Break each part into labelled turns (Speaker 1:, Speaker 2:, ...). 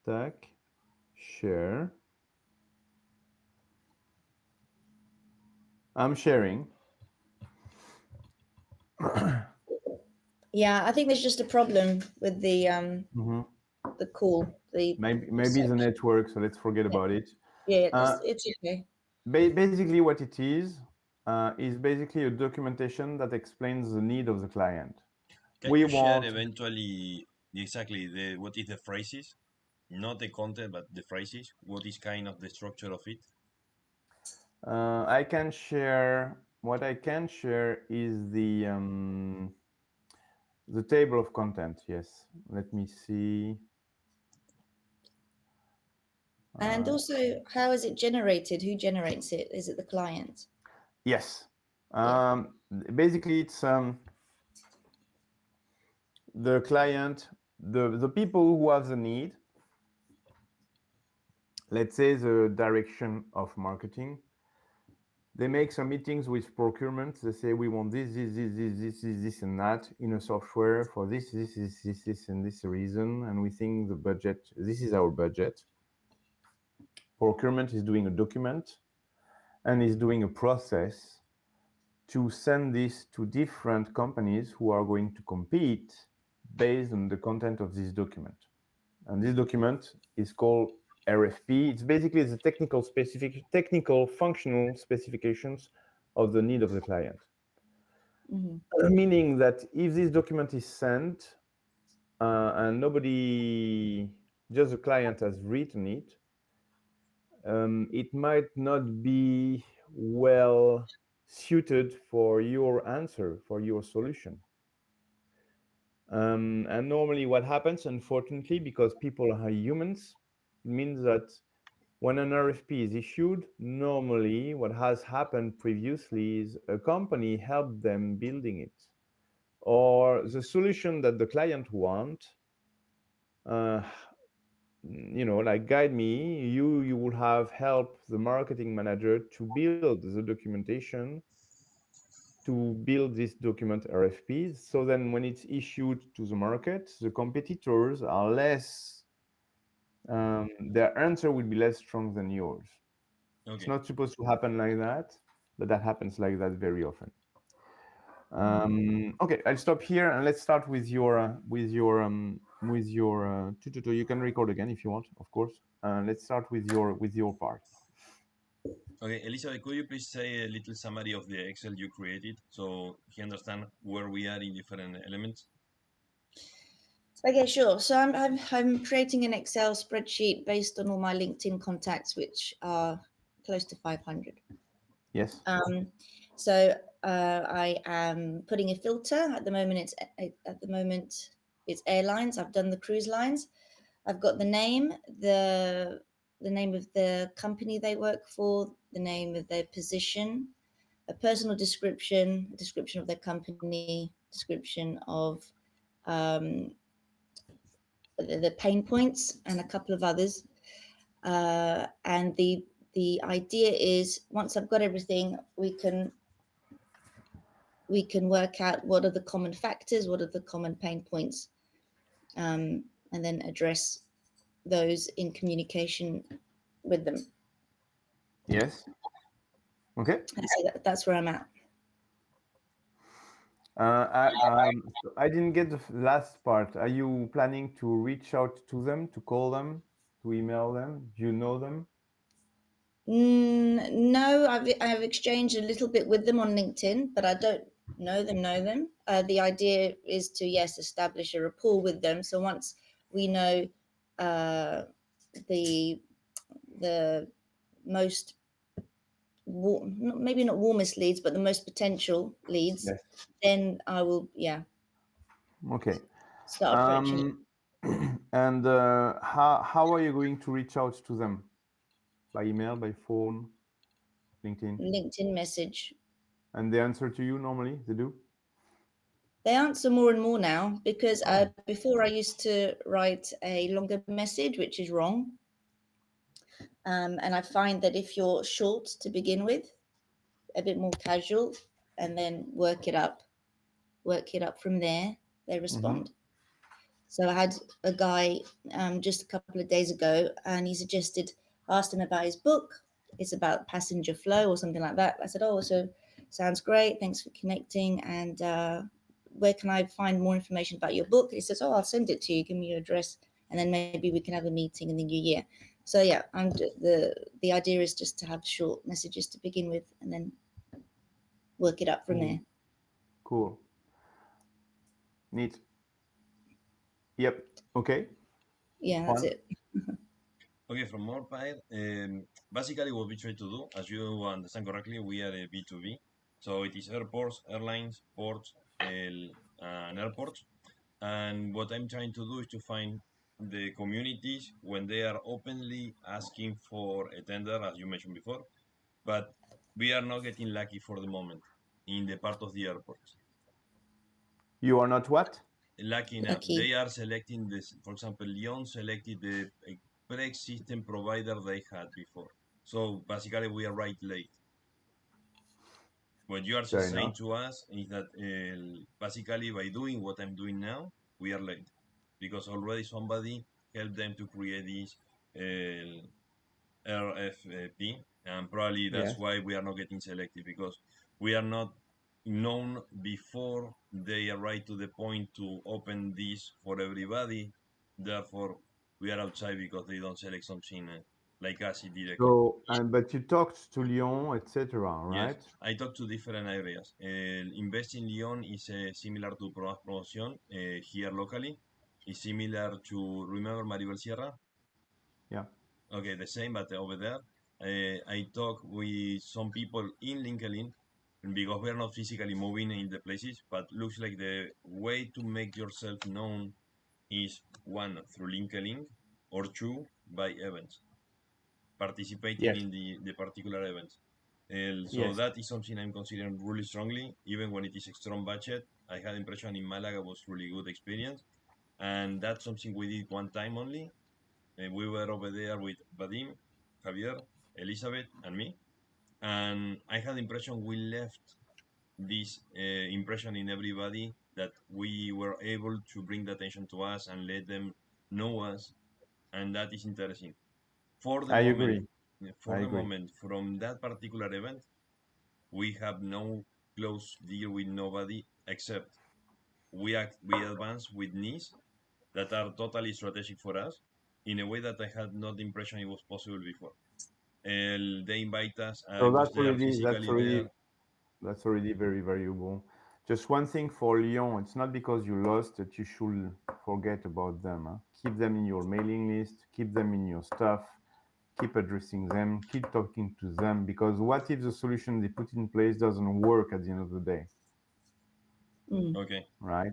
Speaker 1: stack, share. I'm sharing.
Speaker 2: Yeah, I think there's just a problem with the call. The
Speaker 1: Maybe the
Speaker 2: reception.
Speaker 1: network, so let's forget
Speaker 2: Yeah,
Speaker 1: about it.
Speaker 2: yeah,
Speaker 1: Uh,
Speaker 2: it's okay.
Speaker 1: Basically, what it is basically a documentation that explains the need of the client.
Speaker 3: Can
Speaker 1: We
Speaker 3: you share
Speaker 1: want,
Speaker 3: eventually exactly what is the phrases, not the content, but the phrases? What is kind of the structure of it?
Speaker 1: I can share, what I can share is the table of content, yes. Let me see.
Speaker 2: And also, how is it generated? Who generates it? Is it the client?
Speaker 1: Yes.
Speaker 2: Yeah.
Speaker 1: Basically, it's the client, the people who have the need, let's say the direction of marketing. They make some meetings with procurement. They say, we want this, and that in a software for this, and this reason. And we think the budget, this is our budget. Procurement is doing a document and is doing a process to send this to different companies who are going to compete based on the content of this document. And this document is called RFP. It's basically the technical functional specifications of the need of the client. Meaning that if this document is sent and nobody, just the client has written it, it might not be well suited for your answer, for your solution. And normally what happens, unfortunately, because people are humans, it means that when an RFP is issued, normally what has happened previously is a company helped them building it. Or the solution that the client want, like GuideMe, you will have helped the marketing manager to build the documentation to build this document RFPs. So then when it's issued to the market, the competitors are less, their answer will be less strong than yours. It's
Speaker 3: Okay.
Speaker 1: not supposed to happen like that, but that happens like that very often. Okay, I'll stop here and let's start with your tutorial. You can record again if you want, of course. Let's start with your part.
Speaker 3: Okay, Elizabeth, could you please say a little summary of the Excel you created so he understand where we are in different elements?
Speaker 2: Okay, sure. So I'm creating an Excel spreadsheet based on all my LinkedIn contacts, which are close to 500.
Speaker 1: Yes.
Speaker 2: I am putting a filter at the moment. It's airlines. I've done the cruise lines. I've got the name, the name of the company they work for, the name of their position, a personal description, a description of their company, description of the pain points, and a couple of others. And the idea is once I've got everything, we can work out what are the common factors, what are the common pain points, and then address those in communication with them.
Speaker 1: Yes. Okay.
Speaker 2: So that's where I'm at.
Speaker 1: I didn't get the last part. Are you planning to reach out to them, to call them, to email them? Do you know them?
Speaker 2: No, I've exchanged a little bit with them on LinkedIn, but I don't know them. The idea is to establish a rapport with them. So once we know the the most maybe not warmest leads, but the most potential leads,
Speaker 1: Yes.
Speaker 2: then I will
Speaker 1: Okay.
Speaker 2: start approaching it.
Speaker 1: Um, and how are you going to reach out to them? By email, by phone, LinkedIn?
Speaker 2: LinkedIn message.
Speaker 1: And they answer to you normally? They do?
Speaker 2: They answer more and more now because
Speaker 1: Oh.
Speaker 2: before I used to write a longer message, which is wrong. And I find that if you're short to begin with, a bit more casual, and then work it up from there, they
Speaker 1: Mm-hmm.
Speaker 2: respond. So I had a guy just a couple of days ago, and he suggested, asked him about his book. It's about passenger flow or something like that. I said, oh, so sounds great. Thanks for connecting. And where can I find more information about your book? He says, oh, I'll send it to you. Give me your address, and then maybe we can have a meeting in the new year. So yeah, the idea is just to have short messages to begin with, and then work it up from there.
Speaker 1: Cool. Neat. Yep. Okay.
Speaker 2: Yeah, that's
Speaker 1: Fun.
Speaker 2: it.
Speaker 3: Okay, from our part, basically what we try to do, as you understand correctly, we are a B2B. So it is airports, airlines, ports, and airports. And what I'm trying to do is to find the communities when they are openly asking for a tender, as you mentioned before, but we are not getting lucky for the moment in the part of the airports.
Speaker 1: You are not what?
Speaker 3: Lucky enough,
Speaker 2: Lucky.
Speaker 3: they are selecting this. For example, Lyon selected the pre-existing provider they had before. So basically, we are right late. What you are
Speaker 1: Fair
Speaker 3: saying
Speaker 1: enough.
Speaker 3: to us is that basically by doing what I'm doing now, we are late because already somebody helped them to create this RFP, and probably that's
Speaker 1: Yes.
Speaker 3: why we are not getting selected because we are not known before they arrive to the point to open this for everybody. Therefore, we are outside because they don't select something like us directly.
Speaker 1: So, and but you talked to Lyon, etc.,
Speaker 3: Yes,
Speaker 1: right?
Speaker 3: I talk to different areas. Invest in Lyon is similar to promotion here locally. It's similar to, remember Maribel Sierra?
Speaker 1: Yeah.
Speaker 3: Okay, the same, but over there. I talk with some people in LinkedIn because we're not physically moving in the places, but looks like the way to make yourself known is one through LinkedIn or two by events, participating
Speaker 1: Yes.
Speaker 3: in the particular events. So
Speaker 1: Yes.
Speaker 3: that is something I'm considering really strongly, even when it is a strong budget. I had impression in Malaga was really good experience, and that's something we did one time only. We were over there with Vadim, Javier, Elizabeth, and me, and I had the impression we left this impression in everybody that we were able to bring the attention to us and let them know us, and that is interesting. For the
Speaker 1: I
Speaker 3: moment,
Speaker 1: agree. I
Speaker 3: for the
Speaker 1: agree.
Speaker 3: moment, from that particular event, we have no close deal with nobody except we advance with needs that are totally strategic for us in a way that I had not the impression it was possible before. They invite us. I
Speaker 1: So
Speaker 3: was there
Speaker 1: that's
Speaker 3: physically
Speaker 1: already
Speaker 3: there.
Speaker 1: that's already very valuable. Just one thing for Lyon, it's not because you lost that you should forget about them. Huh? Keep them in your mailing list, keep them in your stuff, keep addressing them, keep talking to them, because what if the solution they put in place doesn't work at the end of the day,
Speaker 3: Okay.
Speaker 1: right?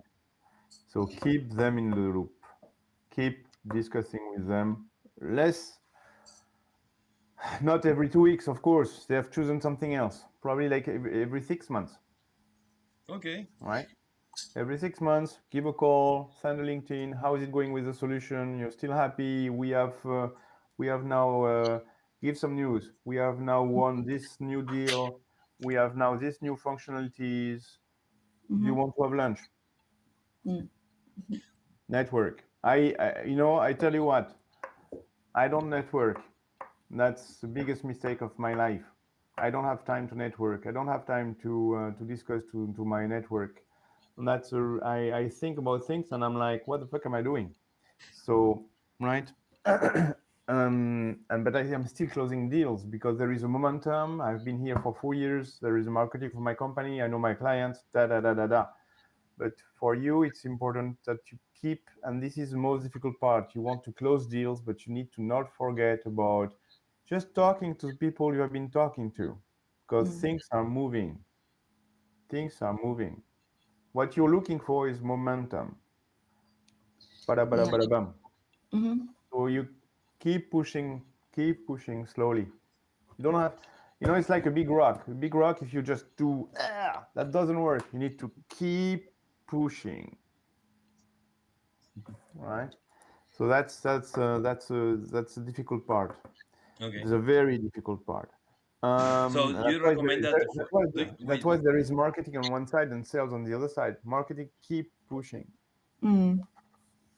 Speaker 1: So keep them in the loop, keep discussing with them. Less, not every 2 weeks, of course. They have chosen something else, probably like every 6 months,
Speaker 3: Okay.
Speaker 1: right? Every 6 months, give a call, send a LinkedIn. How is it going with the solution? You're still happy? We have now give some news. We have now won this new deal. We have now this new functionalities. Do you want to have lunch?
Speaker 2: Mm.
Speaker 1: Network. I tell you what, I don't network. That's the biggest mistake of my life. I don't have time to network. I don't have time to discuss to my network. And I think about things and I'm like, what the fuck am I doing? So right, and but I am still closing deals because there is a momentum. I've been here for 4 years. There is a marketing for my company. I know my clients. Da da da da da. But for you, it's important that you keep, and this is the most difficult part. You want to close deals, but you need to not forget about just talking to the people you have been talking to, because things are moving. Things are moving. What you're looking for is momentum. Bada bada
Speaker 2: Yeah.
Speaker 1: bada bam.
Speaker 2: Mm-hmm.
Speaker 1: So you keep pushing slowly. You don't have, it's like a big rock. A big rock, if you just do, that doesn't work. You need to keep pushing, right? So that's a difficult part.
Speaker 3: Okay.
Speaker 1: It's a very difficult part.
Speaker 3: So you recommend that
Speaker 1: That's why there is marketing on one side and sales on the other side. Marketing, keep pushing.
Speaker 2: Mm.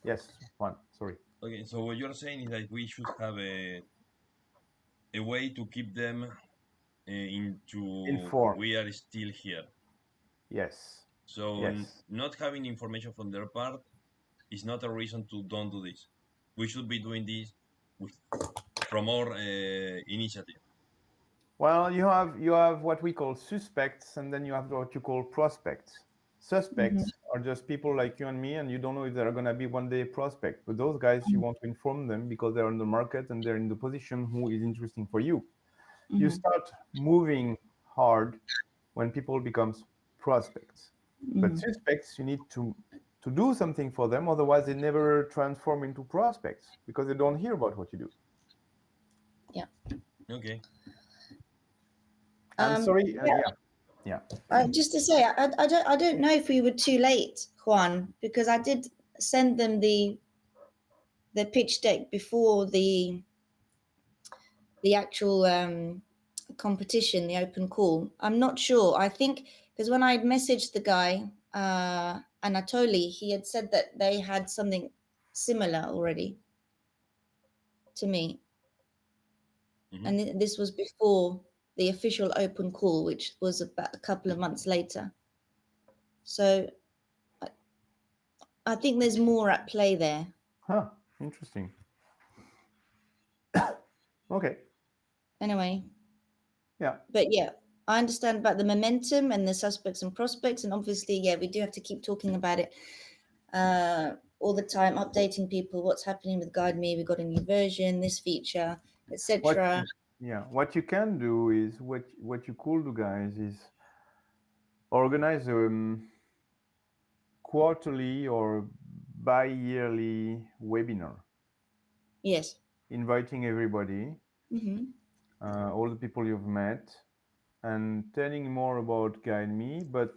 Speaker 1: Yes, Juan. Sorry.
Speaker 3: Okay, so what you're saying is that we should have a way to keep them into
Speaker 1: Informed.
Speaker 3: we are still here.
Speaker 1: Yes.
Speaker 3: So
Speaker 1: Yes.
Speaker 3: not having information from their part is not a reason to don't do this. We should be doing this with, from our initiative.
Speaker 1: Well, you have what we call suspects, and then you have what you call prospects.
Speaker 2: Mm-hmm.
Speaker 1: Suspects are just people like you and me, and you don't know if they're gonna be one day prospect. But those guys, you want to inform them because they're on the market and they're in the position who is interesting for you. You
Speaker 2: Mm-hmm.
Speaker 1: start moving hard when people becomes prospects. But
Speaker 2: Mm-hmm.
Speaker 1: suspects, you need to do something for them, otherwise they never transform into prospects because they don't hear about what you do.
Speaker 2: Yeah.
Speaker 3: Okay.
Speaker 1: And sorry,
Speaker 2: Yeah.
Speaker 1: yeah.
Speaker 2: Just to say, I don't know if we were too late, Juan, because I did send them the pitch deck before the actual competition, the open call. I'm not sure. I think because when I messaged the guy, Anatoly, he had said that they had something similar already to me,
Speaker 3: Hmm.
Speaker 2: and this was before the official open call, which was about a couple of months later. So I think there's more at play there.
Speaker 1: Huh, interesting. Okay.
Speaker 2: Anyway,
Speaker 1: Yeah.
Speaker 2: but yeah, I understand about the momentum and the suspects and prospects, and obviously, yeah, we do have to keep talking about it all the time, updating people what's happening with Guide Me. We got a new version, this feature,
Speaker 1: What
Speaker 2: etc.
Speaker 1: yeah, what you can do is what you could do, guys, is organize a quarterly or bi-yearly webinar,
Speaker 2: Yes.
Speaker 1: inviting everybody,
Speaker 2: Mm-hmm.
Speaker 1: all the people you've met, and telling more about Guide Me. But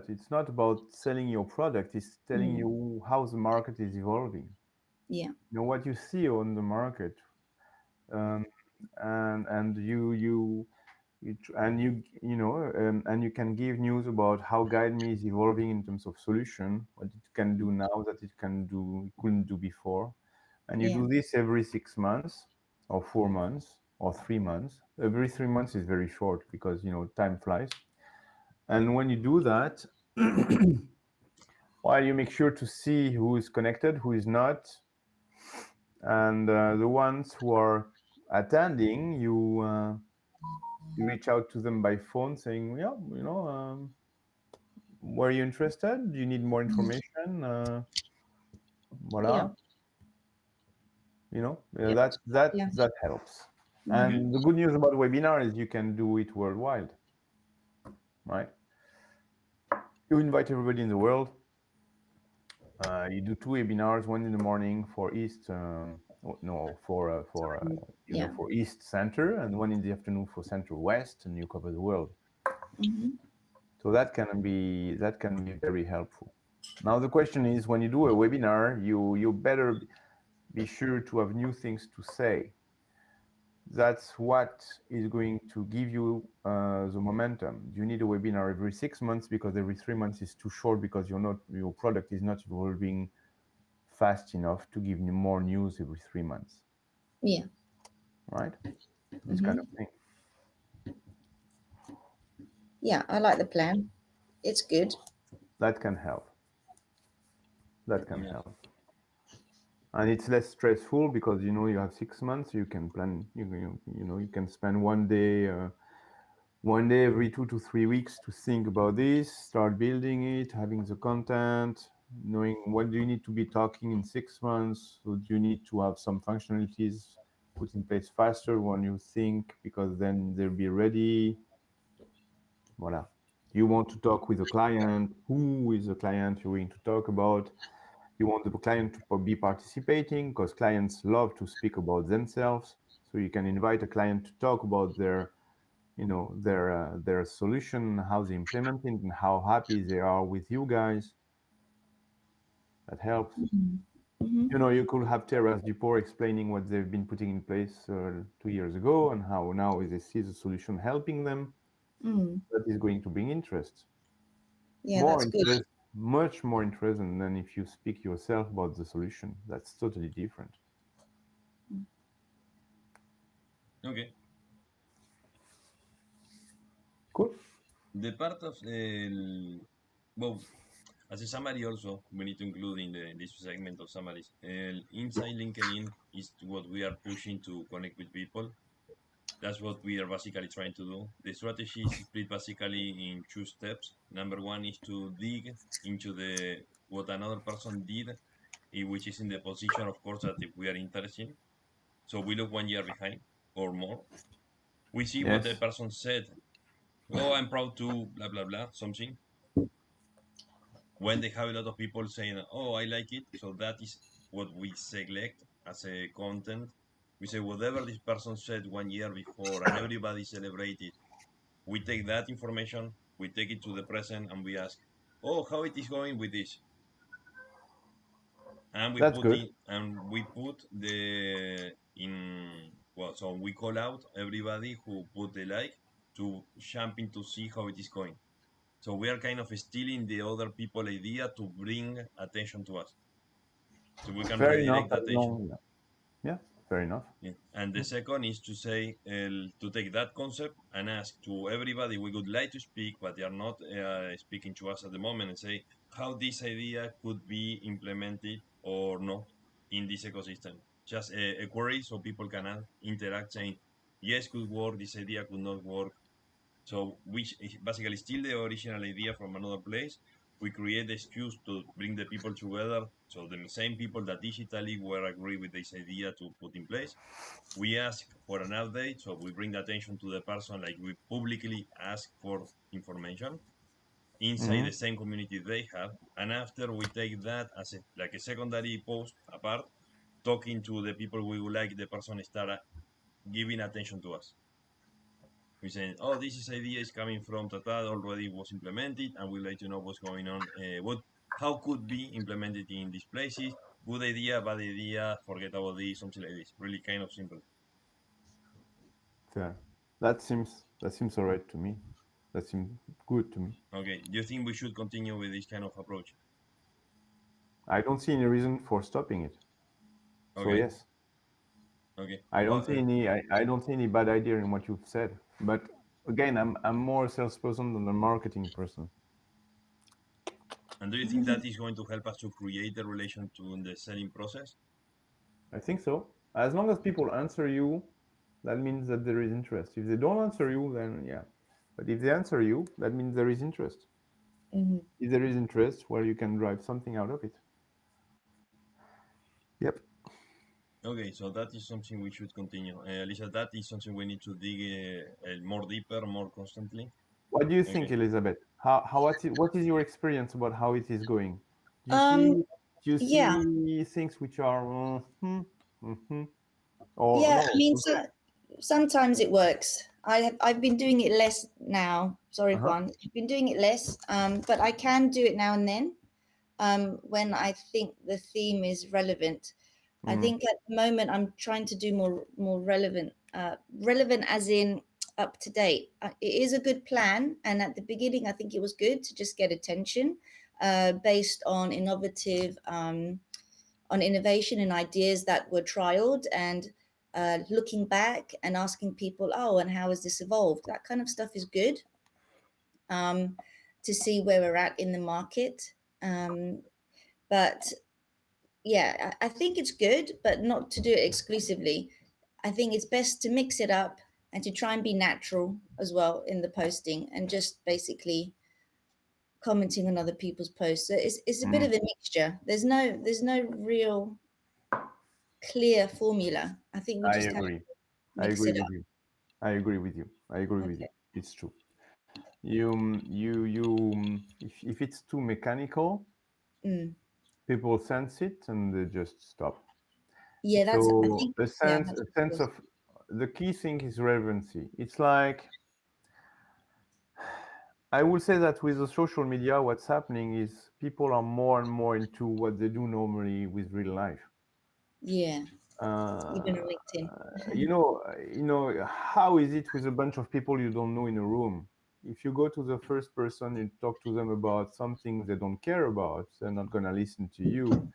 Speaker 1: it's not about selling your product. It's telling
Speaker 2: Mm.
Speaker 1: you how the market is evolving.
Speaker 2: Yeah.
Speaker 1: You know what you see on the market, um, and you know and you can give news about how GuideMe is evolving in terms of solution, what it can do now that it couldn't do before, and you
Speaker 2: Yeah.
Speaker 1: do this every 6 months or 4 months or 3 months. Every 3 months is very short because time flies. And when you do that, while you make sure to see who is connected, who is not, and the ones who are attending, you reach out to them by phone saying, yeah, were you interested? Do you need more information?
Speaker 2: Yeah.
Speaker 1: Voila,
Speaker 2: Yep. Yeah.
Speaker 1: that helps.
Speaker 2: Mm-hmm.
Speaker 1: And the good news about webinar is you can do it worldwide, right? You invite everybody in the world. You do two webinars, one in the morning for East, no,
Speaker 2: Yeah.
Speaker 1: for East Center, and one in the afternoon for Central West, and you cover the world.
Speaker 2: Mm-hmm.
Speaker 1: So that can be very helpful. Now the question is, when you do a webinar, you better be sure to have new things to say. That's what is going to give you the momentum. You need a webinar every 6 months because every 3 months is too short because your product is not evolving fast enough to give you more news every 3 months,
Speaker 2: Yeah.
Speaker 1: right? This kind
Speaker 2: Mm-hmm.
Speaker 1: of thing.
Speaker 2: Yeah. I like the plan. It's good.
Speaker 1: That can help. That can
Speaker 3: Yes.
Speaker 1: help. And it's less stressful because you have 6 months. You can plan. You can spend one day every 2 to 3 weeks to think about this, start building it, having the content, knowing what do you need to be talking in 6 months. So do you need to have some functionalities put in place faster when you think, because then they'll be ready. Voila. You want to talk with a client. Who is the client you're going to talk about? You want the client to be participating because clients love to speak about themselves. So you can invite a client to talk about their solution, how they implement it, and how happy they are with you guys. That helps.
Speaker 2: Mm-hmm. Mm-hmm.
Speaker 1: You could have Terrace Duport explaining what they've been putting in place 2 years ago and how now they see the solution helping them.
Speaker 2: Mm.
Speaker 1: That is going to bring interest.
Speaker 2: Yeah.
Speaker 1: More
Speaker 2: That's good.
Speaker 1: interest. much more interesting than if you speak yourself about the solution. That's totally different.
Speaker 3: Okay.
Speaker 1: Cool.
Speaker 3: The part of well, as a summary also, we need to include in this segment of summaries. Inside LinkedIn is what we are pushing to connect with people. That's what we are basically trying to do. The strategy is split basically in two steps. Number one is to dig into the what another person did, which is in the position, of course, that if we are interested. So we look 1 year behind or more. We see what the
Speaker 1: Yes.
Speaker 3: person said. Oh, I'm proud to blah blah blah something. When they have a lot of people saying, "Oh, I like it," so that is what we select as a content. We say whatever this person said 1 year before, and everybody celebrated. We take that information, we take it to the present, and we ask, "Oh, how it is going with this?" And we
Speaker 1: That's
Speaker 3: put
Speaker 1: good.
Speaker 3: in, and we put the in well, so we call out everybody who put the like to jump in to see how it is going. So we are kind of stealing the other people idea to bring attention to us. So we can
Speaker 1: Fair enough.
Speaker 3: redirect the
Speaker 1: As
Speaker 3: attention.
Speaker 1: long, yeah, fair enough.
Speaker 3: Yeah. And the second is to say, to take that concept and ask to everybody we would like to speak, but they are not speaking to us at the moment, and say how this idea could be implemented or not in this ecosystem. Just a query so people can interact saying, yes, could work, this idea could not work, so which is basically still the original idea from another place. We create the excuse to bring the people together. So the same people that digitally were agree with this idea to put in place. We ask for an update. So we bring attention to the person, like we publicly ask for information inside
Speaker 1: Hmm.
Speaker 3: the same community they have. And after we take that as a, like a secondary post apart, talking to the people we would like the person start giving attention to us. We say, oh, this is idea is coming from Tata, already was implemented, and we'd like to know what's going on. How could be implemented in these places? Good idea, bad idea, forget about this, something like this. Really kind of simple.
Speaker 1: Fair. That seems alright to me. That seems good to me.
Speaker 3: Okay, do you think we should continue with this kind of approach?
Speaker 1: I don't see any reason for stopping it. So
Speaker 3: Okay,
Speaker 1: yes,
Speaker 3: okay.
Speaker 1: I don't
Speaker 3: What?
Speaker 1: see any. I don't see any bad idea in what you've said. But again, I'm more a salesperson than a marketing person.
Speaker 3: And do you think that is going to help us to create a relation to the selling process?
Speaker 1: I think so. As long as people answer you, that means that there is interest. If they don't answer you, then yeah. But if they answer you, that means there is interest.
Speaker 2: Mhm.
Speaker 1: If there is interest, well, you can drive something out of it. Yep.
Speaker 3: Okay, so that is something we should continue. Lisa, that is something we need to dig more deeper, more constantly.
Speaker 1: What do you think,
Speaker 3: Okay.
Speaker 1: Elizabeth? What is your experience about how it is going? Do you
Speaker 2: Um,
Speaker 1: see do you
Speaker 2: yeah,
Speaker 1: see things which are mm-hmm, or
Speaker 2: yeah. I
Speaker 1: no?
Speaker 2: mean,
Speaker 1: Okay.
Speaker 2: sometimes it works. I've been doing it less now. Sorry,
Speaker 1: Uh-huh.
Speaker 2: Juan. I've been doing it less. But I can do it now and then. When I think the theme is relevant. I
Speaker 1: Mm.
Speaker 2: think at the moment I'm trying to do more relevant, relevant as in up to date. It is a good plan, and at the beginning I think it was good to just get attention, based on on innovation and ideas that were trialed, and looking back and asking people, oh, and how has this evolved? That kind of stuff is good, um, to see where we're at in the market. But yeah, I think it's good, but not to do it exclusively. I think it's best to mix it up and to try and be natural as well in the posting, and just basically commenting on other people's posts. So it's a bit
Speaker 1: Mm.
Speaker 2: of a mixture. There's no real clear formula. I think we
Speaker 1: I
Speaker 2: just have
Speaker 1: agree.
Speaker 2: to
Speaker 1: I
Speaker 2: mix
Speaker 1: agree
Speaker 2: it
Speaker 1: with
Speaker 2: up.
Speaker 1: you. I agree with you. I agree with you.
Speaker 2: Okay.
Speaker 1: It's true. If it's too mechanical,
Speaker 2: Mm.
Speaker 1: people sense it and they just stop.
Speaker 2: Yeah, that's. I
Speaker 1: So
Speaker 2: think. Yeah, that's
Speaker 1: a
Speaker 2: what it
Speaker 1: sense
Speaker 2: was.
Speaker 1: of the key thing is relevancy. It's like I will say that with the social media, what's happening is people are more and more into what they do normally with real life.
Speaker 2: Yeah, even
Speaker 1: Uh,
Speaker 2: on LinkedIn.
Speaker 1: you know, how is it with a bunch of people you don't know in a room? if you go to the first person and talk to them about something they don't care about, they're not going to listen to you.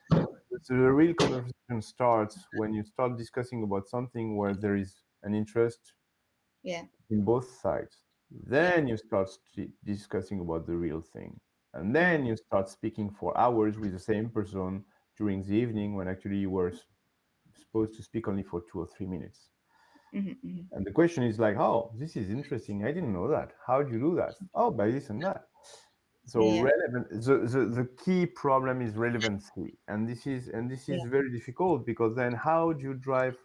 Speaker 1: So the real conversation starts when you start discussing about something where there is an interest
Speaker 2: Yeah.
Speaker 1: in both sides.
Speaker 2: Yeah.
Speaker 1: Then you start discussing about the real thing. And
Speaker 2: Mm.
Speaker 1: then you start speaking for hours with the same person during the evening when actually you were supposed to speak only for 2 or 3 minutes.
Speaker 2: Mm-hmm.
Speaker 1: And the question is like, oh, this is interesting. I didn't know that. How do you do that? Oh, by this and that. So
Speaker 2: Yeah.
Speaker 1: relevant. The key problem is relevancy, and this
Speaker 2: Yeah.
Speaker 1: is very difficult because then how do you drive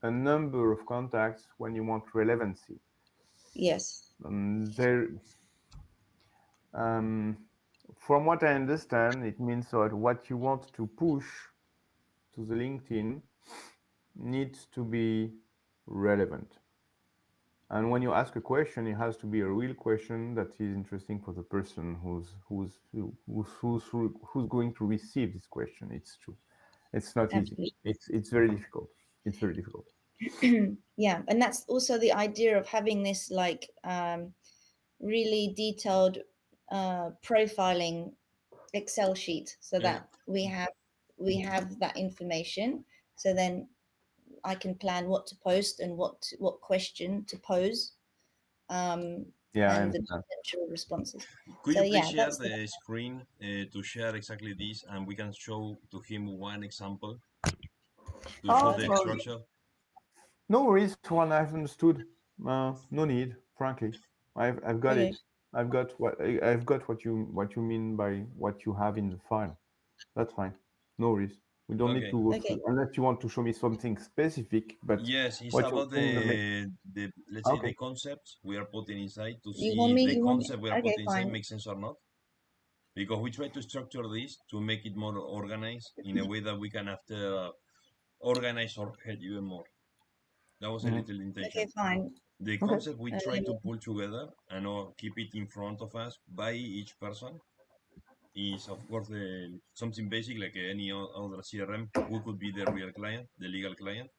Speaker 1: a number of contacts when you want relevancy?
Speaker 2: Yes.
Speaker 1: There, um, from what I understand, it means that what you want to push to the LinkedIn needs to be relevant. And when you ask a question, it has to be a real question that is interesting for the person who's going to receive this question. It's true. It's not easy.
Speaker 2: Absolutely.
Speaker 1: It's very difficult. It's very difficult.
Speaker 2: Yeah, and that's also the idea of having this like really detailed profiling Excel sheet, so
Speaker 3: Yeah.
Speaker 2: that we have that information. So then I can plan what to post and what question to pose, um,
Speaker 1: Yeah, I
Speaker 2: and the
Speaker 1: understand.
Speaker 2: potential responses.
Speaker 3: Could
Speaker 2: So
Speaker 3: you please
Speaker 2: yeah,
Speaker 3: share
Speaker 2: that's the
Speaker 3: the screen to share exactly this, and we can show to him one example to show
Speaker 1: Oh,
Speaker 3: the
Speaker 2: okay.
Speaker 3: structure?
Speaker 1: no worries. One I've understood. No need, frankly. I've got
Speaker 2: Okay.
Speaker 1: it. I've got what you mean by what you have in the file. That's fine. No worries. We don't need
Speaker 3: Okay.
Speaker 1: to go
Speaker 2: Okay.
Speaker 1: through unless you want to show me something specific. But
Speaker 3: Yes, it's
Speaker 1: what you're
Speaker 3: about
Speaker 1: saying,
Speaker 3: the let's say
Speaker 1: okay.
Speaker 3: the concepts we are putting inside to
Speaker 2: You want
Speaker 3: see
Speaker 2: me?
Speaker 3: the
Speaker 2: You want me?
Speaker 3: concept we are
Speaker 2: Okay,
Speaker 3: putting inside
Speaker 2: fine.
Speaker 3: makes sense or not. Because we try to structure this to make it more organized in a way that we can after organize our head even more. That was a
Speaker 1: Hmm.
Speaker 3: little
Speaker 2: Okay,
Speaker 3: intention.
Speaker 2: fine.
Speaker 3: The
Speaker 1: Okay.
Speaker 3: concept we try to pull together and keep it in front of us by each person is, of course, something basic like any other CRM. Who could be the real client, the legal client?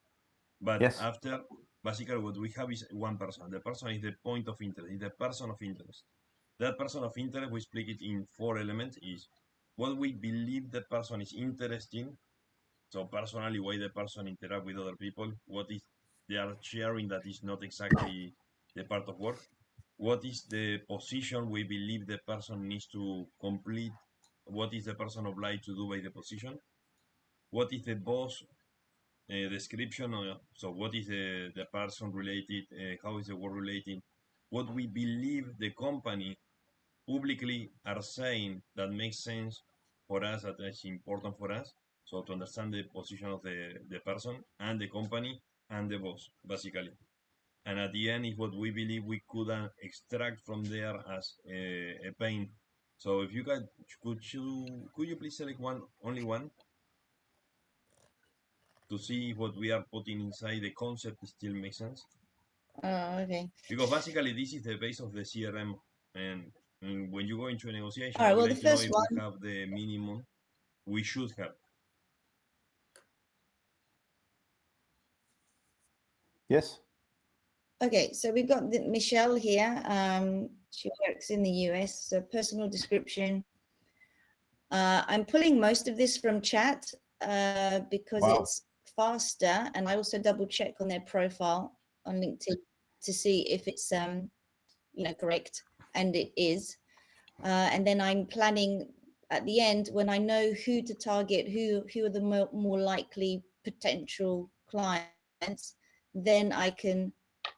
Speaker 3: But
Speaker 1: Yes.
Speaker 3: after, basically, what we have is one person. The person is the point of interest, is the person of interest. That person of interest, we split it in four elements, is what we believe the person is interested in. So personally, why the person interact with other people, what is they are sharing that is not exactly the part of work. What is the position we believe the person needs to complete? What is the person obliged to do by the position? What is the boss description? So what is the person related? How is the work related? What we believe the company publicly are saying that makes sense for us, that is important for us. So to understand the position of the person and the company and the boss, basically. And at the end is what we believe we could extract from there as a pain. So if you could you please select one, only one, to see if what we are putting inside the concept still makes sense?
Speaker 2: Oh, okay.
Speaker 3: Because basically this is the base of the CRM, and when you go into a
Speaker 2: All
Speaker 3: negotiation,
Speaker 2: right.
Speaker 3: we
Speaker 2: Well, the
Speaker 3: like to know
Speaker 2: first
Speaker 3: if we
Speaker 2: one.
Speaker 3: have the minimum we should have.
Speaker 1: Yes.
Speaker 2: Okay, so we've got Michelle here. She works in the US. So personal description. I'm pulling most of this from chat because
Speaker 1: Wow.
Speaker 2: it's faster, and I also double check on their profile on LinkedIn to see if it's correct, and it is. And then I'm planning at the end when I know who to target, who are the more likely potential clients, then I can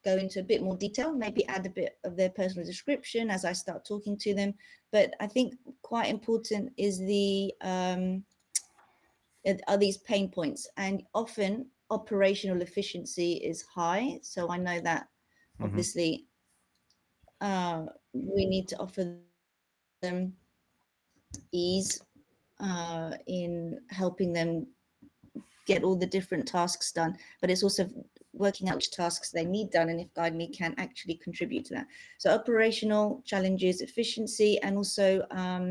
Speaker 2: go into a bit more detail, maybe add a bit of their personal description as I start talking to them. But I think quite important is are these pain points, and often operational efficiency is high. So I know that
Speaker 1: Mm-hmm.
Speaker 2: obviously we need to offer them ease in helping them get all the different tasks done, but it's also working out which tasks they need done and if GuideMe can actually contribute to that. So operational challenges, efficiency, and also uh,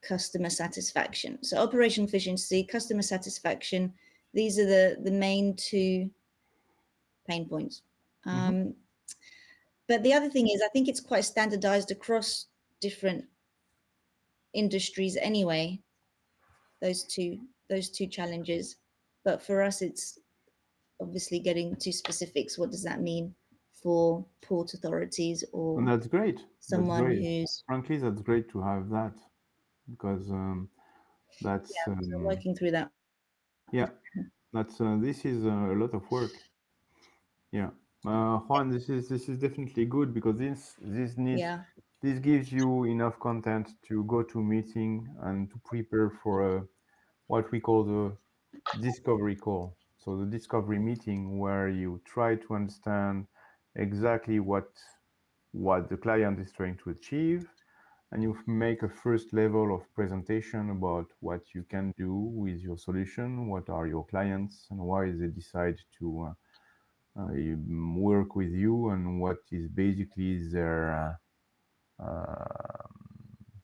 Speaker 2: customer satisfaction. So operational efficiency, customer satisfaction, these are the main two pain points.
Speaker 1: Mhm.
Speaker 2: But the other thing is, I think it's quite standardized across different industries anyway. Those two challenges, but for us, it's obviously getting to specifics. What does that mean for port authorities
Speaker 1: And
Speaker 2: or
Speaker 1: that's great. That's
Speaker 2: someone
Speaker 1: great.
Speaker 2: who's
Speaker 1: Frankly, that's great to have that because that's
Speaker 2: still working through that?
Speaker 1: yeah, that's this is a lot of work. Yeah, Juan, this is definitely good because
Speaker 2: Yeah.
Speaker 1: this gives you enough content to go to meeting and to prepare for what we call the discovery call. So the discovery meeting where you try to understand exactly what the client is trying to achieve, and you make a first level of presentation about what you can do with your solution, what are your clients, and why they decide to work with you, and what is basically their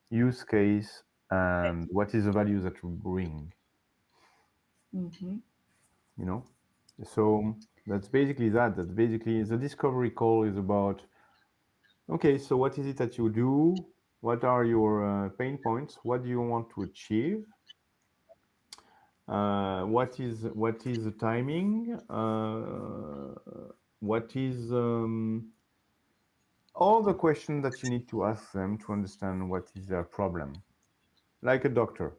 Speaker 1: use case, and what is the value that you bring.
Speaker 2: Mm-hmm.
Speaker 1: You know, so that's basically that. That's basically the discovery call is about. Okay, so what is it that you do? What are your pain points? What do you want to achieve? What is the timing? What is all the questions that you need to ask them to understand what is their problem? Like a doctor,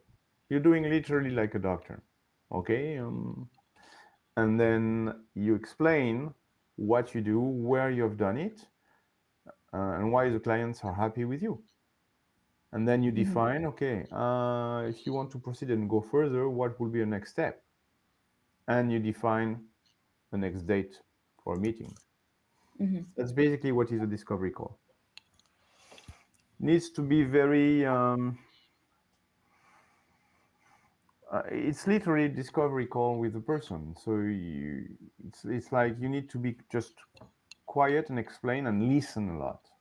Speaker 1: you're doing literally like a doctor, okay? And then you explain what you do, where you have done it, and why the clients are happy with you. And then you define, okay, if you want to proceed and go further, what will be the next step? And you define the next date for a meeting. That's basically what is a discovery call. Needs to be very, it's literally a discovery call with the person. So it's like you need to be just quiet and explain and listen a lot.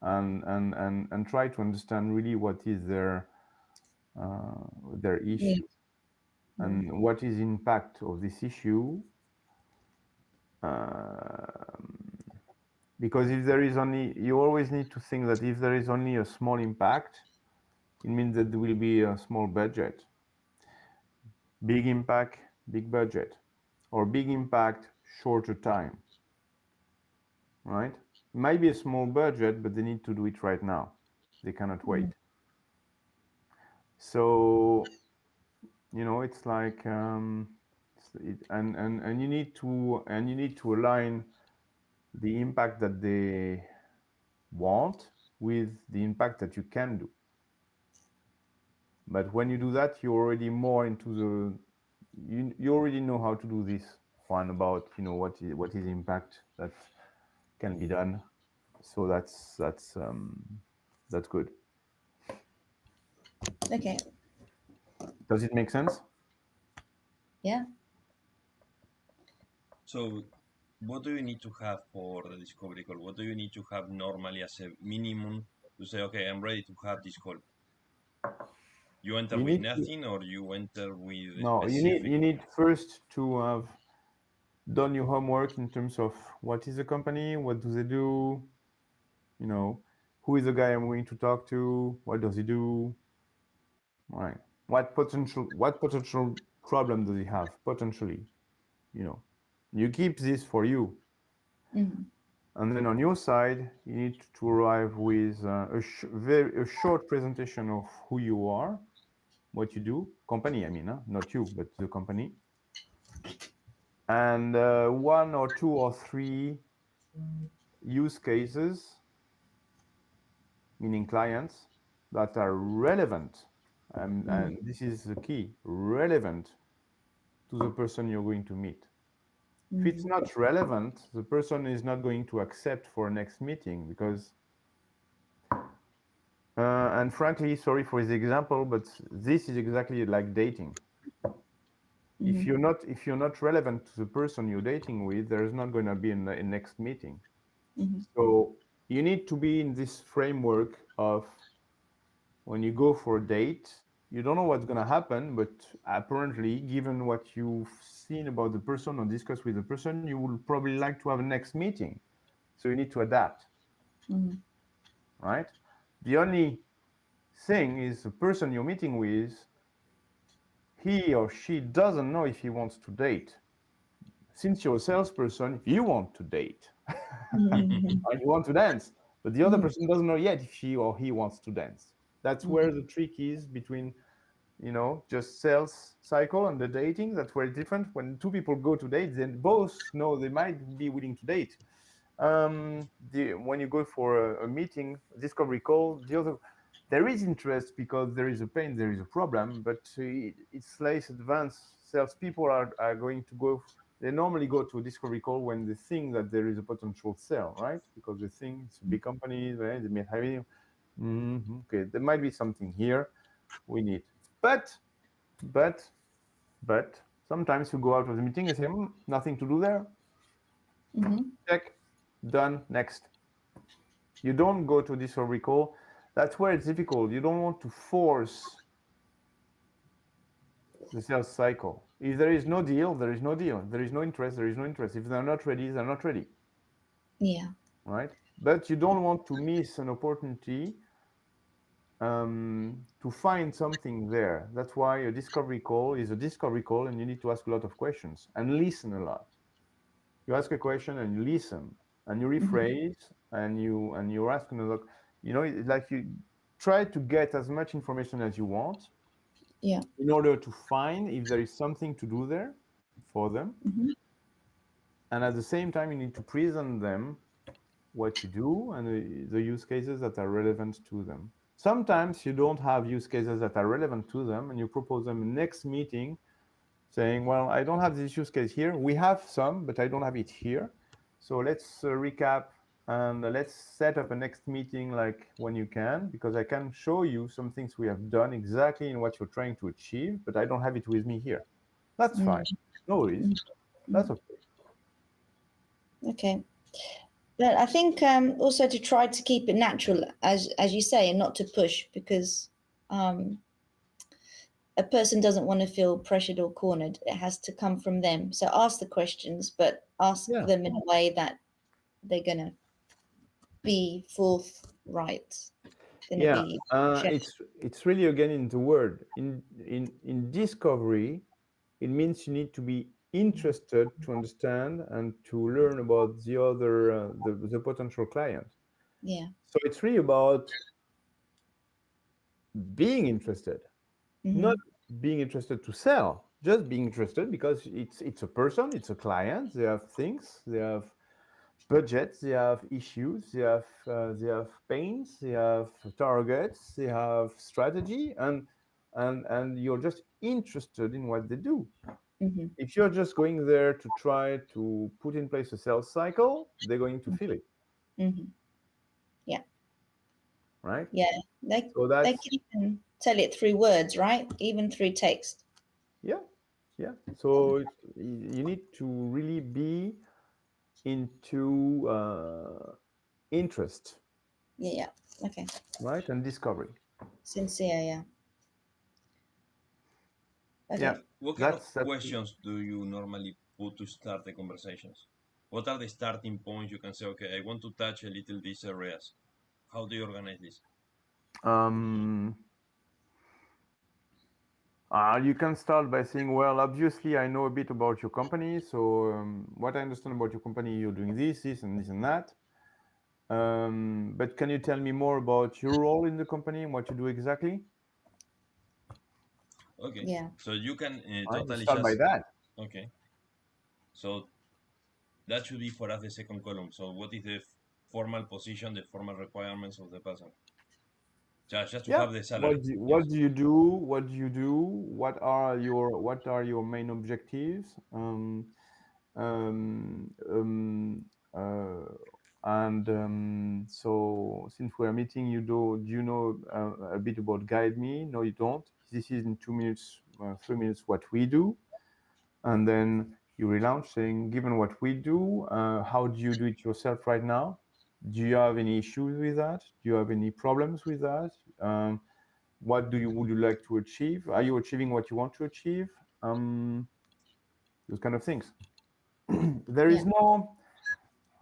Speaker 1: And try to understand really what is their issue and what is the impact of this issue. Because if there is only, you always need to think that if there is only a small impact, it means that there will be a small budget. Big impact, big budget, or big impact, shorter time, right? It might be a small budget, but they need to do it right now. They cannot wait. So, it's like, and you need to align the impact that they want with the impact that you can do. But when you do that, you're already more into you already know how to do this one about what is impact that can be done. So that's good.
Speaker 2: Okay.
Speaker 1: Does it make sense?
Speaker 2: Yeah.
Speaker 3: So, what do you need to have for the discovery call? What do you need to have normally as a minimum to say, okay, I'm ready to have this call? You enter
Speaker 1: You
Speaker 3: with
Speaker 1: need to
Speaker 3: nothing, or you enter with a
Speaker 1: no. You need
Speaker 3: specific.
Speaker 1: you need first to have done your homework in terms of what is the company, what do they do, who is the guy I'm going to talk to, what does he do, right? What potential problem does he have potentially? You know, you keep this for you, and then on your side, you need to arrive with a short presentation of who you are, what you do, company. I mean, not you, but the company, and one or two or three use cases, meaning clients that are relevant, and this is the key, relevant to the person you're going to meet. If it's not relevant, the person is not going to accept for next meeting because, and frankly, sorry for this example, but this is exactly like dating. If you're not relevant to the person you're dating with, there's not going to be a next meeting. So you need to be in this framework of when you go for a date, You don't know what's going to happen, but apparently, given what you've seen about the person or discussed with the person, you will probably like to have a next meeting. So you need to adapt,
Speaker 2: Mm-hmm.
Speaker 1: right? The only thing is the person you're meeting with, he or she doesn't know if he wants to date. Since you're a salesperson, you want to date
Speaker 2: Mm-hmm.
Speaker 1: or you want to dance, but the other person doesn't know yet if she or he wants to dance. That's where the trick is between, just sales cycle and the dating. That's where it's different. When two people go to date, then both know they might be willing to date. When you go for a meeting, discovery call, there is interest because there is a pain, there is a problem, but it's less advanced. Salespeople are going to go. They normally go to a discovery call when they think that there is a potential sale, right? Because they think it's a big company, right? They may have. Okay, there might be something here we need. But, but, but sometimes you go out of the meeting and say, nothing to do there.
Speaker 2: Mm-hmm.
Speaker 1: Check, done, next. You don't go to this or recall. That's where it's difficult. You don't want to force the sales cycle. If there is no deal, there is no deal. If there is no interest, there is no interest. If they're not ready, they're not ready.
Speaker 2: Yeah.
Speaker 1: Right? But you don't want to miss an opportunity to find something there. That's why a discovery call is a discovery call, and you need to ask a lot of questions and listen a lot. You ask a question and you listen, and you
Speaker 2: Mm-hmm.
Speaker 1: rephrase, and you ask another. It's like you try to get as much information as you want
Speaker 2: Yeah.
Speaker 1: in order to find if there is something to do there for them,
Speaker 2: Mm-hmm.
Speaker 1: and at the same time you need to present them what you do and the use cases that are relevant to them. Sometimes you don't have use cases that are relevant to them, and you propose them next meeting saying, well, I don't have this use case here. We have some, but I don't have it here. So let's recap and let's set up a next meeting like when you can, because I can show you some things we have done exactly in what you're trying to achieve, but I don't have it with me here. That's fine. No worries. That's okay.
Speaker 2: Okay. But I think also to try to keep it natural, as you say, and not to push, because um, a person doesn't want to feel pressured or cornered. It has to come from them. So ask the questions, but ask
Speaker 1: Yeah.
Speaker 2: them in a way that they're gonna be forthright, gonna
Speaker 1: Yeah.
Speaker 2: be.
Speaker 1: It's really again in the word. In discovery, it means you need to be interested to understand and to learn about the other the potential client.
Speaker 2: Yeah.
Speaker 1: So it's really about being interested, not
Speaker 2: Mm-hmm.
Speaker 1: being interested to sell, just being interested because it's a person, it's a client. They have things, they have budgets, they have issues, they have pains, they have targets, they have strategy, and you're just interested in what they do.
Speaker 2: Mm-hmm.
Speaker 1: If you're just going there to try to put in place a sales cycle, they're going to feel it,
Speaker 2: Mm-hmm. Yeah.
Speaker 1: right?
Speaker 2: Yeah. They
Speaker 1: So
Speaker 2: they
Speaker 1: that's
Speaker 2: can even tell it through words, right? Even through text.
Speaker 1: yeah, yeah. So you need to really be into interest,
Speaker 2: Yeah. Yeah. Okay.
Speaker 1: right, and discovery.
Speaker 2: Sincere. Yeah.
Speaker 1: Yeah,
Speaker 2: Okay.
Speaker 3: What kind of
Speaker 1: that's
Speaker 3: questions do you normally put to start the conversations? What are the starting points you can say, okay, I want to touch a little these areas? How do you organize this?
Speaker 1: um, you can start by saying, well, obviously, I know a bit about your company. So, what I understand about your company, you're doing this, and this, and that. But can you tell me more about your role in the company and what you do exactly?
Speaker 3: Okay,
Speaker 2: Yeah.
Speaker 3: so you can
Speaker 1: Right? You
Speaker 3: totally
Speaker 1: start by
Speaker 3: just,
Speaker 1: that.
Speaker 3: okay. So that should be for us the second column. So what is the formal position, the formal requirements of the person? Just to
Speaker 1: Yeah.
Speaker 3: have the salary.
Speaker 1: What
Speaker 3: Yes.
Speaker 1: do you do? What do you do? What are your main objectives? Um, um, uh, and so since we're meeting, do you know a bit about Guide Me? No, you don't. This is in 2 minutes, 3 minutes what we do, and then you relaunch saying, given what we do, how do you do it yourself right now? Do you have any issues with that? Do you have any problems with that? What would you like to achieve? Are you achieving what you want to achieve? Those kind of things. There is
Speaker 2: Yeah.
Speaker 1: no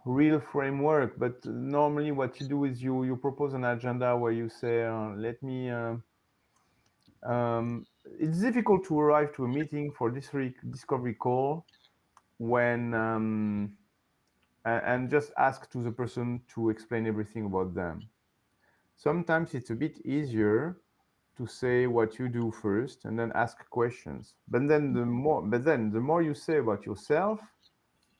Speaker 1: real framework, but normally what you do is you propose an agenda where you say, let me. It's difficult to arrive to a meeting for this discovery call when and just ask to the person to explain everything about them. Sometimes it's a bit easier to say what you do first and then ask questions. But then the more you say about yourself,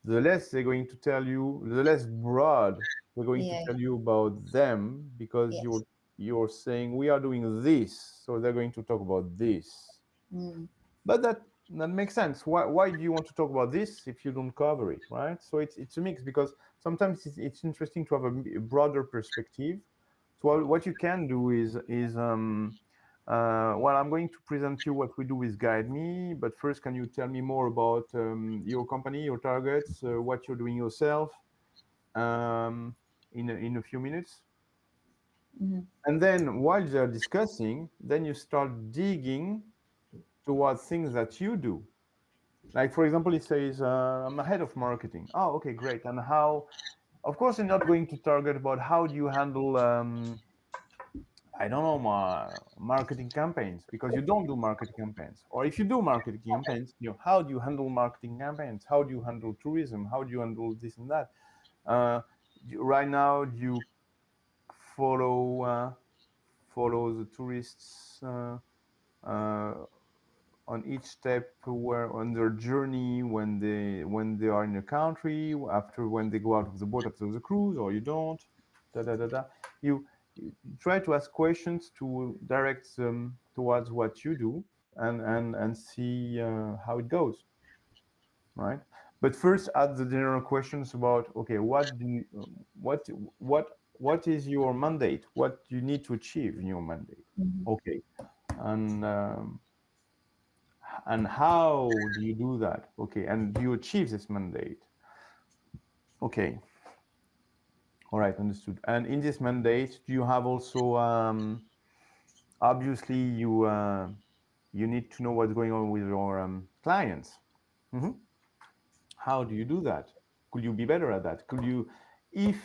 Speaker 1: the less they're going to tell you, the less broad they're going to
Speaker 2: Yeah.
Speaker 1: tell you about them, because
Speaker 2: Yes.
Speaker 1: you're saying we are doing this, so they're going to talk about this.
Speaker 2: Mm.
Speaker 1: But that makes sense. Why do you want to talk about this if you don't cover it, right? So it's a mix, because sometimes it's interesting to have a broader perspective. So what you can do is well, I'm going to present you what we do with Guide Me, but first, can you tell me more about your company, your targets, what you're doing yourself, in a few minutes?
Speaker 2: Mm-hmm.
Speaker 1: And then while they're discussing, then you start digging towards things that you do. Like, for example, it says, I'm a head of marketing. Oh, okay, great. And how, of course, you're not going to target about how do you handle, I don't know, marketing campaigns, because you don't do marketing campaigns. Or if you do marketing campaigns, how do you handle marketing campaigns? How do you handle tourism? How do you handle this and that? Right now, do you follow follow the tourists uh, on each step where on their journey when they are in a country, after when they go out of the boat after the cruise, or you don't? Da da da da. You try to ask questions to direct them towards what you do, and see how it goes, right? But first, ask the general questions about, okay, what is your mandate? What you need to achieve in your mandate?
Speaker 2: Mm-hmm.
Speaker 1: Okay, and how do you do that? Okay, and do you achieve this mandate? Okay, all right, understood. And in this mandate, do you have also, obviously, you need to know what's going on with your clients. Hmm. How do you do that? Could you be better at that? Could you, if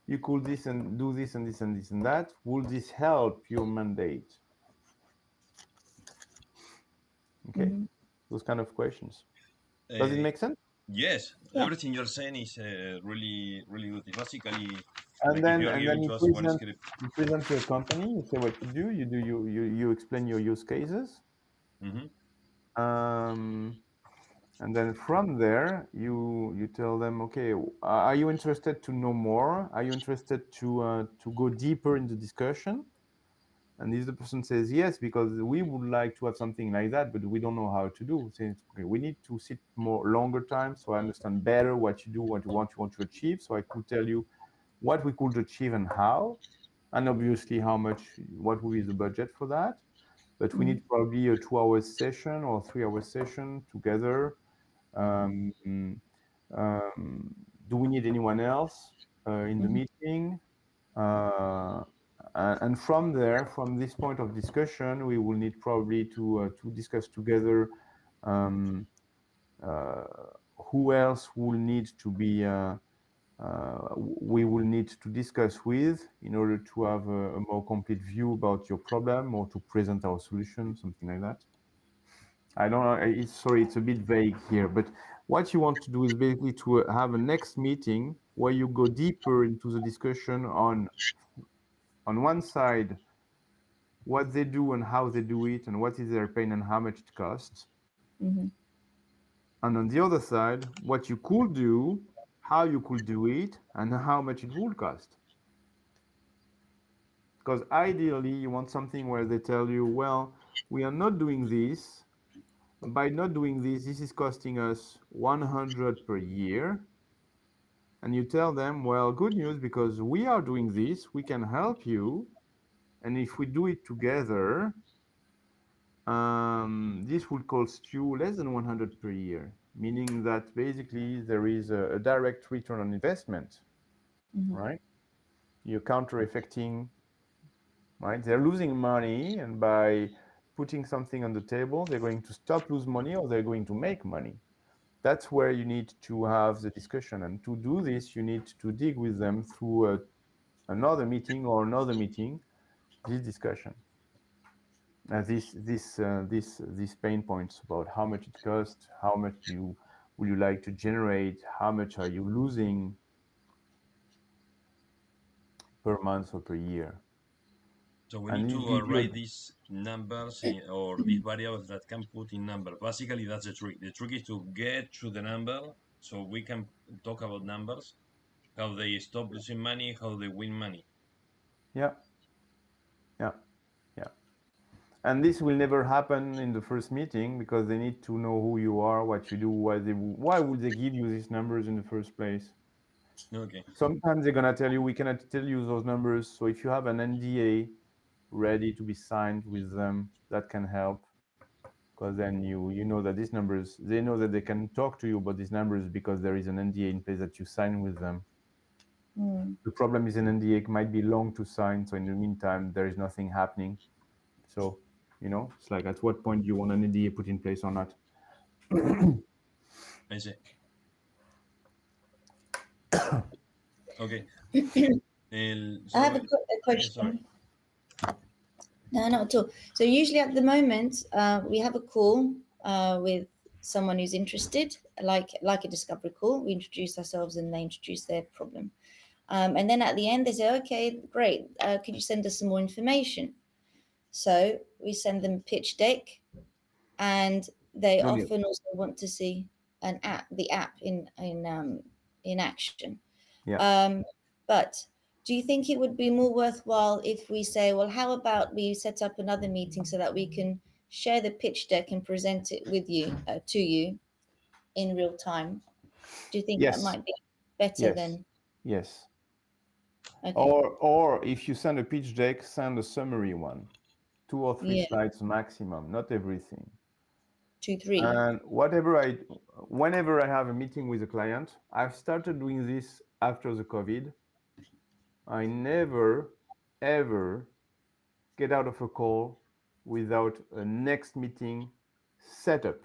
Speaker 1: you could this and do this and this and this and that, would this help your mandate? Okay,
Speaker 2: Mm-hmm.
Speaker 1: those kind of questions. Does it
Speaker 3: Uh,
Speaker 1: make sense?
Speaker 3: yes,
Speaker 2: Yeah.
Speaker 3: everything you're saying is really, really good. It's basically
Speaker 1: And
Speaker 3: like if
Speaker 1: then
Speaker 3: you are
Speaker 1: and then
Speaker 3: giving
Speaker 1: you
Speaker 3: to us one
Speaker 1: present
Speaker 3: script.
Speaker 1: you present your company. You say what you do. You explain your use cases.
Speaker 3: Hmm.
Speaker 1: Um, and then from there, you tell them, okay, are you interested to know more? Are you interested to go deeper in the discussion? And if the person says yes, because we would like to have something like that, but we don't know how to do, say, okay, we need to sit more longer time, so I understand better what you do, what you want to achieve, so I could tell you what we could achieve and how, and obviously how much, what will be the budget for that. But we
Speaker 2: Mm-hmm.
Speaker 1: need probably a 2 hour session or 3 hour session together. Um, um, do we need anyone else in the
Speaker 2: Mm-hmm.
Speaker 1: meeting? Uh, and from there, from this point of discussion, we will need probably to discuss together um, uh, who else will need to be. We will need to discuss with in order to have a more complete view about your problem, or to present our solution, something like that. I don't know. Sorry, it's a bit vague here, but what you want to do is basically to have a next meeting where you go deeper into the discussion on one side what they do and how they do it, and what is their pain and how much it costs,
Speaker 2: Mm-hmm.
Speaker 1: and on the other side what you could do, how you could do it, and how much it would cost. Because ideally, you want something where they tell you, well, we are not doing this. By not doing this, this is costing us 100 per year. And you tell them, well, good news, because we are doing this, we can help you. And if we do it together, this will cost you less than 100 per year, meaning that basically there is a direct return on investment,
Speaker 2: Mm-hmm.
Speaker 1: right? You're counter effecting right? They're losing money, and by putting something on the table, they're going to stop lose money or they're going to make money. That's where you need to have the discussion. And to do this, you need to dig with them through another meeting or another meeting, this discussion. These pain points about how much it costs, how much you would you like to generate, how much are you losing per month or per year.
Speaker 3: So we
Speaker 1: And
Speaker 3: need
Speaker 1: it
Speaker 3: to
Speaker 1: gives you
Speaker 3: write these numbers or these variables that can put in number. Basically, that's the trick. The trick is to get to the number so we can talk about numbers, how they stop losing money, how they win money.
Speaker 1: yeah, yeah, yeah. And this will never happen in the first meeting because they need to know who you are, what you do, why would they give you these numbers in the first place.
Speaker 3: Okay.
Speaker 1: Sometimes they're gonna tell you we cannot tell you those numbers. So if you have an NDA ready to be signed with them, that can help. Because then you know that these numbers, they know that they can talk to you about these numbers because there is an NDA in place that you sign with them. The problem is an NDA might be long to sign, so in the meantime there is nothing happening. So it's like at what point do you want an NDA put in place or not?
Speaker 3: I see. Okay.
Speaker 2: I have
Speaker 3: So,
Speaker 2: a
Speaker 3: sorry.
Speaker 2: question. No, not at all. So usually at the moment, we have a call with someone who's interested, like a discovery call. We introduce ourselves and they introduce their problem, and then at the end they say, "Okay, great. Could you send us some more information?" So we send them a pitch deck, and they
Speaker 1: No deal.
Speaker 2: often also want to see the app in action.
Speaker 1: Yeah.
Speaker 2: But do you think it would be more worthwhile if we say, well, how about we set up another meeting so that we can share the pitch deck and present it with you to you in real time? Do you think that
Speaker 1: Yes.
Speaker 2: might be better
Speaker 1: Yes.
Speaker 2: than?
Speaker 1: Yes.
Speaker 2: Okay,
Speaker 1: Or if you send a pitch deck, send a summary one, 2 or 3
Speaker 2: yeah,
Speaker 1: slides maximum, not everything.
Speaker 2: 2, 3.
Speaker 1: And whenever I have a meeting with a client, I've started doing this after the COVID. I never, ever get out of a call without a next meeting setup.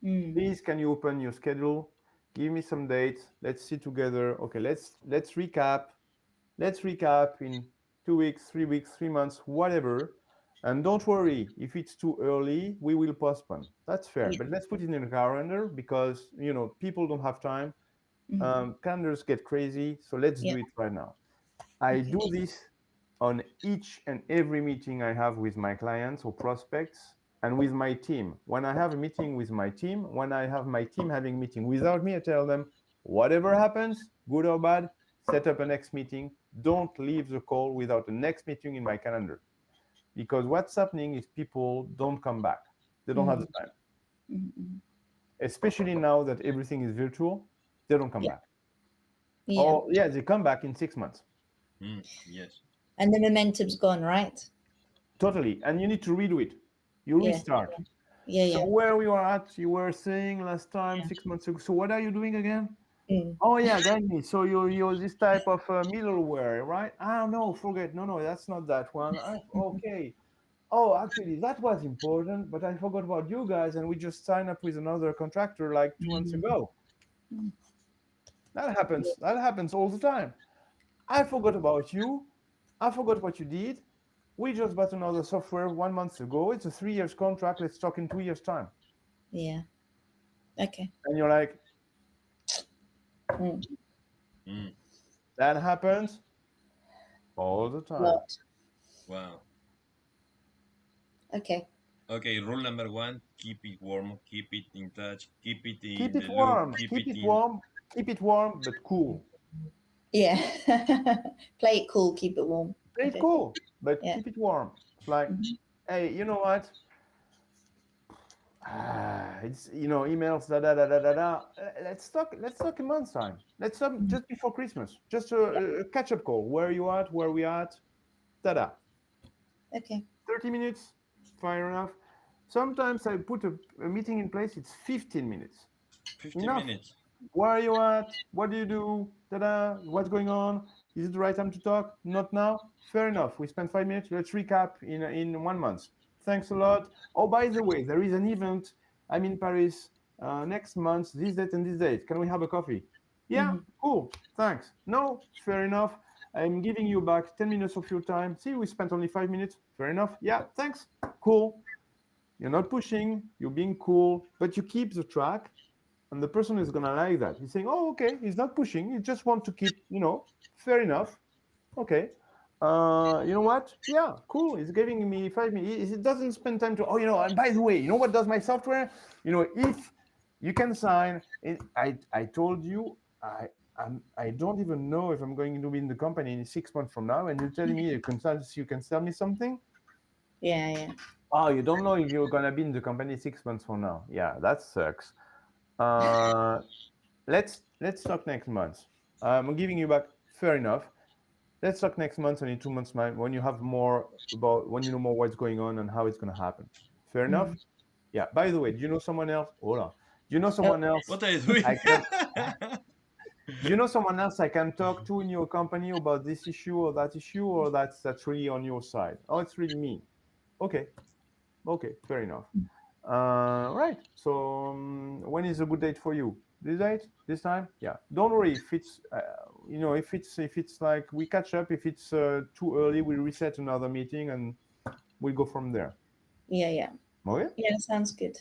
Speaker 2: Mm,
Speaker 1: Please, can you open your schedule? Give me some dates. Let's sit together. Okay, let's recap. Let's recap in 2 weeks, 3 weeks, 3 months, whatever. And don't worry, if it's too early, we will postpone. That's fair.
Speaker 2: yeah,
Speaker 1: But let's put it in the calendar because people don't have time. Calendars get crazy, so let's
Speaker 2: yeah.
Speaker 1: do it right now. I
Speaker 2: Okay.
Speaker 1: do this on each and every meeting I have with my clients or prospects and with my team. When I have a meeting with my team, when I have my team having meeting without me, I tell them, whatever happens, good or bad, set up a next meeting. Don't leave the call without a next meeting in my calendar. Because what's happening is people don't come back. They don't have the time. Especially now that everything is virtual, they don't come
Speaker 2: Yeah,
Speaker 1: back.
Speaker 2: yeah.
Speaker 1: Or yeah, they come back in 6 months.
Speaker 3: Yes.
Speaker 2: And the momentum's gone, right?
Speaker 1: Totally. And you need to redo it. You
Speaker 2: Yeah,
Speaker 1: restart.
Speaker 2: yeah,
Speaker 1: So
Speaker 2: yeah,
Speaker 1: where we were at, you were saying last time,
Speaker 2: yeah.
Speaker 1: 6 months ago. So what are you doing again?
Speaker 2: Mm,
Speaker 1: Oh yeah, Danny. So you're this type of middleware, right? Ah no, forget. No, that's not that one. Okay. Oh, actually, that was important, but I forgot about you guys, and we just signed up with another contractor like 2 months ago. That happens. That happens all the time. I forgot about you. I forgot what you did. We just bought another software 1 month ago. It's a 3 years contract. Let's talk in 2 years' time.
Speaker 2: yeah. Okay.
Speaker 1: And you're like,
Speaker 2: Mm.
Speaker 3: Mm.
Speaker 1: that happens all the time.
Speaker 2: Lot.
Speaker 3: Wow.
Speaker 2: Okay.
Speaker 3: Okay, rule number one, keep it warm, keep it in touch, keep it
Speaker 1: Keep
Speaker 3: in
Speaker 1: it
Speaker 3: the loop,
Speaker 1: warm.
Speaker 3: keep
Speaker 1: Keep
Speaker 3: it
Speaker 1: it
Speaker 3: in.
Speaker 1: warm. Keep it warm, but cool.
Speaker 2: Yeah. Play it cool, keep it warm.
Speaker 1: Play it
Speaker 2: Okay.
Speaker 1: cool, but
Speaker 2: Yeah.
Speaker 1: keep it warm. It's like,
Speaker 2: Mhm.
Speaker 1: hey, you know what? It's emails da. Let's talk a month's time. Let's talk just before Christmas. Just a catch up call. Where you at? Where we at? Da da.
Speaker 2: Okay.
Speaker 1: 30 minutes. Fair enough. Sometimes I put a meeting in place. It's 15 minutes.
Speaker 3: 15
Speaker 1: Enough.
Speaker 3: minutes.
Speaker 1: Where are you at? What do you do? Da da. What's going on? Is it the right time to talk? Not now? Fair enough. We spent 5 minutes. Let's recap in 1 month. Thanks a lot. Oh, by the way, there is an event. I'm in Paris next month, this date and this date. Can we have a coffee? Yeah, cool. Thanks. No, fair enough. I'm giving you back 10 minutes of your time. See, we spent only 5 minutes. Fair enough. Yeah, thanks. Cool. You're not pushing, you're being cool, but you keep the track, and the person is gonna like that. He's saying, "Oh, okay, he's not pushing. He just want to keep, fair enough. Okay. You know what? Yeah, cool. He's giving me 5 minutes. He doesn't spend time to. Oh, And by the way, you know what does my software? If you can sign, I told you I don't even know if I'm going to be in the company in 6 months from now, and you're telling me you can sell me something.
Speaker 2: Yeah.
Speaker 1: Oh, you don't know if you're gonna be in the company 6 months from now. Yeah, that sucks. Uh, let's talk next month. I'm giving you back. Fair enough. Let's talk next month and in 2 months' time when you have more about when you know more what's going on and how it's gonna happen. Fair enough. Yeah. By the way, do you know someone else? Hola. Do you know
Speaker 2: Oh,
Speaker 1: someone else
Speaker 3: What are you doing?
Speaker 1: I can? Do you know someone else I can talk to in your company about this issue or that issue, or that's really on your side? Oh, it's really me. Okay. Okay. Fair enough. Right. So when is a good date for you? This date? This time? Yeah. Don't worry if it's if it's like we catch up. If it's too early, we reset another meeting and we go from there.
Speaker 2: yeah.
Speaker 1: Okay.
Speaker 2: Yeah, sounds good.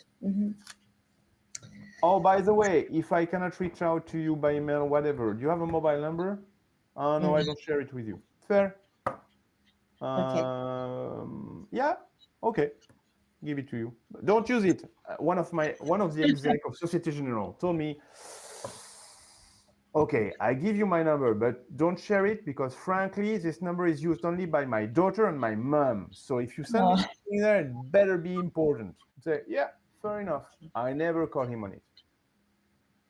Speaker 1: Oh, by the way, if I cannot reach out to you by email, whatever, do you have a mobile number? No, I don't share it with you. Fair.
Speaker 2: Okay.
Speaker 1: Yeah. Okay. Give it to you. Don't use it. One of the exec of Societe Generale told me, okay, I give you my number, but don't share it because frankly, this number is used only by my daughter and my mom. So if you send me
Speaker 2: Oh,
Speaker 1: something there, it better be important. Say, yeah, fair enough. I never call him on it.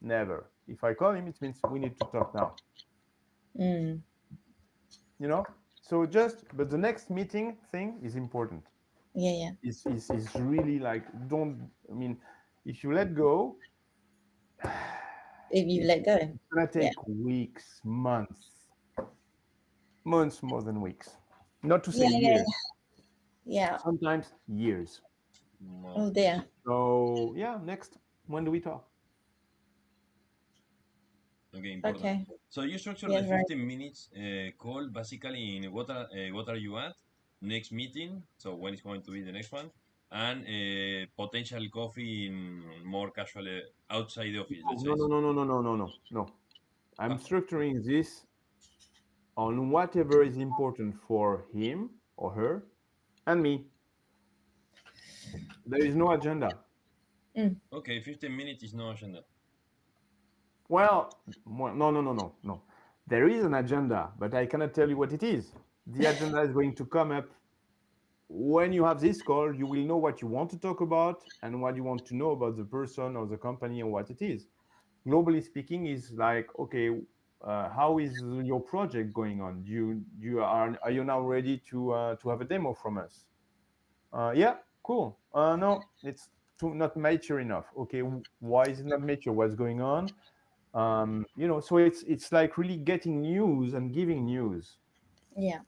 Speaker 1: Never. If I call him, it means we need to talk now. You know? So but the next meeting thing is important.
Speaker 2: yeah.
Speaker 1: Is really like, if you let go,
Speaker 2: If you
Speaker 1: it's
Speaker 2: let go.
Speaker 1: gonna
Speaker 2: Yeah.
Speaker 1: take weeks, months more than weeks. Not to say
Speaker 2: Yeah.
Speaker 1: years,
Speaker 2: Yeah.
Speaker 1: sometimes years.
Speaker 3: No.
Speaker 2: Oh dear.
Speaker 1: So yeah, next. When do we talk?
Speaker 3: Okay, important.
Speaker 2: Okay.
Speaker 3: So you structure
Speaker 2: Yeah,
Speaker 3: the
Speaker 2: right.
Speaker 3: 15 minutes call basically in what are you at, next meeting, so when is going to be the next one, and potential coffee in more casual outside the office, let's
Speaker 1: No,
Speaker 3: say.
Speaker 1: no, no, no, no, no, no, no, no. I'm
Speaker 3: Ah,
Speaker 1: structuring this on whatever is important for him or her and me. There is no agenda.
Speaker 3: okay, 15 minutes is no agenda.
Speaker 1: Well, no, no, no, no, no. There is an agenda, but I cannot tell you what it is. The agenda is going to come up when you have this call. You will know what you want to talk about and what you want to know about the person or the company and what it is. Globally speaking, is like, okay, how is your project going on? Are you now ready to have a demo from us? Yeah, cool. No, it's not mature enough. Okay, why is it not mature? What's going on? So it's like really getting news and giving news
Speaker 2: Yeah.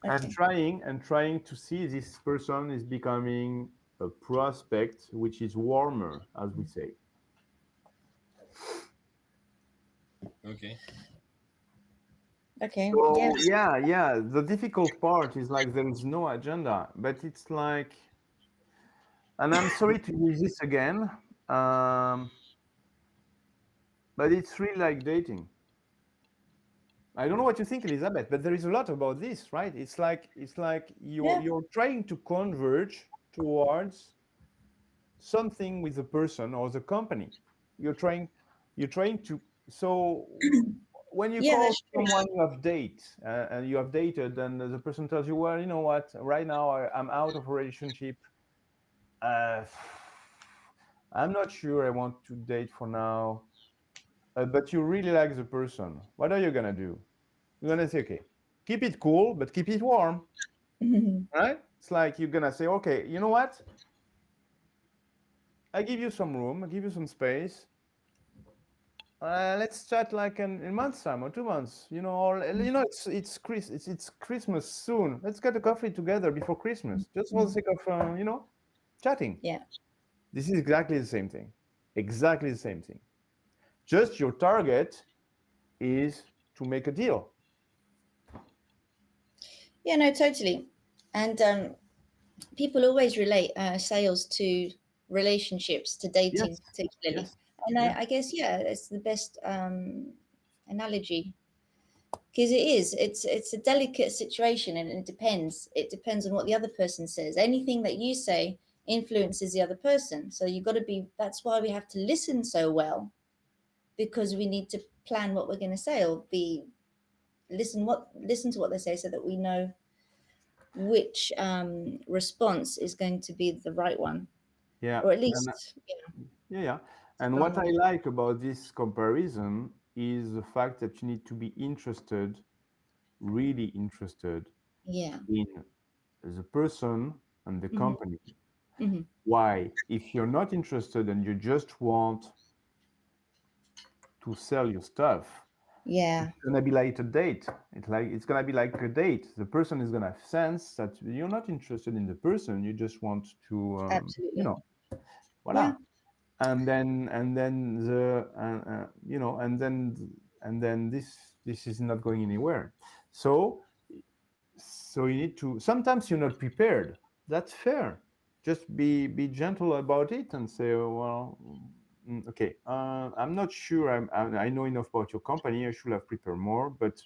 Speaker 1: and
Speaker 2: Okay.
Speaker 1: trying to see this person is becoming a prospect which is warmer, as we say.
Speaker 3: Okay,
Speaker 2: Okay. Yeah.
Speaker 1: So yeah, the difficult part is like there is no agenda, but it's like, and I'm sorry to use this again, um, but it's really like dating. I don't know what you think, Elizabeth, but there is a lot about this, right? It's like you're
Speaker 2: Yeah.
Speaker 1: you're trying to converge towards something with the person or the company. You're trying you're trying to so when you
Speaker 2: Yeah,
Speaker 1: call
Speaker 2: that's true.
Speaker 1: someone you have and you have dated, and the person tells you, well, you know what, right now I'm out of a relationship. uh, I'm not sure I want to date for now, but you really like the person. What are you gonna do? You're gonna say, okay, keep it cool, but keep it warm, right? It's like you're gonna say, okay, you know what? I give you some room, I give you some space. let's chat like in a month's time or 2 months, or it's Christmas soon. Let's get a coffee together before Christmas, just for the sake of chatting.
Speaker 2: Yeah.
Speaker 1: This is exactly the same thing. Exactly the same thing. Just your target is to make a deal.
Speaker 2: Yeah, no, totally. And people always relate sales to relationships, to dating
Speaker 1: Yes,
Speaker 2: particularly.
Speaker 1: yes,
Speaker 2: And
Speaker 1: yeah,
Speaker 2: I guess, yeah, it's the best analogy, because it's a delicate situation, and it depends on what the other person says. Anything that you say influences the other person, so you got to be, that's why we have to listen so well, because we need to plan what we're going to say, or be listen to what they say, so that we know which response is going to be the right one,
Speaker 1: yeah,
Speaker 2: or at
Speaker 1: and
Speaker 2: least
Speaker 1: yeah, yeah. And
Speaker 2: strong
Speaker 1: what I
Speaker 2: one.
Speaker 1: like about this comparison is the fact that you need to be interested, really interested
Speaker 2: Yeah.
Speaker 1: in the person and the
Speaker 2: Hmm.
Speaker 1: company.
Speaker 2: Hmm.
Speaker 1: Why? If you're not interested and you just want to sell your stuff,
Speaker 2: Yeah,
Speaker 1: it's gonna be like a date. It's gonna be like a date. The person is gonna sense that you're not interested in the person. You just want to,
Speaker 2: absolutely. Yeah.
Speaker 1: voila. And then and then this is not going anywhere. So so you need to, sometimes you're not prepared. That's fair. Just be gentle about it and say, oh, well, okay, I'm not sure I know enough about your company. I should have prepared more, but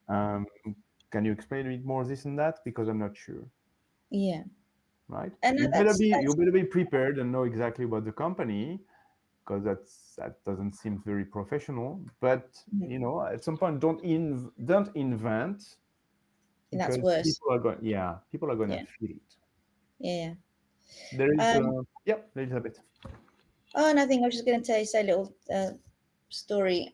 Speaker 1: um, can you explain a bit more this and that, because I'm not sure.
Speaker 2: Yeah.
Speaker 1: Right,
Speaker 2: And
Speaker 1: you better be you
Speaker 2: that's
Speaker 1: better be prepared and know exactly about the company, because that doesn't seem very professional. But
Speaker 2: mhm,
Speaker 1: at some point, don't invent,
Speaker 2: and that's
Speaker 1: because
Speaker 2: worse.
Speaker 1: people are going to
Speaker 2: Yeah.
Speaker 1: feel it.
Speaker 2: Yeah.
Speaker 1: There is
Speaker 2: Um,
Speaker 1: yep, Elizabeth.
Speaker 2: oh, and I think I was just going to say a little story.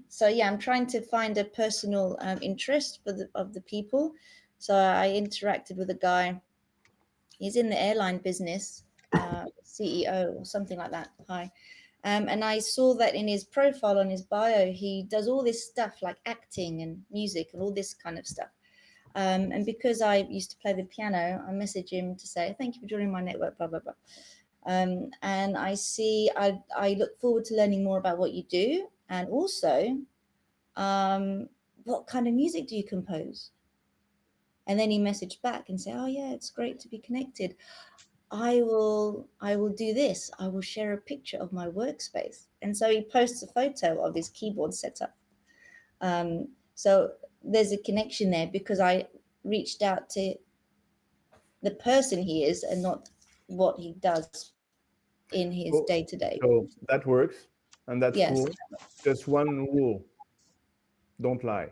Speaker 2: So yeah, I'm trying to find a personal interest of the people. So I interacted with a guy. He's in the airline business, CEO or something like that. Hi. And I saw that in his profile, on his bio, he does all this stuff like acting and music and all this kind of stuff. And because I used to play the piano, I messaged him to say, thank you for joining my network, blah, blah, blah. And I look forward to learning more about what you do. And also, um, what kind of music do you compose? And then he messaged back and said, oh, yeah, it's great to be connected. I will do this. I will share a picture of my workspace. And so he posts a photo of his keyboard setup. So there's a connection there, because I reached out to the person he is and not what he does in his day to
Speaker 1: So,
Speaker 2: day.
Speaker 1: so that works, and that's
Speaker 2: Yes.
Speaker 1: cool. Just one rule: don't lie.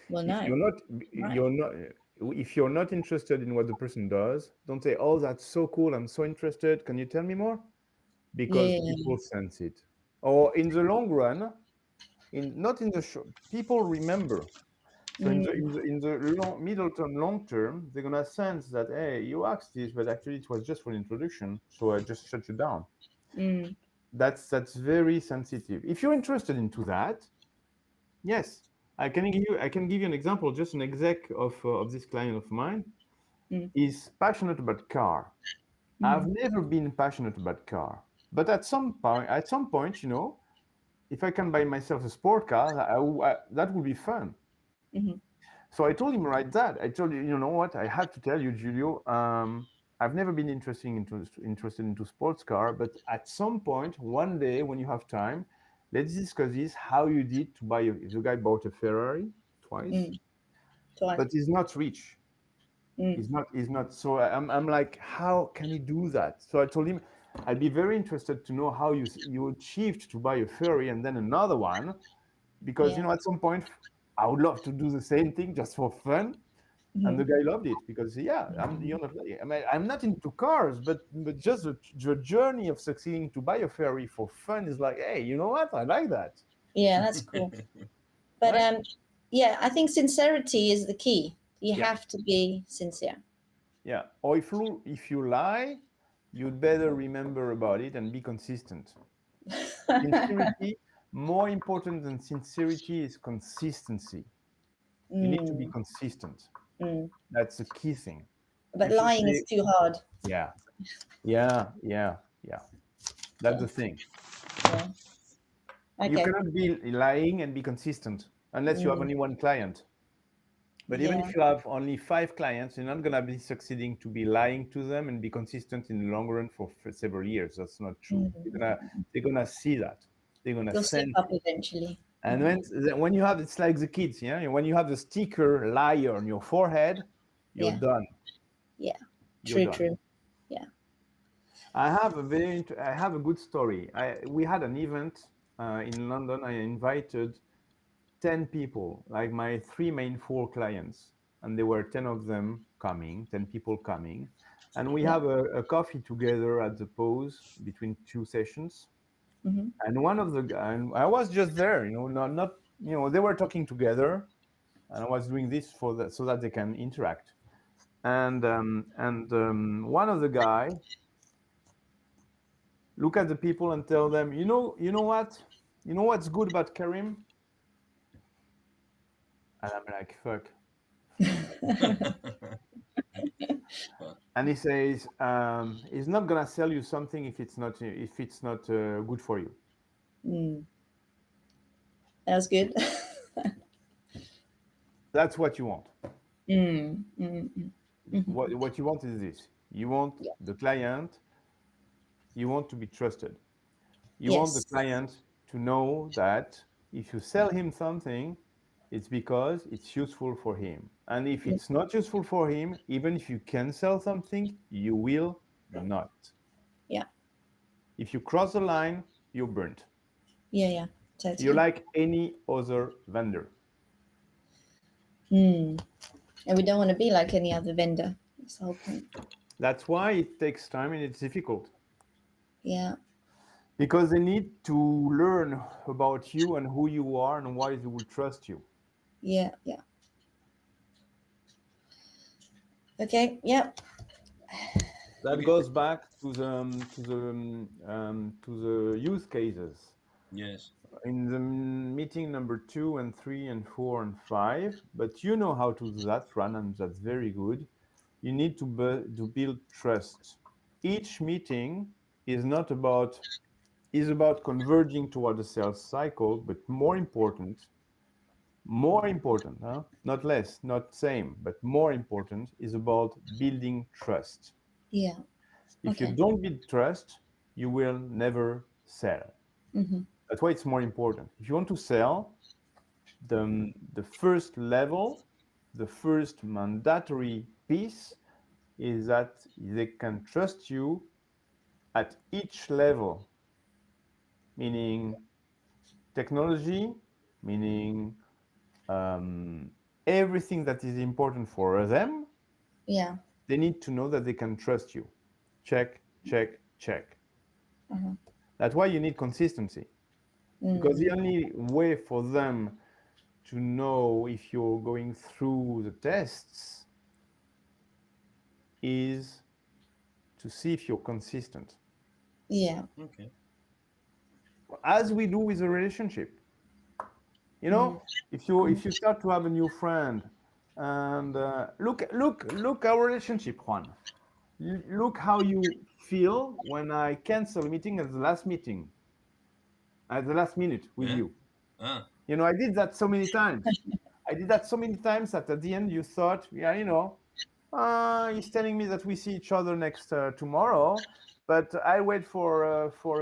Speaker 2: Well,
Speaker 1: If
Speaker 2: no.
Speaker 1: you're not,
Speaker 2: Right.
Speaker 1: if you're not interested in what the person does, don't say, "Oh, that's so cool. I'm so interested. Can you tell me more?" Because
Speaker 2: Yeah.
Speaker 1: people sense it. Or in the long run, not in the short, people remember. So
Speaker 2: Mm,
Speaker 1: in the middle term, long term, they're gonna sense that, hey, you asked this, but actually it was just for an introduction, so I just shut you down.
Speaker 2: mm,
Speaker 1: That's very sensitive. If you're interested into that, yes, I can give you an example. Just an exec of this client of mine
Speaker 2: mm,
Speaker 1: is passionate about car. I've
Speaker 2: mm,
Speaker 1: never been passionate about car, but at some point, if I can buy myself a sport car, that would be fun.
Speaker 2: mm,
Speaker 1: So I told him right that. I told you, you know what? I have to tell you, Julio. I've never been interested into sports car, but at some point, one day when you have time, let's discuss this. How you did to buy the guy bought a Ferrari twice,
Speaker 2: mm. Twice.
Speaker 1: but he's not rich.
Speaker 2: Mm,
Speaker 1: He's not. So I'm like, how can he do that? So I told him, I'd be very interested to know how you achieved to buy a Ferrari and then another one, because
Speaker 2: yeah.
Speaker 1: at some point I would love to do the same thing just for fun. And the
Speaker 2: Mm,
Speaker 1: guy loved it because, yeah, I'm not into cars, but just the journey of succeeding to buy a Ferrari for fun is like, hey, you know what? I like that,
Speaker 2: yeah, that's cool. But
Speaker 1: right?
Speaker 2: yeah, I think sincerity is the key. You
Speaker 1: Yeah,
Speaker 2: have to be sincere.
Speaker 1: yeah. Or if you lie, you'd better remember about it and be consistent. Sincerity, more important than sincerity is consistency. You need to be consistent. That's a key thing.
Speaker 2: But
Speaker 1: You should
Speaker 2: lying is
Speaker 1: say,
Speaker 2: too hard.
Speaker 1: yeah, yeah, yeah, yeah. That's
Speaker 2: Yeah.
Speaker 1: the thing.
Speaker 2: Yeah.
Speaker 1: You
Speaker 2: Okay.
Speaker 1: cannot be lying and be consistent unless you have only one client. But even
Speaker 2: Yeah.
Speaker 1: if you have only 5 clients, you're not going to be succeeding to be lying to them and be consistent in the long run for several years. That's not true. They're gonna see that. They're gonna
Speaker 2: You'll slip
Speaker 1: sense
Speaker 2: up
Speaker 1: it.
Speaker 2: eventually.
Speaker 1: And when you have, it's like the kids, yeah. When you have the sticker liar on your forehead, you're
Speaker 2: Yeah.
Speaker 1: done.
Speaker 2: Yeah.
Speaker 1: You're done.
Speaker 2: True. Yeah.
Speaker 1: I have a good story. We had an event in London. I invited 10 people, like my 4 clients, and there were 10 of them coming, 10 people coming. And we
Speaker 2: Yeah.
Speaker 1: have a coffee together at the pause between 2 sessions. And one of the guys, and I was just there, not they were talking together, and I was doing this for that so that they can interact. And one of the guy look at the people and tell them, you know what's good about Karim? And I'm like, fuck. And he says, he's not gonna sell you something if it's not good for you.
Speaker 2: That was good.
Speaker 1: That's what you want.
Speaker 2: Mm, mm, mm.
Speaker 1: What you want is this. You want
Speaker 2: Yeah.
Speaker 1: the client. You want to be trusted. You want the
Speaker 2: Yes.
Speaker 1: client to know that if you sell him something, it's because it's useful for him. And if
Speaker 2: Yeah.
Speaker 1: it's not useful for him, even if you can sell something, you will not.
Speaker 2: Yeah.
Speaker 1: If you cross the line, you're burnt.
Speaker 2: Yeah.
Speaker 1: You're
Speaker 2: Totally.
Speaker 1: like any other vendor.
Speaker 2: And we don't want to be like any other vendor. That's the whole point.
Speaker 1: That's why it takes time and it's difficult.
Speaker 2: Yeah.
Speaker 1: Because they need to learn about you and who you are and why they will trust you.
Speaker 2: Yeah. Okay. Yeah.
Speaker 1: That goes back to the use cases.
Speaker 3: Yes.
Speaker 1: In the meeting number 2 and 3 and 4 and 5, but you know how to do that, Fran, and that's very good. You need to build trust. Each meeting is not about is about converging toward the sales cycle, but more important, huh? Not less, not same, but more important is about building trust.
Speaker 2: Yeah.
Speaker 1: If you
Speaker 2: Okay.
Speaker 1: don't build trust, you will never sell. That's why it's more important. If you want to sell, the first level, the first mandatory piece is that they can trust you at each level, meaning technology, meaning everything that is important for them.
Speaker 2: Yeah.
Speaker 1: They need to know that they can trust you. Check, check, check. That's why you need consistency. Because the only way for them to know if you're going through the tests is to see if you're consistent,
Speaker 2: Yeah.
Speaker 3: Okay.
Speaker 1: as we do with a relationship. If you start to have a new friend, and look our relationship, Juan. Look how you feel when I cancel a meeting at the last minute with
Speaker 3: Yeah.
Speaker 1: you.
Speaker 3: Ah.
Speaker 1: I did that so many times. I did that so many times that at the end you thought, yeah, he's telling me that we see each other next tomorrow, but I wait for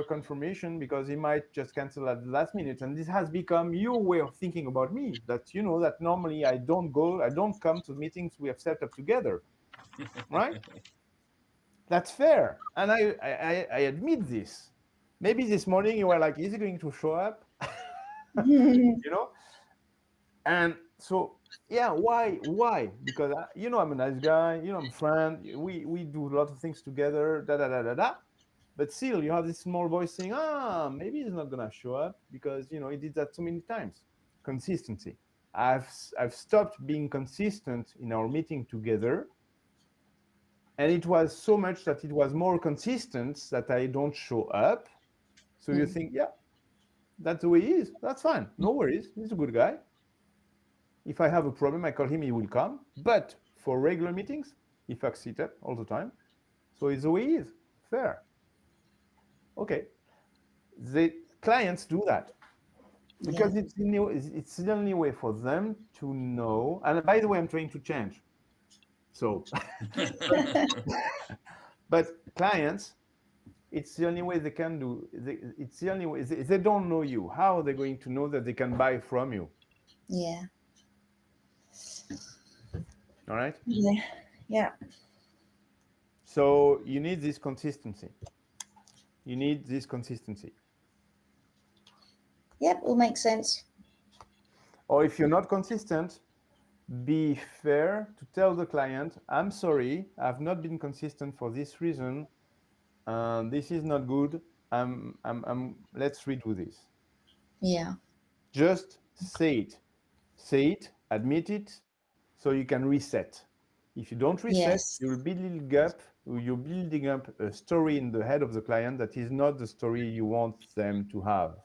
Speaker 1: a confirmation because he might just cancel at the last minute. And this has become your way of thinking about me. That that normally I don't come to meetings we have set up together, right? That's fair, and I admit this. Maybe this morning you were like, is he going to show up? you know And so, yeah, why? Because I'm a nice guy. I'm a friend. We do a lot of things together. Da da da da da. But still, you have this small voice saying, maybe he's not gonna show up because he did that so many times. Consistency. I've stopped being consistent in our meeting together, and it was so much that it was more consistent that I don't show up. So you think, yeah, That's the way he is. That's fine. No worries. He's a good guy. If I have a problem, I call him, he will come. But for regular meetings, he fucks it up all the time. So it's the way he is. Fair. Okay. The clients do that
Speaker 2: Yeah.
Speaker 1: because it's the only way for them to know. And by the way, I'm trying to change. So, but clients, it's the only way they can do. It's the only way. They don't know you. How are they going to know that they can buy from you?
Speaker 2: Yeah.
Speaker 1: All right.
Speaker 2: Yeah. Yeah.
Speaker 1: So you need this consistency. You need this consistency.
Speaker 2: Yep. All makes sense.
Speaker 1: Or if you're not consistent, be fair to tell the client, I'm sorry, I've not been consistent for this reason. This is not good. Let's redo this.
Speaker 2: Yeah.
Speaker 1: Just say it. Say it, admit it, so you can reset. If you don't reset,
Speaker 2: Yes.
Speaker 1: you're building up a story in the head of the client that is not the story you want them to have.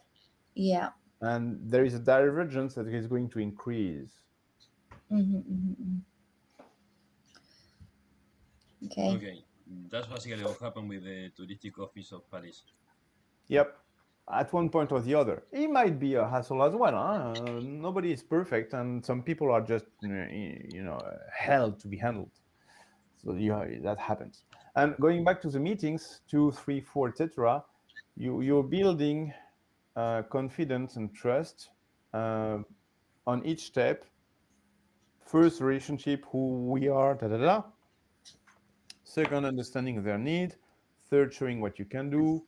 Speaker 2: Yeah.
Speaker 1: And there is a divergence that is going to increase.
Speaker 2: Mm-hmm, mm-hmm. Okay.
Speaker 3: Okay, that's basically what happened with the touristic office of Paris.
Speaker 1: Yep. At one point or the other, it might be a hassle as well. Huh? Nobody is perfect, and some people are just, hell to be handled. So that happens. And going back to the meetings, 2, 3, 4, etc., you're building confidence and trust uh, on each step. First, relationship, who we are, da da da. Second, understanding their need. Third, showing what you can do.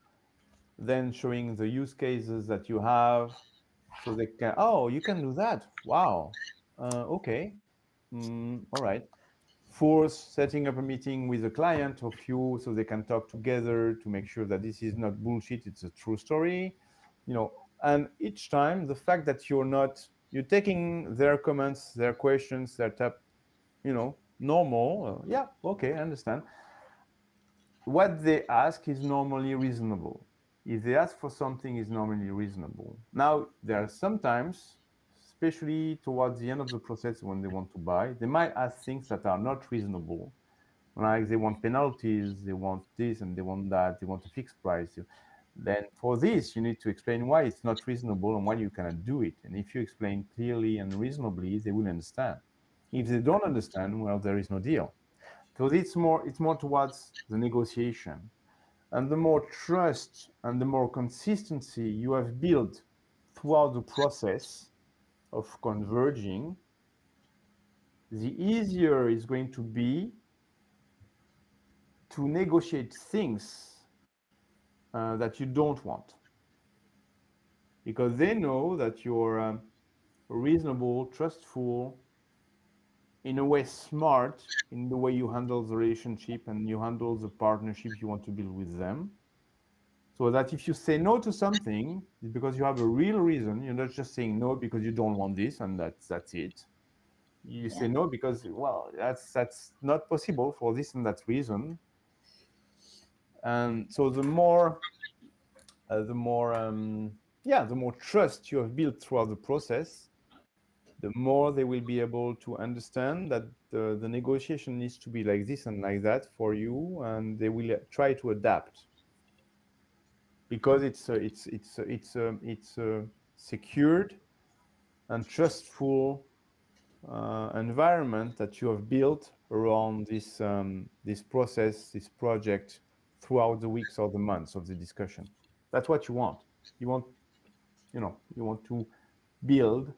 Speaker 1: Then showing the use cases that you have, so they can, oh, you can do that. Wow. Okay. All right. Fourth, setting up a meeting with a client of you so they can talk together to make sure that this is not bullshit, it's a true story. And each time the fact that you're taking their comments, their questions, their tap, normal. Yeah, okay, I understand. What they ask is normally reasonable. If they ask for something, is normally reasonable. Now, there are sometimes, especially towards the end of the process when they want to buy, they might ask things that are not reasonable. Like they want penalties, they want this and they want that, they want a fixed price. Then for this, you need to explain why it's not reasonable and why you cannot do it. And if you explain clearly and reasonably, they will understand. If they don't understand, well, there is no deal. So it's more towards the negotiation. And the more trust and the more consistency you have built throughout the process of converging, the easier it's going to be to negotiate things that you don't want. Because they know that you're reasonable, trustful, in a way smart in the way you handle the relationship and you handle the partnership you want to build with them. So that if you say no to something, it's because you have a real reason. You're not just saying no because you don't want this and that's it. You
Speaker 2: Yeah.
Speaker 1: say no because, well, that's not possible for this and that reason. And so the more trust you have built throughout the process, the more they will be able to understand that the negotiation needs to be like this and like that for you, and they will try to adapt because it's a secured and trustful environment that you have built around this process, this project throughout the weeks or the months of the discussion. That's what you want. You want to build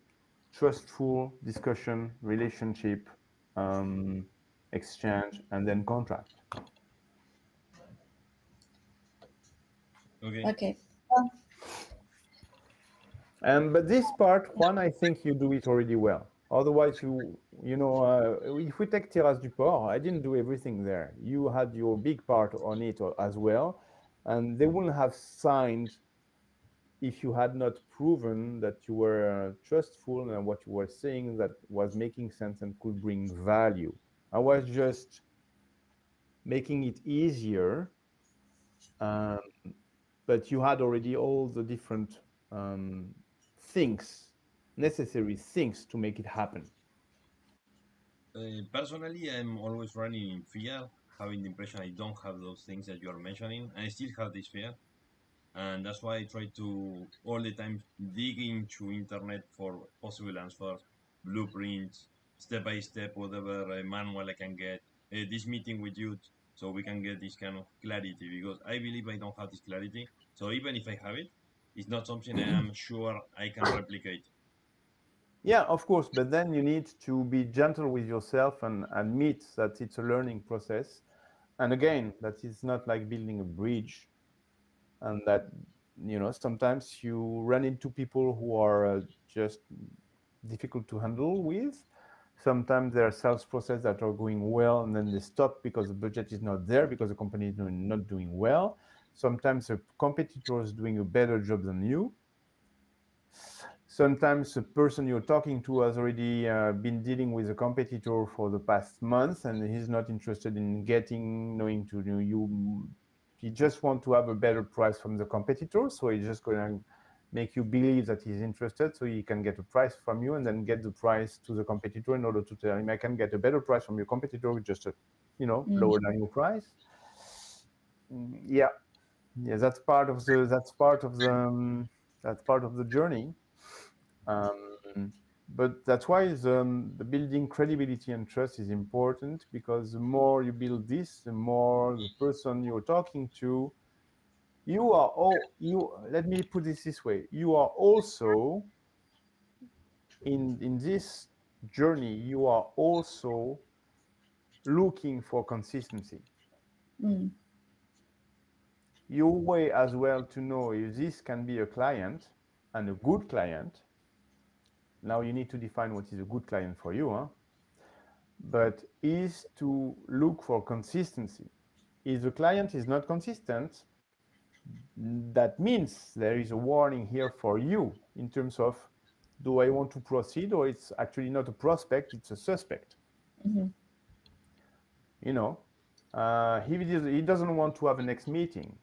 Speaker 1: trustful discussion, relationship, um, exchange, and then contract.
Speaker 3: Okay.
Speaker 2: Okay. Well,
Speaker 1: But this part, Juan, I think you do it already well. Otherwise, if we take Terrasse du Port, I didn't do everything there. You had your big part on it as well, and they wouldn't have signed if you had not proven that you were trustful and what you were saying that was making sense and could bring value. I was just making it easier, um, but you had already all the different um, things, necessary things to make it happen?
Speaker 3: Personally, I'm always running in fear, having the impression I don't have those things that you are mentioning. I still have this fear, and that's why I try to all the time dig into internet for possible answers, blueprints, step by step, whatever manual I can get. This meeting with you, so we can get this kind of clarity because I believe I don't have this clarity. So even if I have it, it's not something I am sure I can replicate.
Speaker 1: Yeah, of course, but then you need to be gentle with yourself and admit that it's a learning process. And again, that it's not like building a bridge, and that sometimes you run into people who are just difficult to handle with. Sometimes there are sales processes that are going well and then they stop because the budget is not there, because the company is not doing well. Sometimes a competitor is doing a better job than you. Sometimes the person you're talking to has already been dealing with a competitor for the past month and he's not interested in knowing to you. He just want to have a better price from the competitor, so he's just going to make you believe that he's interested so he can get a price from you and then get the price to the competitor in order to tell him, I can get a better price from your competitor with just a
Speaker 2: Mm.
Speaker 1: lower than your price. Yeah, yeah, that's part of the journey. um, but that's why the building credibility and trust is important, because the more you build this, the more the person you're talking to, you are all you let me put this way, you are also in this journey, you are also looking for consistency.
Speaker 2: Mm.
Speaker 1: Your way as well to know if this can be a client, and a good client. Now you need to define what is a good client for you, huh? But is to look for consistency. If the client is not consistent, that means there is a warning here for you in terms of, do I want to proceed, or it's actually not a prospect, it's a suspect.
Speaker 2: Mm-hmm.
Speaker 1: You know, he doesn't want to have a next meeting,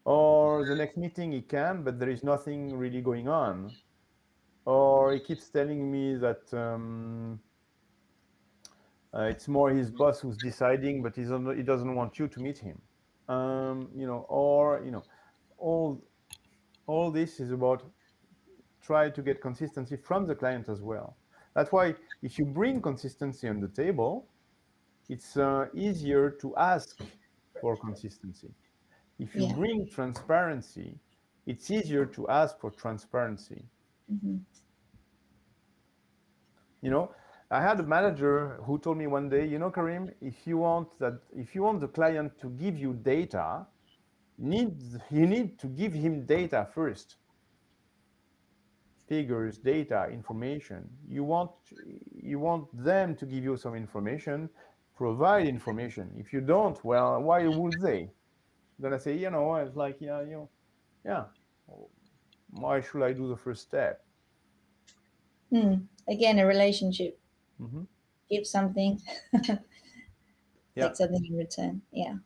Speaker 1: or the next meeting he can, but there is nothing really going on, or he keeps telling me that it's more his boss who's deciding, but he doesn't want you to meet him. Or all all this is about try to get consistency from the client as well. That's why if you bring consistency on the table, it's easier to ask for consistency. If you
Speaker 2: Yeah.
Speaker 1: bring transparency, it's easier to ask for transparency.
Speaker 2: Mm-hmm.
Speaker 1: You know, I had a manager who told me one day, Karim, if you want the client to give you data, you need to give him data first. Figures, data, information. You want them to give you some information, provide information. If you don't, well, why would they? They're gonna say, it's like, yeah, why should I do the first step?
Speaker 2: Mm. Again, a relationship.
Speaker 1: Hmm.
Speaker 2: Give something,
Speaker 1: Yeah,
Speaker 2: take something in return. Yeah.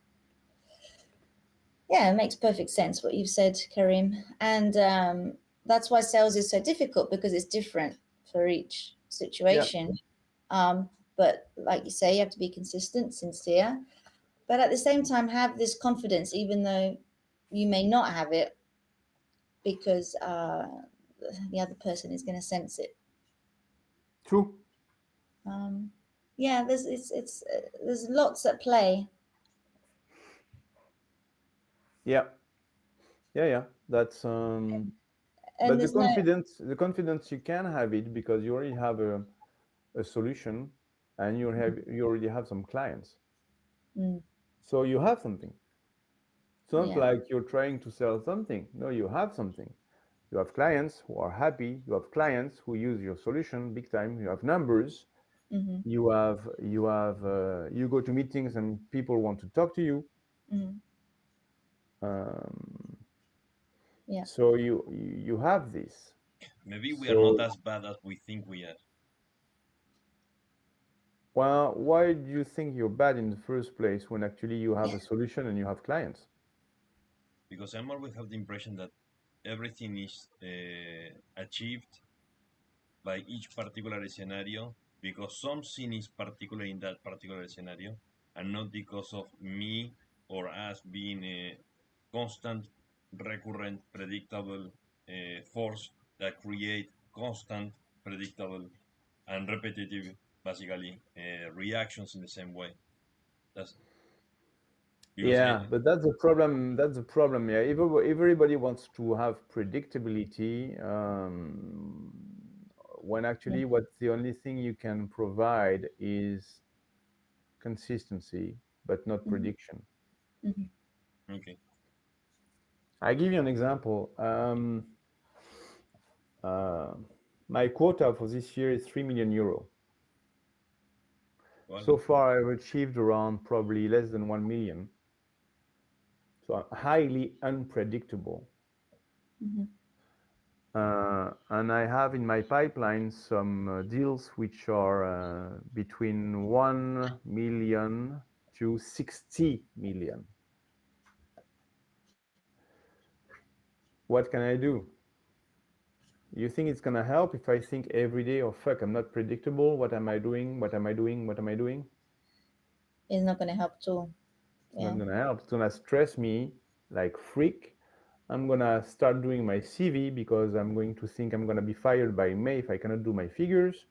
Speaker 2: Yeah, it makes perfect sense what you've said, Karim. And that's why sales is so difficult, because it's different for each
Speaker 1: yeah,
Speaker 2: situation. Um, but like you say, you have to be consistent, sincere, but at the same time, have this confidence, even though you may not have it, because the other person is going to sense it.
Speaker 1: true.
Speaker 2: Um, yeah, there's lots at play.
Speaker 1: Yeah, yeah. That's
Speaker 2: And
Speaker 1: but
Speaker 2: there's no.
Speaker 1: the confidence you can have it because you already have a solution, and you already have some clients,
Speaker 2: Mm,
Speaker 1: so you have something. It's not
Speaker 2: yeah.
Speaker 1: like you're trying to sell something. No, you have something. You have clients who are happy. You have clients who use your solution big time. You have numbers.
Speaker 2: Hmm.
Speaker 1: You go to meetings and people want to talk to you.
Speaker 2: Hmm.
Speaker 1: Um,
Speaker 2: Yeah.
Speaker 1: so you have this.
Speaker 3: Maybe we are not
Speaker 1: So,
Speaker 3: as bad as we think we are.
Speaker 1: well, why do you think you're bad in the first place when actually you have a solution and you have clients?
Speaker 3: Because I'm always have the impression that everything is achieved by each particular scenario because something is particular in that particular scenario and not because of me or us being a constant, recurrent, predictable force that create constant, predictable, and repetitive, basically, reactions in the same way. That's because
Speaker 1: But that's the problem. That's the problem. Yeah, everybody wants to have predictability, when actually what's the only thing you can provide is consistency, but not prediction.
Speaker 3: okay.
Speaker 1: I give you an example. My quota for this year is 3 million euro.
Speaker 3: Well,
Speaker 1: So far, I've achieved around probably less than 1 million. So highly unpredictable. And I have in my pipeline some deals which are between 1 million to 60 million. What can I do? You think it's gonna help if I think every day, oh fuck, I'm not predictable, what am I doing, what am I doing, what am I doing?
Speaker 2: It's not going to help at all.
Speaker 1: It's not gonna help. It's gonna stress me like freak. I'm gonna start doing my CV because I'm going to think I'm gonna be fired by May if I cannot do my figures.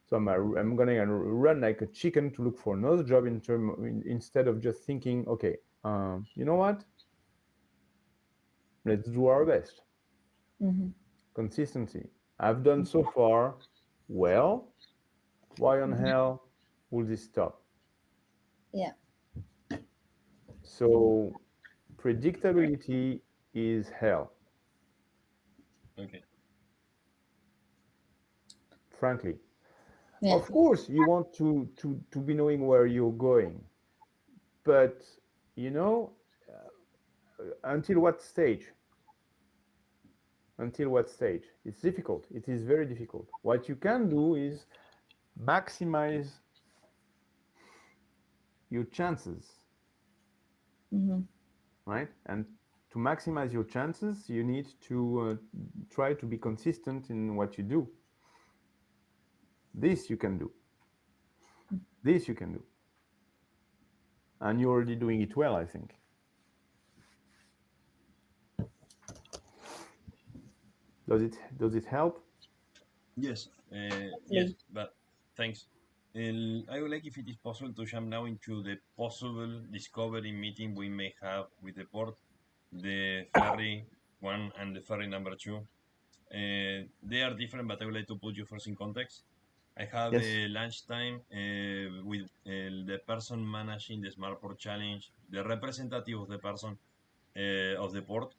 Speaker 1: So I'm gonna run like a chicken to look for another job instead of just thinking, okay, you know what? Let's do our best. Consistency. I've done so far well. Why on hell will this stop?
Speaker 2: Yeah.
Speaker 1: So predictability is hell,
Speaker 3: okay.
Speaker 1: frankly.
Speaker 2: Yeah.
Speaker 1: Of course, you want to be knowing where you're going, but you know, until what stage? Until what stage? It's difficult. It is very difficult. What you can do is maximize your chances, right? And to maximize your chances, you need to try to be consistent in what you do. This you can do. This you can do. And you're already doing it well, I think. Does it help?
Speaker 3: Yes, yes, but thanks. I would like if it is possible to jump now into the possible discovery meeting we may have with the port, the ferry one and the ferry number two. They are different, but I would like to put you first in context. I have
Speaker 1: Yes.
Speaker 3: a lunchtime with the person managing the Smart Port Challenge, the representative of the person of the port.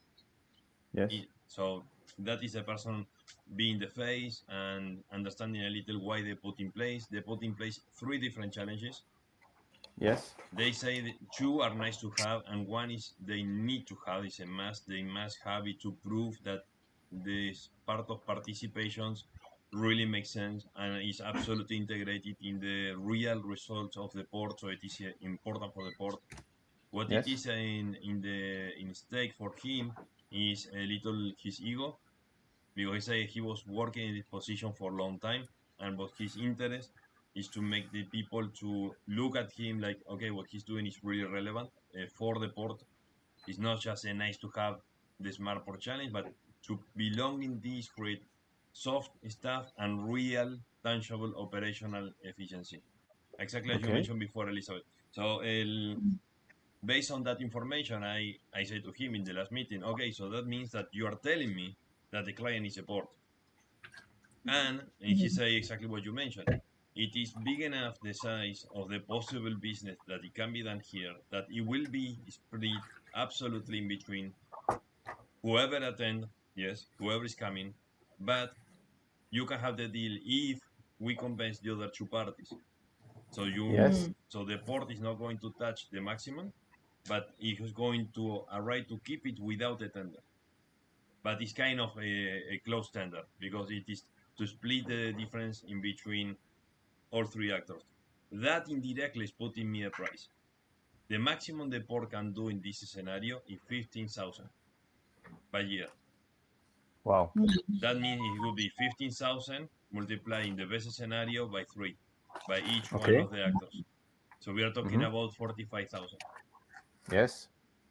Speaker 1: Yes.
Speaker 3: So that is a person being the face and understanding a little why they put in place. They put in place 3 different challenges.
Speaker 1: Yes.
Speaker 3: They say that 2 are nice to have, and 1 is they need to have. It's a must. They must have it to prove that this part of participations really makes sense and is absolutely integrated in the real results of the port. So it is important for the port. What it
Speaker 1: Yes.
Speaker 3: is in stake for him is a little his ego because he said he was working in this position for a long time, and what his interest is to make the people to look at him like, okay, what he's doing is really relevant for the port. It's not just a nice to have the smart port challenge, but to belong in this create soft stuff and real tangible operational efficiency. Exactly as you
Speaker 1: Okay.
Speaker 3: mentioned before, Elizabeth. So based on that information, I said to him in the last meeting, okay, so that means that you are telling me that the client is a port. And he said exactly what you mentioned. It is big enough the size of the possible business that it can be done here, that it will be split absolutely in between whoever attend, yes, whoever is coming, but you can have the deal if we convince the other 2 parties. So
Speaker 1: Yes.
Speaker 3: so the port is not going to touch the maximum, but it is going to arrive to keep it without a tender. But it's kind of a close tender because it is to split the difference in between all 3 actors. That indirectly is putting me a price. The maximum the port can do in this scenario is 15,000 per year.
Speaker 1: Wow.
Speaker 3: That means it would be 15,000 multiplying the best scenario by 3, by each one
Speaker 1: Okay.
Speaker 3: of the actors. So we are talking
Speaker 1: Mm-hmm.
Speaker 3: about 45,000.
Speaker 1: Yes.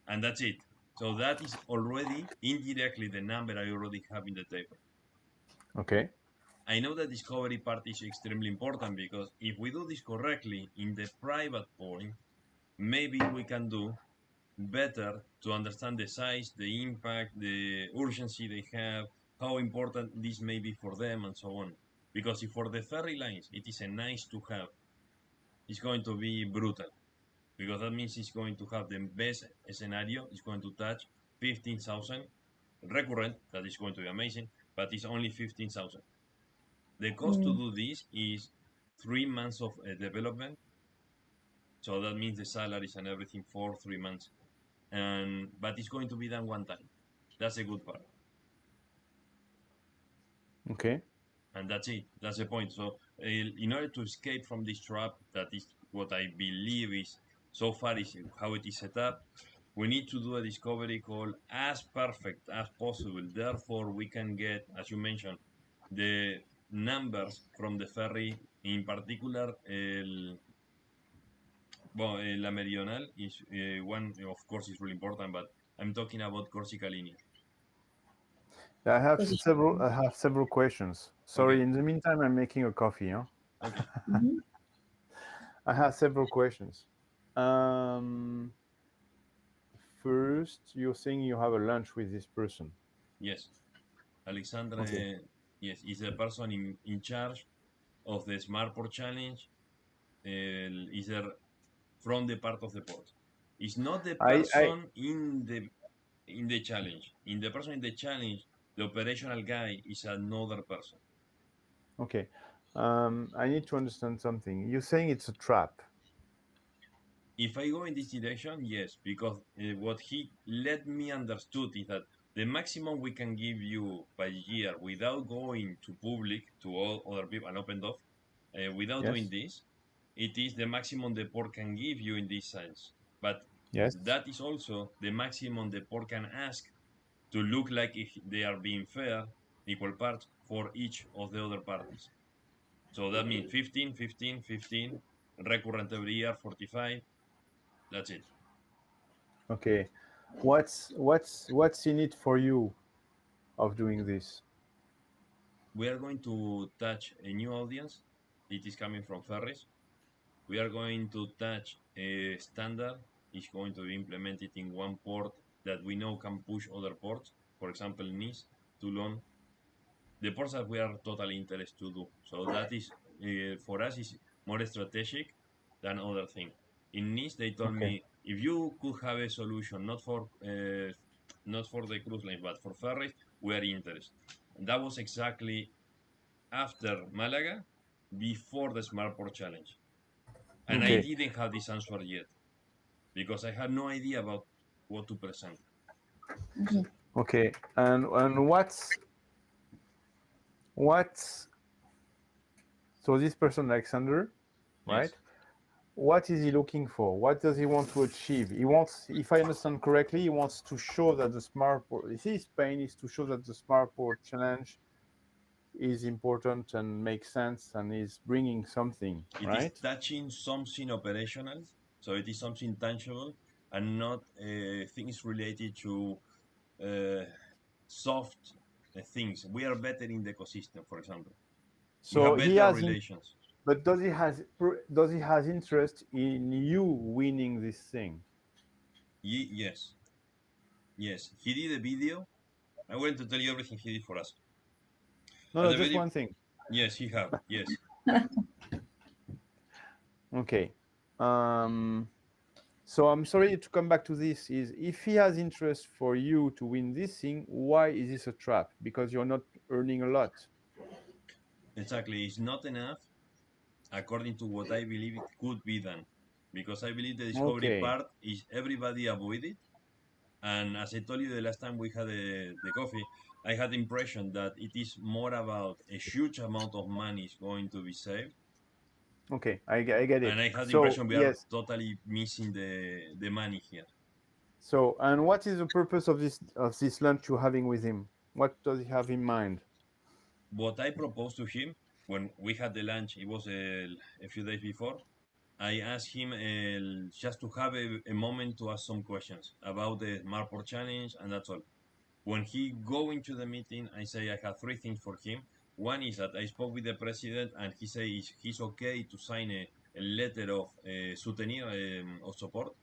Speaker 3: And that's it. So that is already indirectly the number I already have in the table.
Speaker 1: Okay.
Speaker 3: I know that discovery part is extremely important because if we do this correctly in the private point, maybe we can do better to understand the size, the impact, the urgency they have, how important this may be for them, and so on. Because if for the ferry lines it is a nice to have, it's going to be brutal. Because that means it's going to have the best scenario, it's going to touch 15,000 recurrent, that is going to be amazing, but it's only 15,000. The cost to do this is 3 months of development. So that means the salaries and everything for 3 months. But it's going to be done one time. That's a good part.
Speaker 1: Okay.
Speaker 3: And that's it. That's the point. So in order to escape from this trap, that is what I believe is so far is how it is set up. We need to do a discovery call as perfect as possible. Therefore, we can get, as you mentioned, the numbers from the ferry, in particular, la meridional is one, of course, is really important, but I'm talking about Corsica Linea.
Speaker 1: I have
Speaker 2: Because
Speaker 1: several questions.
Speaker 3: Okay,
Speaker 1: Sorry. In the meantime, I'm making a coffee. Huh?
Speaker 3: okay,
Speaker 1: I have several questions. Um, First, you're saying you have a lunch with this person.
Speaker 3: yes.
Speaker 1: Okay.
Speaker 3: Alexandre, yes, is the person in charge of the Smart Port Challenge, is there from the part of the port. It's not the
Speaker 1: I
Speaker 3: person in the challenge. In the person in the challenge, the operational guy is another person.
Speaker 1: Okay. I need to understand something. You're saying it's a trap.
Speaker 3: If I go in this direction, yes, because what he let me understood is that the maximum we can give you by year without going to public to all other people and open up, without doing
Speaker 1: Yes.
Speaker 3: this, it is the maximum the port can give you in this sense. But
Speaker 1: Yes.
Speaker 3: that is also the maximum the port can ask to look like if they are being fair, equal parts for each of the other parties. So that means 15, 15, 15, recurrent every year, 45. That's it.
Speaker 1: Okay. What's in it for you of doing this?
Speaker 3: We are going to touch a new audience. It is coming from ferries. We are going to touch a standard. It's going to be implemented in one port that we know can push other ports. For example, Nice, Toulon, the ports that we are totally interested to do. So that is for us is more strategic than other thing. In Nice, they told
Speaker 1: Okay.
Speaker 3: me if you could have a solution not for the cruise line but for ferries, we are interested. And that was exactly after Malaga, before the Smart Port Challenge, and I
Speaker 1: Okay.
Speaker 3: didn't have this answer yet because I had no idea about what to present.
Speaker 1: Okay. And what's so this person Alexander, right?
Speaker 3: Yes,
Speaker 1: What is he looking for? What does he want to achieve? He wants, if I understand correctly, he wants to show that the smart port, his pain is to show that the smart port challenge is important and makes sense and is bringing something,
Speaker 3: it is
Speaker 1: right?
Speaker 3: touching something operational, so it is something tangible and not things related to uh, soft things. We are better in the ecosystem, for example. We
Speaker 1: So
Speaker 3: have
Speaker 1: he
Speaker 3: better
Speaker 1: has,
Speaker 3: relations.
Speaker 1: but does he has interest in you winning this thing?
Speaker 3: Yes, yes. He did a video. I'm going to tell you everything he did for us.
Speaker 1: No,
Speaker 3: At
Speaker 1: no,
Speaker 3: the
Speaker 1: just
Speaker 3: very
Speaker 1: one thing.
Speaker 3: yes, he have yes.
Speaker 1: Okay. Um, so I'm sorry to come back to this. Is if he has interest for you to win this thing, why is this a trap? Because you're not earning a lot.
Speaker 3: Exactly, it's not enough according to what I believe it could be done. Because I believe the discovery
Speaker 1: Okay.
Speaker 3: part is everybody avoid it. And as I told you the last time we had the coffee, I had the impression that it is more about a huge amount of money is going to be saved.
Speaker 1: Okay, I get
Speaker 3: And
Speaker 1: it.
Speaker 3: I had the
Speaker 1: So
Speaker 3: impression we are
Speaker 1: yes.
Speaker 3: totally missing the money here.
Speaker 1: So and what is the purpose of this lunch you're having with him? What does he have in mind?
Speaker 3: What I proposed to him when we had the lunch, it was a few days before. I asked him just to have a moment to ask some questions about the Smartport challenge, and that's all. When he go into the meeting, I say I have three things for him. One is that I spoke with the president, and he says he's okay to sign a letter of soutenir of support.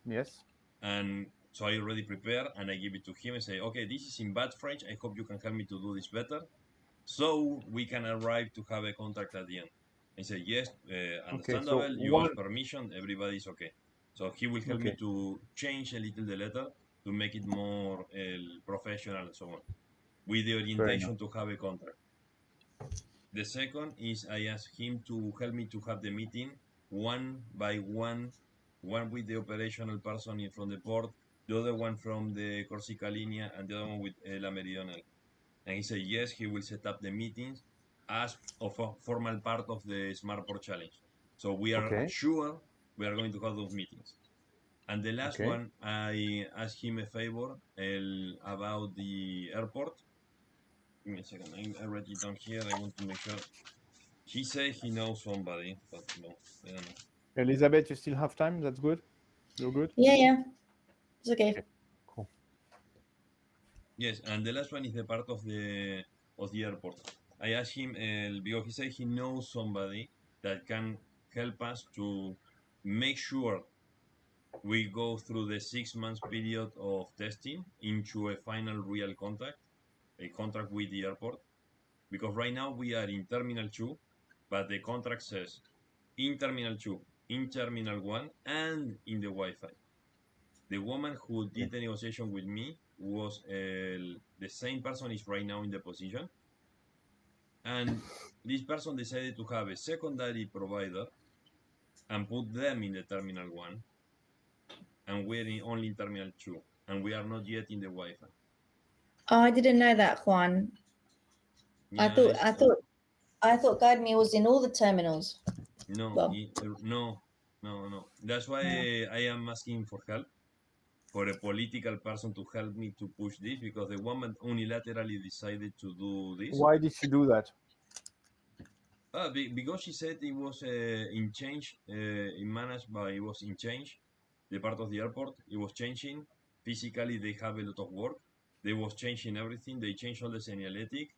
Speaker 1: Yes.
Speaker 3: And so I already prepare, and I give it to him and say, okay, this is in bad French. I hope you can help me to do this better, so we can arrive to have a contract at the end. I say, yes,
Speaker 1: Okay. So
Speaker 3: understandable. You
Speaker 1: one.
Speaker 3: ask permission, everybody's okay. So he will help me
Speaker 1: Okay.
Speaker 3: to change a little the letter to make it more professional and so on, with the
Speaker 1: Fair enough.
Speaker 3: orientation to have a contract. The second is I ask him to help me to have the meeting one by one with the operational person from the port, the other one from the Corsica Linea, and the other one with La Meridional. And he said yes, he will set up the meetings as of a formal part of the Smart Port Challenge. So we are
Speaker 1: Okay.
Speaker 3: sure we are going to have those meetings. And the last
Speaker 1: Okay.
Speaker 3: one, I asked him a favor about the airport. Give me a second. I write it down here. I want to make sure. He said he knows somebody, but no, I don't know.
Speaker 1: Elizabeth, you still have time? That's good. You're good.
Speaker 2: Yeah, it's okay.
Speaker 1: Okay. Cool.
Speaker 3: Yes, and the last one is the part of the airport. I asked him because he said he knows somebody that can help us to make sure we go through the 6 months period of testing into a final real contract, a contract with the airport. Because right now we are in Terminal 2, but the contract says in Terminal 2, in Terminal 1, and in the Wi-Fi. The woman who
Speaker 1: Okay.
Speaker 3: did the negotiation with me was the same person is right now in the position, and this person decided to have a secondary provider and put them in the Terminal 1, and we're only in Terminal 2, and we are not yet in the Wi-Fi.
Speaker 2: Oh, I didn't know that, Juan. I
Speaker 3: Yeah,
Speaker 2: thought I thought I thought GuideMe was in all the terminals.
Speaker 3: no,
Speaker 2: Well,
Speaker 3: no, no, no. That's why
Speaker 2: no.
Speaker 3: I am asking for help, for a political person to help me to push this, because the woman unilaterally decided to do this.
Speaker 1: Why did she do that?
Speaker 3: Because she said it was in change, in managed by, it was in change, the part of the airport, it was changing. Physically, they have a lot of work. They was changing everything. They changed all the señaletic.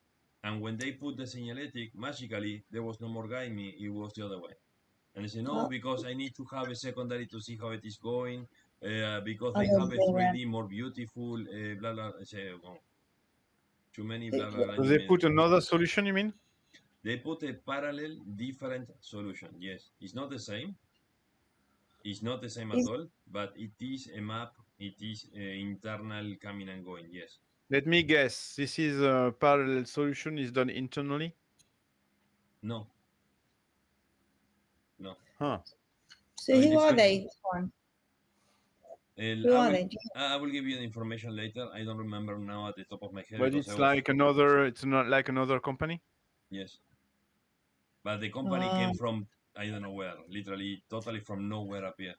Speaker 3: And when they put the señaletic, magically, there was no more guide me. It was the other way. And they say, no,
Speaker 2: Oh,
Speaker 3: because I need to have a secondary to see how it is going, because
Speaker 2: I
Speaker 3: they
Speaker 2: don't
Speaker 3: have a
Speaker 2: think around.
Speaker 3: 3D more beautiful, blah, blah. I say, oh, too many, blah, blah, blah.
Speaker 1: So they put another solution, you mean?
Speaker 3: They put a parallel, different solution. Yes, it's not the same. It's not the same at
Speaker 2: Is
Speaker 3: all, but it is a map. It is internal coming and going. Yes.
Speaker 1: Let me guess. This is a parallel solution is done internally?
Speaker 3: No. No.
Speaker 1: Huh.
Speaker 2: so
Speaker 3: I mean,
Speaker 2: who
Speaker 3: it's
Speaker 2: are
Speaker 3: good.
Speaker 2: they, Juan? Who
Speaker 3: I
Speaker 2: are
Speaker 3: will.
Speaker 2: they?
Speaker 3: I will give you the information later. I don't remember now at the top of my head
Speaker 1: But
Speaker 3: because I
Speaker 1: it's
Speaker 3: was.
Speaker 1: like another, it's not like another company?
Speaker 3: Yes, but the company
Speaker 2: Oh,
Speaker 3: came from I don't know where. Literally, totally from nowhere appear.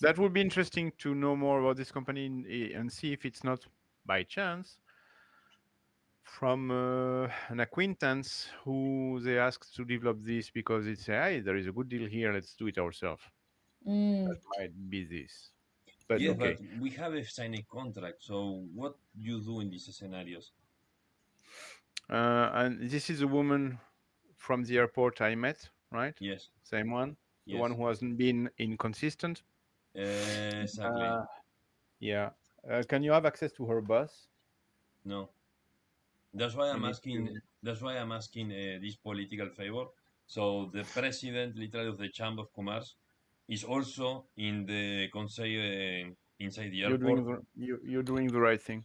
Speaker 1: That would be interesting to know more about this company and see if it's not by chance from an acquaintance who they asked to develop this because it's, hey, there is a good deal here, let's do it ourselves. That
Speaker 2: mm.
Speaker 1: might be this. But
Speaker 3: Yes, but
Speaker 1: okay.
Speaker 3: we have a signed a contract. So what you do in these scenarios?
Speaker 1: And this is a woman from the airport I met, right?
Speaker 3: Yes.
Speaker 1: Same one, the one
Speaker 3: Yes.
Speaker 1: who hasn't been inconsistent.
Speaker 3: Exactly.
Speaker 1: Uh, yeah. Can you have access to her bus?
Speaker 3: No. That's why
Speaker 1: You
Speaker 3: I'm
Speaker 1: need
Speaker 3: asking.
Speaker 1: to.
Speaker 3: That's why I'm asking this political favor. So the president, literally of the Chamber of Commerce, is also in the conseil inside the airport.
Speaker 1: You're doing the right thing.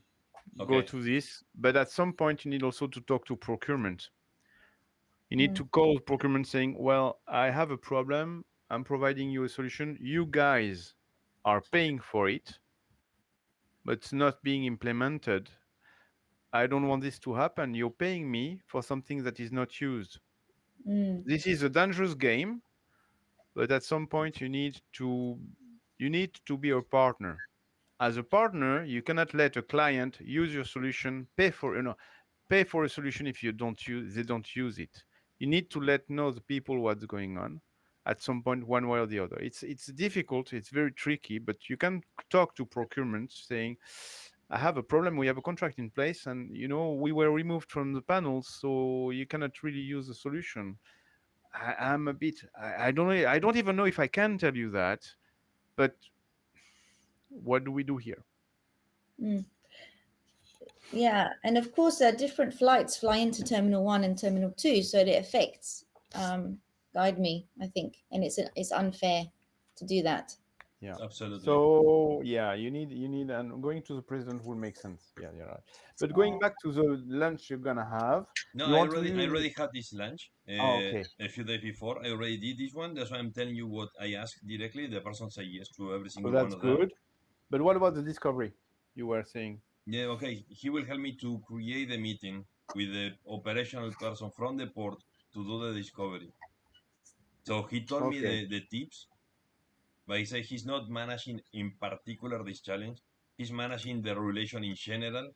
Speaker 1: Go
Speaker 3: Okay.
Speaker 1: to this, but at some point you need also to talk to procurement. You need
Speaker 2: Mm.
Speaker 1: to call procurement saying, "Well, I have a problem. I'm providing you a solution. You guys are paying for it, but it's not being implemented. I don't want this to happen. You're paying me for something that is not used.
Speaker 2: Mm.
Speaker 1: This is a dangerous game, but at some point you need to be a partner. As a partner, you cannot let a client use your solution, pay for a solution if you don't use they don't use it. You need to let know the people what's going on at some point, one way or the other. It's difficult, it's very tricky, but you can talk to procurement saying, I have a problem, we have a contract in place, and we were removed from the panels, so you cannot really use the solution. I'm a bit, I don't even know if I can tell you that, but what do we do here?
Speaker 2: Mm. Yeah, and of course, different flights fly into Terminal 1 and Terminal 2, so it affects Guide Me, I think, and it's unfair to do that.
Speaker 1: Yeah.
Speaker 3: Absolutely.
Speaker 1: So yeah, you need, and going to the president will make sense. Yeah, you're right. But going
Speaker 2: Oh.
Speaker 1: back to the lunch you're gonna have,
Speaker 3: No,
Speaker 1: you want to
Speaker 3: I
Speaker 1: use.
Speaker 3: already had this lunch
Speaker 1: Oh, okay.
Speaker 3: a few days before. I already did this one. That's why I'm telling you what I asked directly. The person said yes to every
Speaker 1: So
Speaker 3: single one
Speaker 1: that's
Speaker 3: of them.
Speaker 1: good. But what about the discovery you were saying?
Speaker 3: Yeah, okay. He will help me to create the meeting with the operational person from the port to do the discovery. So he told me
Speaker 1: Okay.
Speaker 3: the tips, but he said he's not managing in particular this challenge. He's managing the relation in general.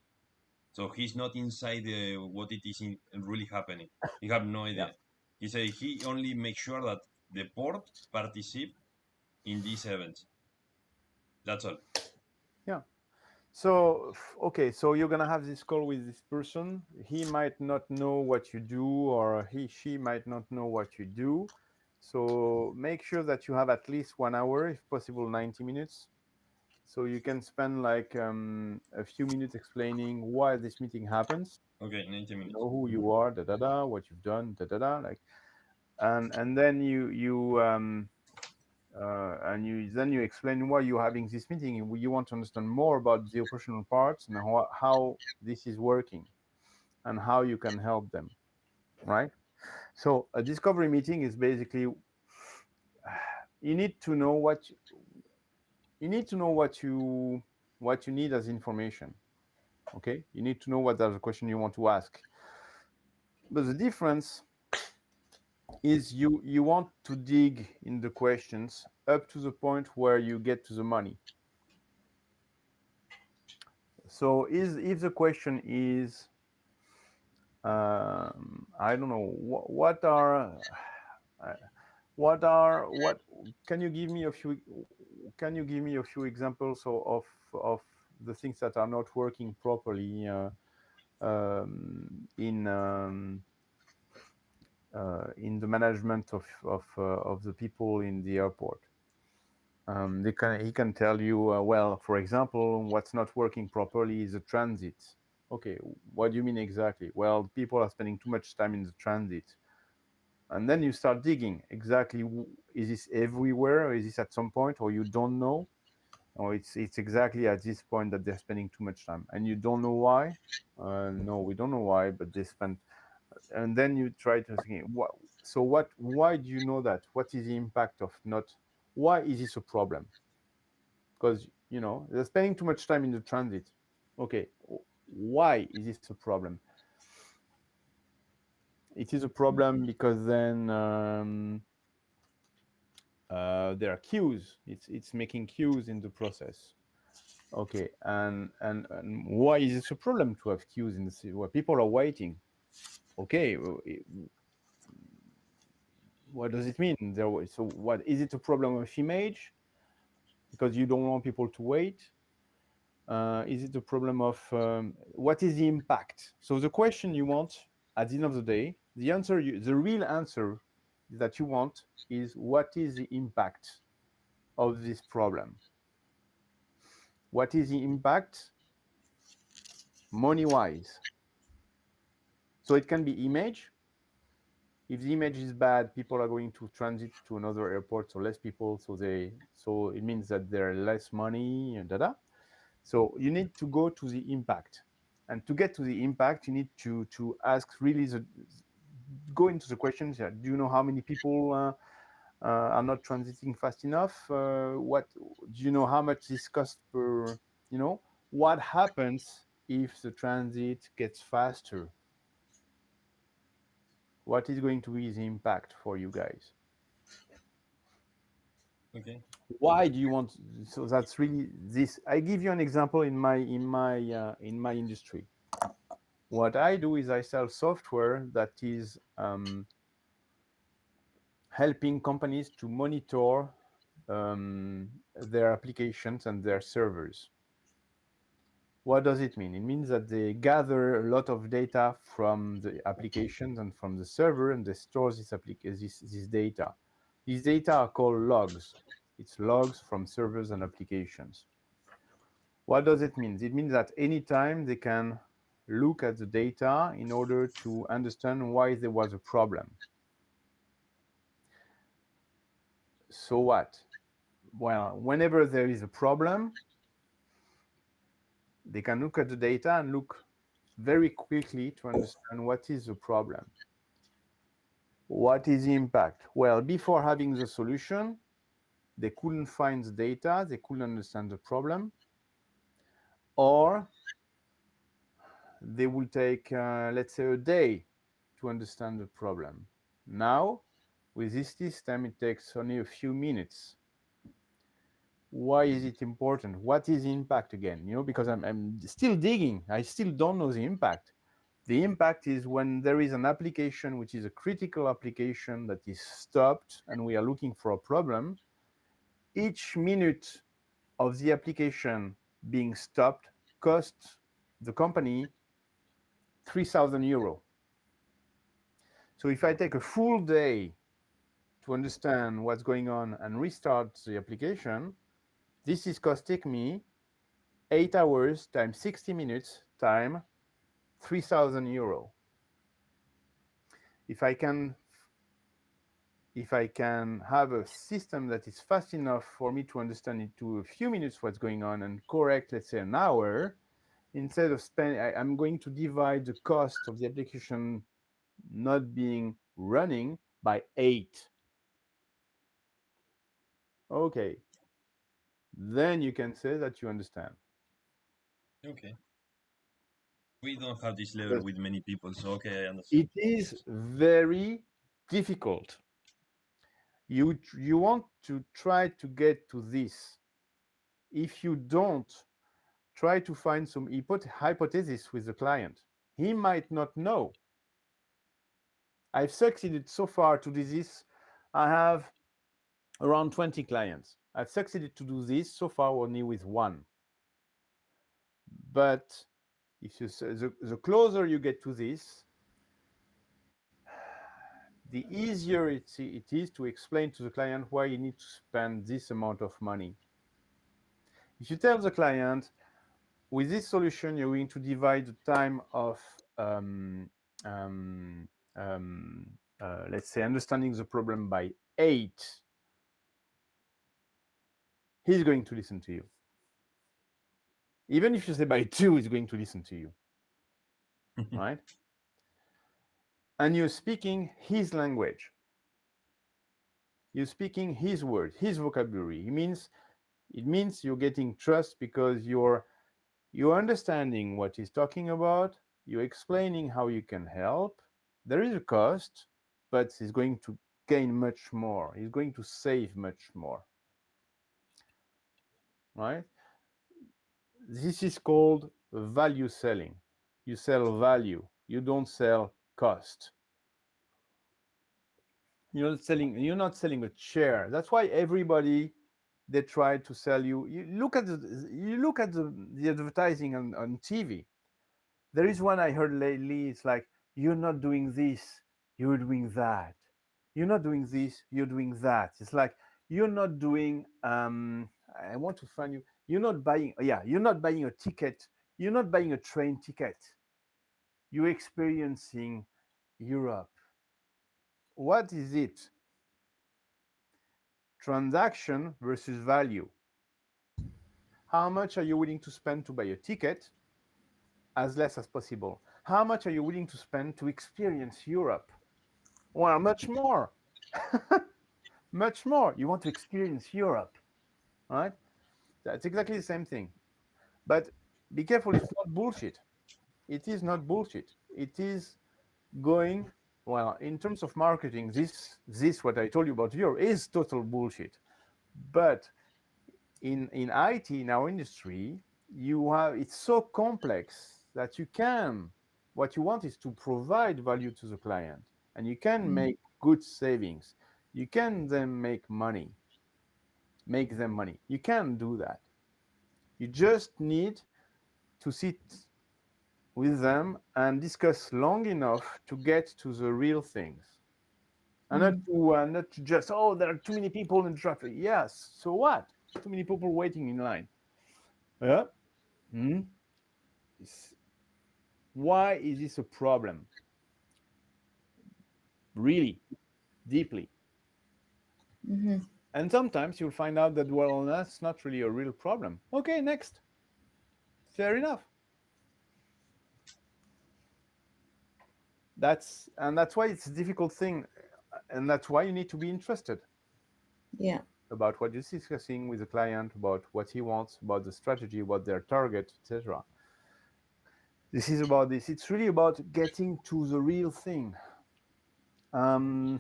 Speaker 3: So he's not inside what it is really happening. He have no
Speaker 1: Yeah.
Speaker 3: idea. He said he only makes sure that the port participate in these events. That's all.
Speaker 1: Yeah. So okay, so you're gonna have this call with this person. He might not know what you do, or she might not know what you do. So make sure that you have at least 1 hour, if possible 90 minutes. So you can spend like a few minutes explaining why this meeting happens.
Speaker 3: Okay, 90
Speaker 1: You
Speaker 3: minutes.
Speaker 1: know who you are, da da da, what you've done, da da da, like, and then you explain why you're having this meeting. You want to understand more about the operational parts and how this is working and how you can help them, right? So a discovery meeting is basically you need to know you need to know what you need as information. Okay, you need to know what are the question you want to ask. But the difference is you want to dig in the questions up to the point where you get to the money. So is if the question is I don't know uh, what can you give me a few examples of the things that are not working properly in the management of the people in the airport. He can tell you, well, for example, what's not working properly is the transit. Okay, what do you mean exactly? Well, people are spending too much time in the transit. And then you start digging exactly, is this everywhere, or is this at some point, or you don't know, or it's exactly at this point that they're spending too much time, and you don't know why. No, we don't know why, but they spend. And then you try to think, what? So what? Why do you know that? What is the impact of not? Why is this a problem? Because they're spending too much time in the transit. Okay, why is this a problem? It is a problem because then there are queues. It's making queues in the process. Okay, and why is it a problem to have queues in the city where people are waiting? Okay, what does it mean? So what is it a problem of image because you don't want people to wait? Is it a problem of what is the impact? So the question you want at the end of the day, the real answer that you want is what is the impact of this problem? What is the impact money wise? So it can be image. If the image is bad, people are going to transit to another airport, so less people, so it means that there are less money and da. So you need to go to the impact, and to get to the impact, you need to ask really go into the questions. Do you know how many people are not transiting fast enough? What do you know how much this costs per? You know what happens if the transit gets faster? What is going to be the impact for you guys?
Speaker 3: Okay.
Speaker 1: Why do you want? So that's really this. I give you an example in my industry. What I do is I sell software that is helping companies to monitor their applications and their servers. What does it mean? It means that they gather a lot of data from the applications and from the server, and they store this data. These data are called logs. It's logs from servers and applications. What does it mean? It means that anytime they can look at the data in order to understand why there was a problem. So what? Well, whenever there is a problem, they can look at the data and look very quickly to understand what is the problem. What is the impact? Well, before having the solution, they couldn't find the data, they couldn't understand the problem, or they will take, let's say, a day to understand the problem. Now, with this system, it takes only a few minutes. Why is it important? What is the impact again? Because I'm still digging. I still don't know the impact. The impact is when there is an application which is a critical application that is stopped and we are looking for a problem. Each minute of the application being stopped costs the company 3,000 euro. So if I take a full day to understand what's going on and restart the application, this is costing me 8 hours times 60 minutes time 3,000 euro. If I can have a system that is fast enough for me to understand in to a few minutes what's going on and correct, let's say, an hour, instead of spending, I'm going to divide the cost of the application not being running by 8. Okay, then you can say that you understand.
Speaker 3: Okay. We don't have this level
Speaker 1: Because
Speaker 3: with many people, so okay, I understand.
Speaker 1: it is very difficult. You want to try to get to this. If you don't, try to find some hypothesis with the client. He might not know. I've succeeded so far to do this. I have around 20 clients. I've succeeded to do this so far only with one. But if you the closer you get to this, the easier it is to explain to the client why you need to spend this amount of money. If you tell the client, with this solution, you're going to divide the time of, um, um, let's say, understanding the problem by 8, he's going to listen to you. Even if you say by 2, he's going to listen to you, right? And you're speaking his language. You're speaking his words, his vocabulary. It means you're getting trust because you're understanding what he's talking about. You're explaining how you can help. There is a cost, but he's going to gain much more. He's going to save much more, right? This is called value selling. You sell value. You don't sell cost. You're not selling a chair. That's why everybody, they try to sell you. You look at the advertising on TV. There is one I heard lately. It's like, you're not doing this, you're doing that. You're not doing this, you're doing that. It's like, you're not doing. I want to find you. You're not buying. Yeah, you're not buying a ticket. You're not buying a train ticket. You're experiencing Europe. What is it? Transaction versus value. How much are you willing to spend to buy a ticket? As less as possible. How much are you willing to spend to experience Europe? Well, much more. Much more. You want to experience Europe, right? That's exactly the same thing. But be careful, it's not bullshit. It is not bullshit. It is going, well, in terms of marketing, this what I told you about Europe is total bullshit. But in IT, in our industry, it's so complex that what you want is to provide value to the client, and you can make good savings. You can then make them money. You can do that. You just need to sit with them and discuss long enough to get to the real things, and not to just, oh, there are too many people in traffic. Yes, so what? Too many people waiting in line. Yeah. Hmm. Why is this a problem? Really, deeply. And sometimes you'll find out that, well, that's not really a real problem. Okay, next. Fair enough. That's why it's a difficult thing, and that's why you need to be interested
Speaker 2: Yeah.
Speaker 1: about what you're discussing with the client, about what he wants, about the strategy, what their target, etc. This is about this. It's really about getting to the real thing. Um,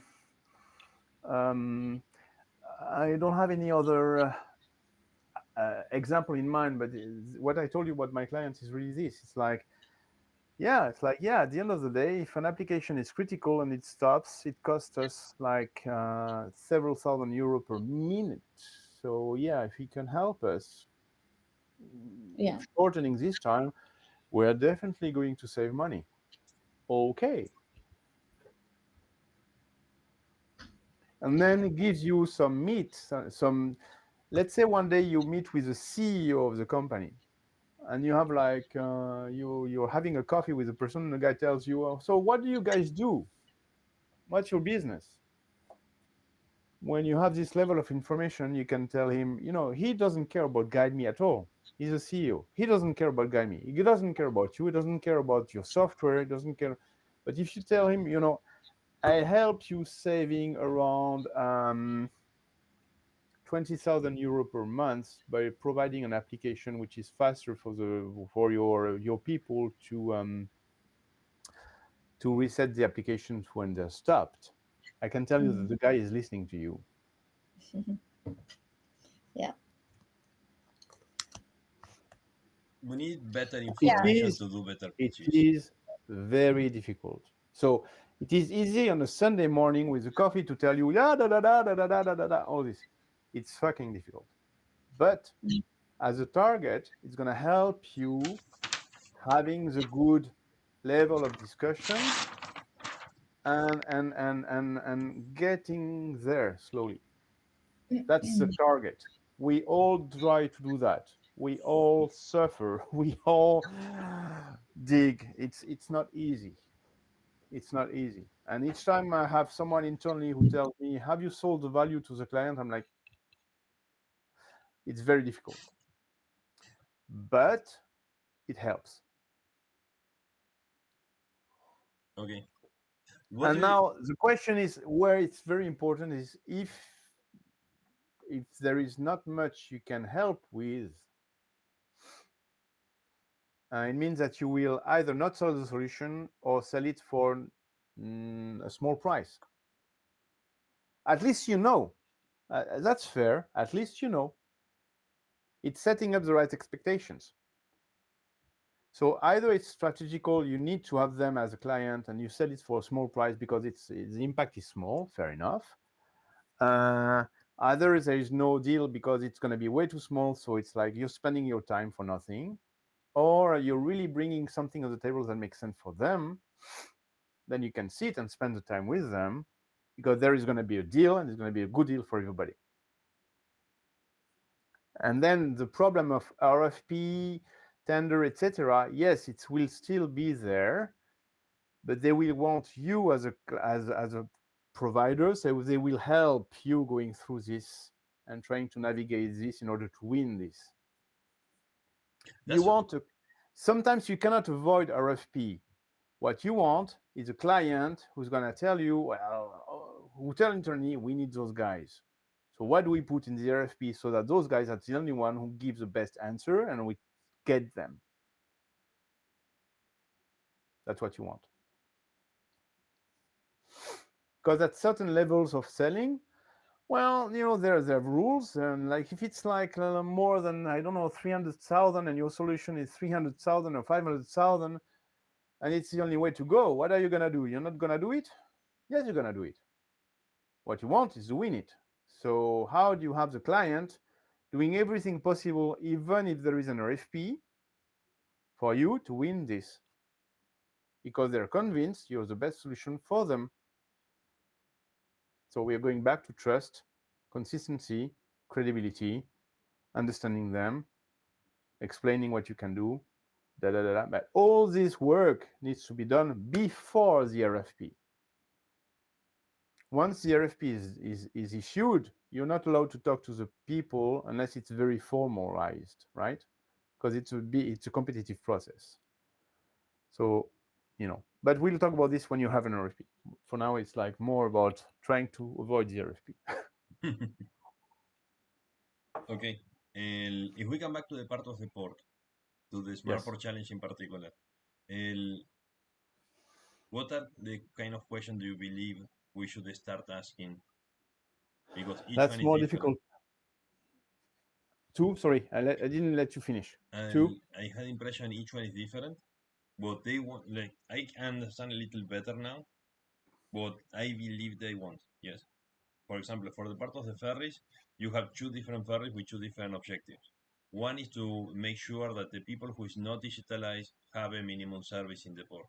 Speaker 1: um, I don't have any other example in mind, but what I told you about my clients is really this. It's like, at the end of the day, if an application is critical and it stops, it costs us like several thousand euro per minute. So yeah, if he can help us
Speaker 2: Yeah.
Speaker 1: shortening this time, we're definitely going to save money. Okay. And then it gives you some meat, some, let's say one day you meet with the CEO of the company, and you have like you're having a coffee with a person, and the guy tells you, "Oh, so what do you guys do? What's your business?" When you have this level of information, you can tell him, he doesn't care about Guide Me at all. He's a CEO. He doesn't care about Guide Me. He doesn't care about you. He doesn't care about your software. He doesn't care. But if you tell him, I helped you saving around 20,000 euro per month by providing an application which is faster for your people to reset the applications when they're stopped. I can tell you that the guy is listening to you.
Speaker 2: Yeah.
Speaker 3: We need better
Speaker 1: It
Speaker 2: Yeah.
Speaker 3: information
Speaker 1: is
Speaker 3: to do better
Speaker 1: it
Speaker 3: pitches.
Speaker 1: is very difficult. So it is easy on a Sunday morning with a coffee to tell you, yeah, da da da da da da da da da, all this. It's fucking difficult. But as a target, it's gonna help you having the good level of discussion and getting there slowly. That's the target. We all try to do that. We all suffer. We all dig. It's not easy. It's not easy. And each time I have someone internally who tells me, "Have you sold the value to the client?" I'm like, it's very difficult, but it helps.
Speaker 3: Okay. What
Speaker 1: And
Speaker 3: do you?
Speaker 1: now the question is, where it's very important is, if there is not much you can help with, it means that you will either not sell the solution or sell it for a small price. At least that's fair. At least it's setting up the right expectations. So either it's strategical, you need to have them as a client, and you sell it for a small price because the impact is small. Fair enough. Uh, Either there is no deal because it's going to be way too small, so it's like you're spending your time for nothing, or you're really bringing something on the table that makes sense for them. Then you can sit and spend the time with them because there is going to be a deal, and it's going to be a good deal for everybody. And then the problem of RFP, tender, etc. Yes, it will still be there, but they will want you as a provider, so they will help you going through this and trying to navigate this in order to win this. You
Speaker 3: That's
Speaker 1: want to. Sometimes you cannot avoid RFP. What you want is a client who's going to tell you, well, who tell internally, we need those guys. So what do we put in the RFP so that those guys are the only one who gives the best answer and we get them? That's what you want. Because at certain levels of selling, Well, there are rules, and like if it's like more than, I don't know, 300,000, and your solution is 300,000 or 500,000, and it's the only way to go, what are you gonna do? You're not gonna do it? Yes, you're gonna do it. What you want is to win it. So how do you have the client doing everything possible, even if there is an RFP, for you to win this? Because they're convinced you're the best solution for them. So we are going back to trust, consistency, credibility, understanding them, explaining what you can do, da da da da. But all this work needs to be done before the RFP. Once the RFP is issued, you're not allowed to talk to the people unless it's very formalized, right? Because it's a competitive process. So, but we'll talk about this when you have an RFP. For now, it's like more about trying to avoid the RFP.
Speaker 3: Okay. If we come back to the part of the port, to the Smart
Speaker 1: Yes,
Speaker 3: Port Challenge in particular, what are the kind of questions do you believe we should start asking? Because each one
Speaker 1: that's
Speaker 3: is
Speaker 1: more
Speaker 3: different.
Speaker 1: difficult. Two, sorry, I didn't let you finish. Two.
Speaker 3: I had impression each one is different. What they want, like, I understand a little better now what I believe they want. Yes. For example, for the part of the ferries, you have two different ferries with two different objectives. One is to make sure that the people who is not digitalized have a minimum service in the port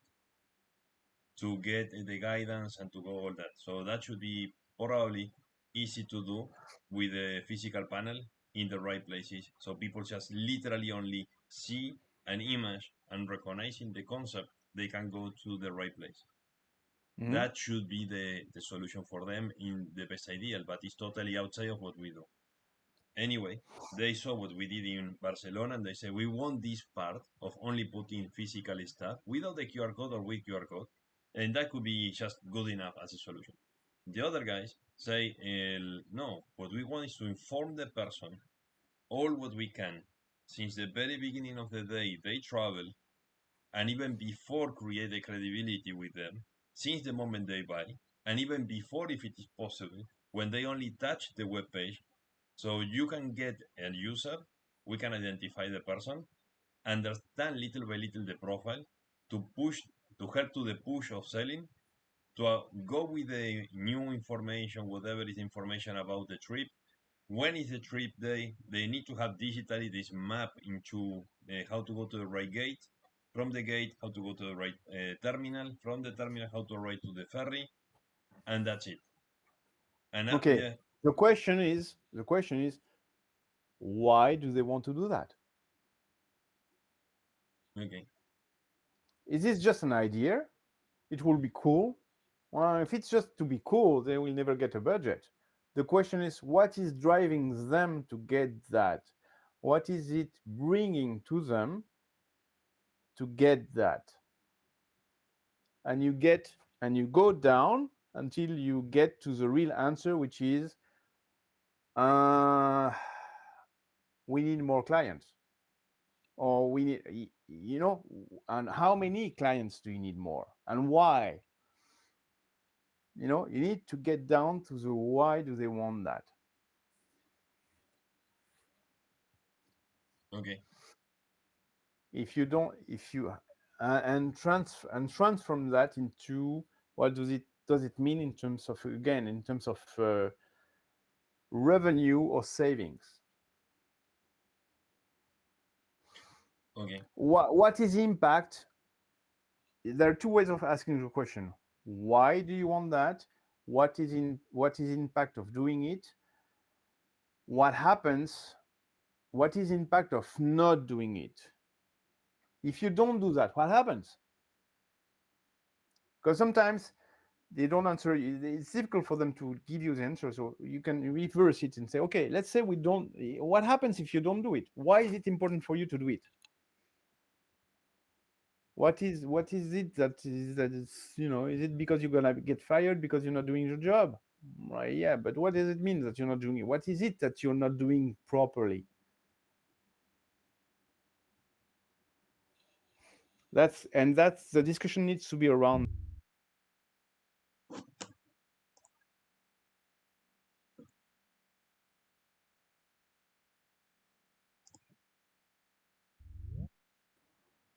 Speaker 3: to get the guidance and to go all that. So that should be probably easy to do with a physical panel in the right places. So people just literally only see an image and recognizing the concept, they can go to the right place.
Speaker 1: Mhm.
Speaker 3: That should be the solution for them in the best ideal, but it's totally outside of what we do. Anyway, they saw what we did in Barcelona and they said, we want this part of only putting physical stuff without the QR code or with QR code. And that could be just good enough as a solution. The other guys say, no, what we want is to inform the person all what we can. Since the very beginning of the day, they travel, and even before create a credibility with them, since the moment they buy, and even before, if it is possible, when they only touch the web page, so you can get a user, we can identify the person, understand little by little the profile, to push, to help to the push of selling, to go with the new information, whatever is information about the trip. When is the trip day? They need to have digitally this map into how to go to the right gate. From the gate, how to go to the right terminal. From the terminal, how to ride to the ferry, and that's it. And
Speaker 1: Okay.
Speaker 3: yeah,
Speaker 1: The question is, why do they want to do that?
Speaker 3: okay,
Speaker 1: Is this just an idea? It will be cool. Well, if it's just to be cool, they will never get a budget. The question is, what is driving them to get that? What is it bringing to them to get that? And you go down until you get to the real answer, which is, uh, we need more clients, or we need, and how many clients do you need more, and why? You need to get down to the why do they want that.
Speaker 3: okay,
Speaker 1: If you don't, if you and transform that into, what does it mean in terms of, again, in terms of revenue or savings?
Speaker 3: okay,
Speaker 1: What is impact? There are two ways of asking the question. Why do you want that? What is impact of doing it? What happens? What is impact of not doing it? If you don't do that, what happens? Because sometimes they don't answer. It's difficult for them to give you the answer. So you can reverse it and say, okay, let's say we don't. What happens if you don't do it? Why is it important for you to do it? What is it that is it because you're gonna get fired because you're not doing your job? Right? Yeah, but what does it mean that you're not doing it? What is it that you're not doing properly? That's the discussion needs to be around.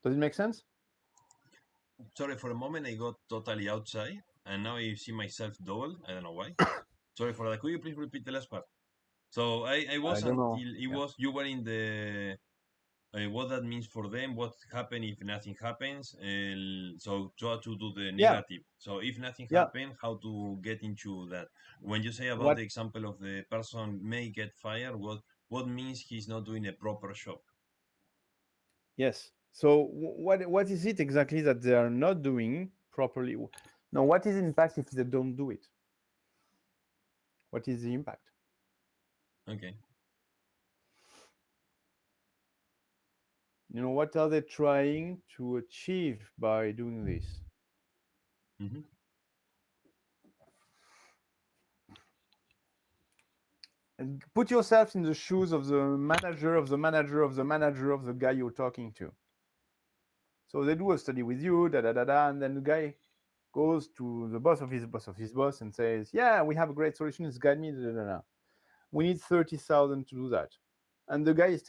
Speaker 1: Does it make sense?
Speaker 3: Sorry, for a moment I got totally outside, and now I see myself double. I don't know why. Sorry for that. Could you please repeat the last part? So I
Speaker 1: I
Speaker 3: was
Speaker 1: don't know.
Speaker 3: until it
Speaker 1: Yeah.
Speaker 3: was you were in the what that means for them, what happen if nothing happens. So try to do the
Speaker 1: Yeah.
Speaker 3: negative. So if nothing
Speaker 1: Yeah.
Speaker 3: happen, how to get into that? When you say about
Speaker 1: What?
Speaker 3: the example of the person may get fired, what means he's not doing a proper job?
Speaker 1: Yes. So what is it exactly that they are not doing properly? No, what is the impact if they don't do it? What is the impact?
Speaker 3: Okay.
Speaker 1: What are they trying to achieve by doing this?
Speaker 3: Mm-hmm.
Speaker 1: And put yourself in the shoes of the manager of the manager of the manager of the guy you're talking to. So they do a study with you, da da da da, and then the guy goes to the boss of his boss of his boss and says, "Yeah, we have a great solution. It's GuideMe, da da da. We need 30,000 to do that." And the guy is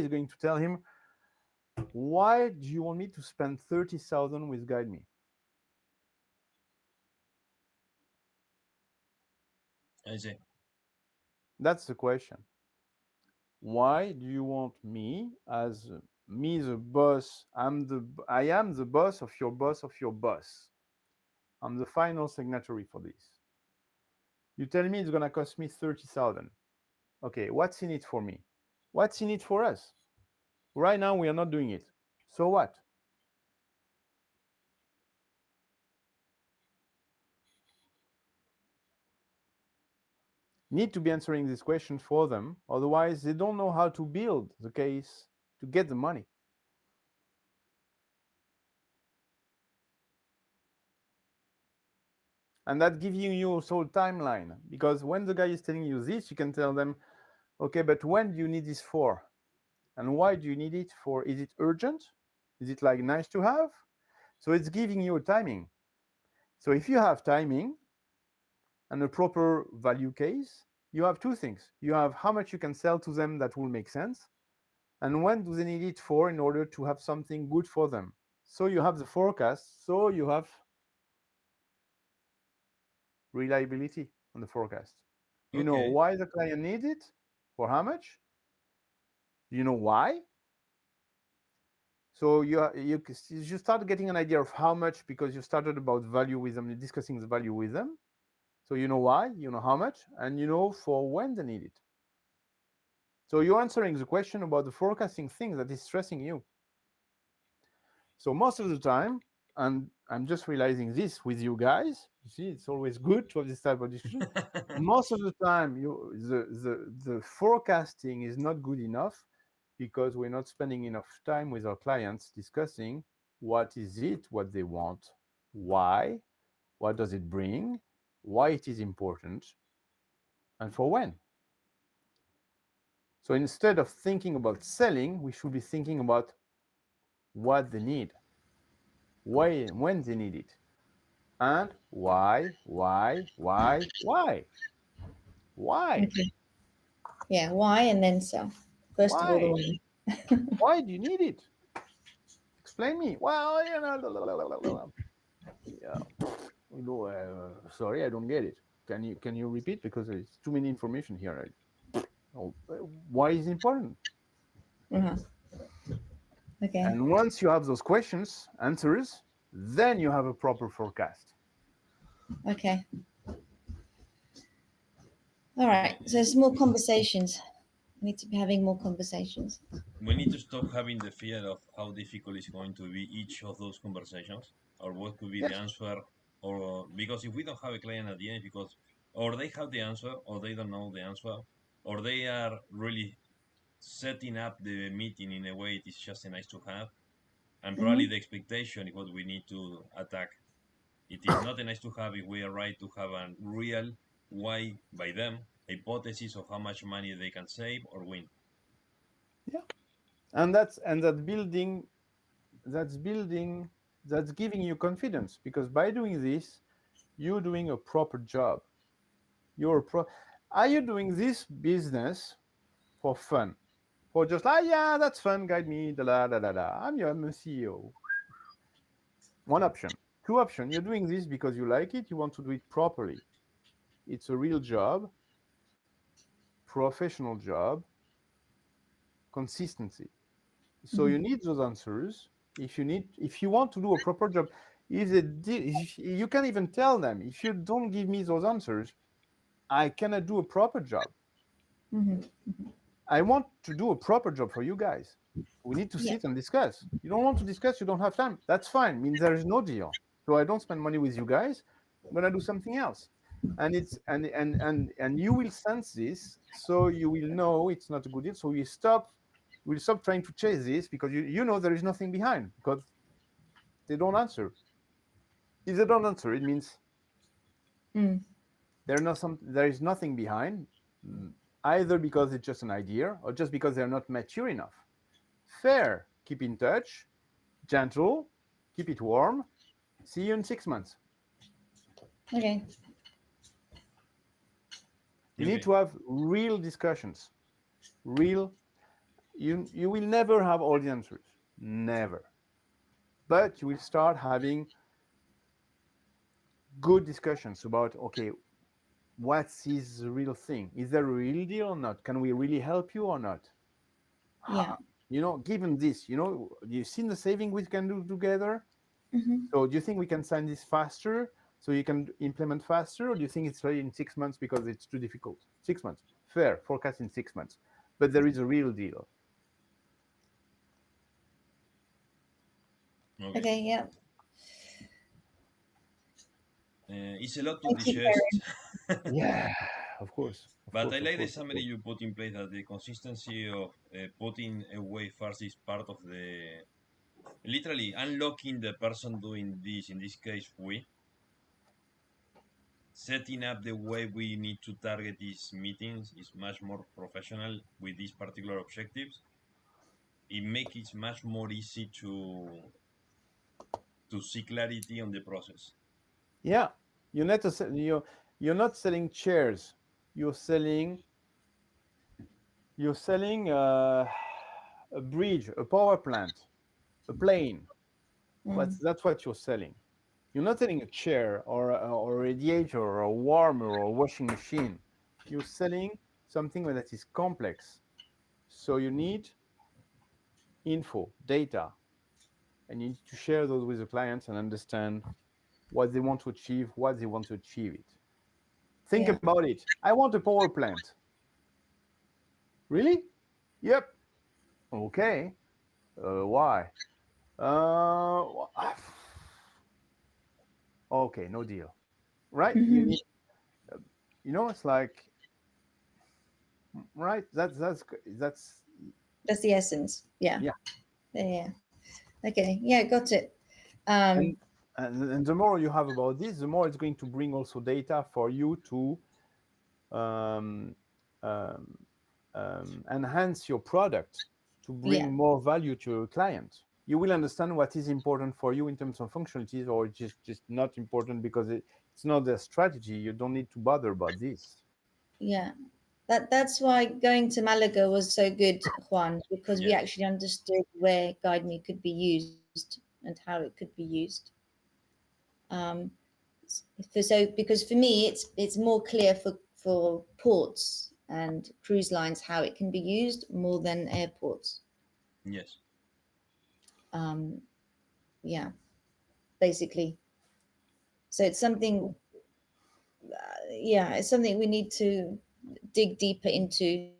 Speaker 1: going to tell him, "Why do you want me to spend 30,000 with GuideMe?"
Speaker 3: I see.
Speaker 1: That's the question. Why do you want me as me the boss? I am the boss of your boss of your boss. I'm the final signatory for this. You tell me it's gonna cost me 30,000. Okay, what's in it for me? What's in it for us? Right now we are not doing it. So what? Need to be answering this question for them, otherwise they don't know how to build the case to get the money. And that gives you also a timeline, because when the guy is telling you this, you can tell them, okay, but when do you need this for? And why do you need it for? Is it urgent? Is it like nice to have? So it's giving you a timing. So if you have timing and a proper value case, you have two things. You have how much you can sell to them that will make sense, and when do they need it for in order to have something good for them. So you have the forecast, so you have reliability on the forecast. You know
Speaker 3: Okay.
Speaker 1: why the client needs it, for how much. You know why. So you start getting an idea of how much, because you started about value with them, discussing the value with them. So you know why, you know how much, and you know for when they need it. So you're answering the question about the forecasting thing that is stressing you. So most of the time, and I'm just realizing this with you guys, you see, it's always good to have this type of discussion. Most of the time, the forecasting is not good enough because we're not spending enough time with our clients discussing what is it, what they want, why, what does it bring, why it is important, and for when. So instead of thinking about selling, we should be thinking about what they need, why, when they need it, and why.
Speaker 2: Okay. Yeah, why and then sell. First of all, the
Speaker 1: Why?
Speaker 2: why.
Speaker 1: Why do you need it? Explain me. Well, yeah, sorry, I don't get it. Can you repeat, because it's too many information here. Why is it important?
Speaker 2: Uh-huh. Okay.
Speaker 1: And once you have those questions, answers, then you have a proper forecast.
Speaker 2: Okay. All right. So it's more conversations. We need to be having more conversations.
Speaker 3: We need to stop having the fear of how difficult is going to be each of those conversations, or what could be the
Speaker 1: Yes.
Speaker 3: answer, or because if we don't have a client at the end, because or they have the answer, or they don't know the answer, or they are really setting up the meeting in a way it is just a nice to have, and probably
Speaker 2: Mm-hmm.
Speaker 3: the expectation is what we need to attack. It is not a nice to have if we are right to have a real why by them hypothesis of how much money they can save or win.
Speaker 1: Yeah. And that's giving you confidence, because by doing this, you're doing a proper job. Are you doing this business for fun? For just yeah, that's fun, guide me, da da da da da. I'm a CEO. One option. Two option. You're doing this because you like it. You want to do it properly. It's a real job, professional job, consistency. So you need those answers. If you want to do a proper job, if you can even tell them, if you don't give me those answers, I cannot do a proper job.
Speaker 2: Mm-hmm.
Speaker 1: I want to do a proper job for you guys. We need to
Speaker 2: Yeah.
Speaker 1: sit and discuss. You don't want to discuss, you don't have time. That's fine. It means there is no deal. So I don't spend money with you guys. I'm gonna do something else. And it's and you will sense this, so you will know it's not a good deal. So we'll stop trying to chase this because you know there is nothing behind because they don't answer. If they don't answer, it means
Speaker 2: Mm.
Speaker 1: there is nothing behind, either because it's just an idea or just because they're not mature enough. Fair. Keep in touch. Gentle. Keep it warm. See you in 6 months.
Speaker 2: Okay.
Speaker 1: You need
Speaker 3: Okay.
Speaker 1: to have real discussions. Real. You will never have all the answers. Never. But you will start having good discussions about okay, what is the real thing? Is there a real deal or not? Can we really help you or not?
Speaker 2: Yeah.
Speaker 1: Given this, you've seen the saving we can do together.
Speaker 2: Mm-hmm.
Speaker 1: So do you think we can sign this faster so you can implement faster, or do you think it's ready in 6 months because it's too difficult? 6 months. Fair. Forecast in 6 months. But there is a real deal.
Speaker 3: Okay.
Speaker 2: Okay. Yeah.
Speaker 3: It's a lot to
Speaker 2: Thank you,
Speaker 3: digest.
Speaker 1: Yeah, of course. Of
Speaker 3: But
Speaker 1: course,
Speaker 3: I
Speaker 1: of
Speaker 3: like the
Speaker 1: course, of
Speaker 3: summary
Speaker 1: course.
Speaker 3: you put in place, that the consistency of putting away first is part of the literally unlocking the person doing this. In this case, we setting up the way we need to target these meetings is much more professional with these particular objectives. It makes it much more easy to see clarity on the process.
Speaker 1: Yeah. You're not selling chairs. You're selling a bridge, a power plant, a plane.
Speaker 2: Mm.
Speaker 1: That's what you're selling. You're not selling a chair or a radiator or a warmer or a washing machine. You're selling something that is complex. So you need info, data, and you need to share those with the clients and understand what they want to achieve, what they want to achieve it. Think
Speaker 2: Yeah.
Speaker 1: about it. I want a power plant. Really? Yep. Okay. Why? Uh, okay, no deal. Right? You
Speaker 2: Mm-hmm.
Speaker 1: need, it's like, right? That's
Speaker 2: That's the essence. Yeah.
Speaker 1: yeah.
Speaker 2: Yeah. Okay. Yeah. Got it. Um.
Speaker 1: And, and the more you have about this, the more it's going to bring also data for you to um, um, enhance your product, to
Speaker 2: Yeah.
Speaker 1: bring more value to your client. You will understand what is important for you in terms of functionalities, or just not important because it's not their strategy. You don't need to bother about this.
Speaker 2: Yeah. That's why going to Malaga was so good, Juan, because we
Speaker 3: Yes,
Speaker 2: actually understood where Guide Me could be used and how it could be used. Um, because for me, it's more clear for ports and cruise lines how it can be used more than airports.
Speaker 3: yes.
Speaker 2: Um, yeah, basically. So it's something, yeah, it's something we need to dig deeper into.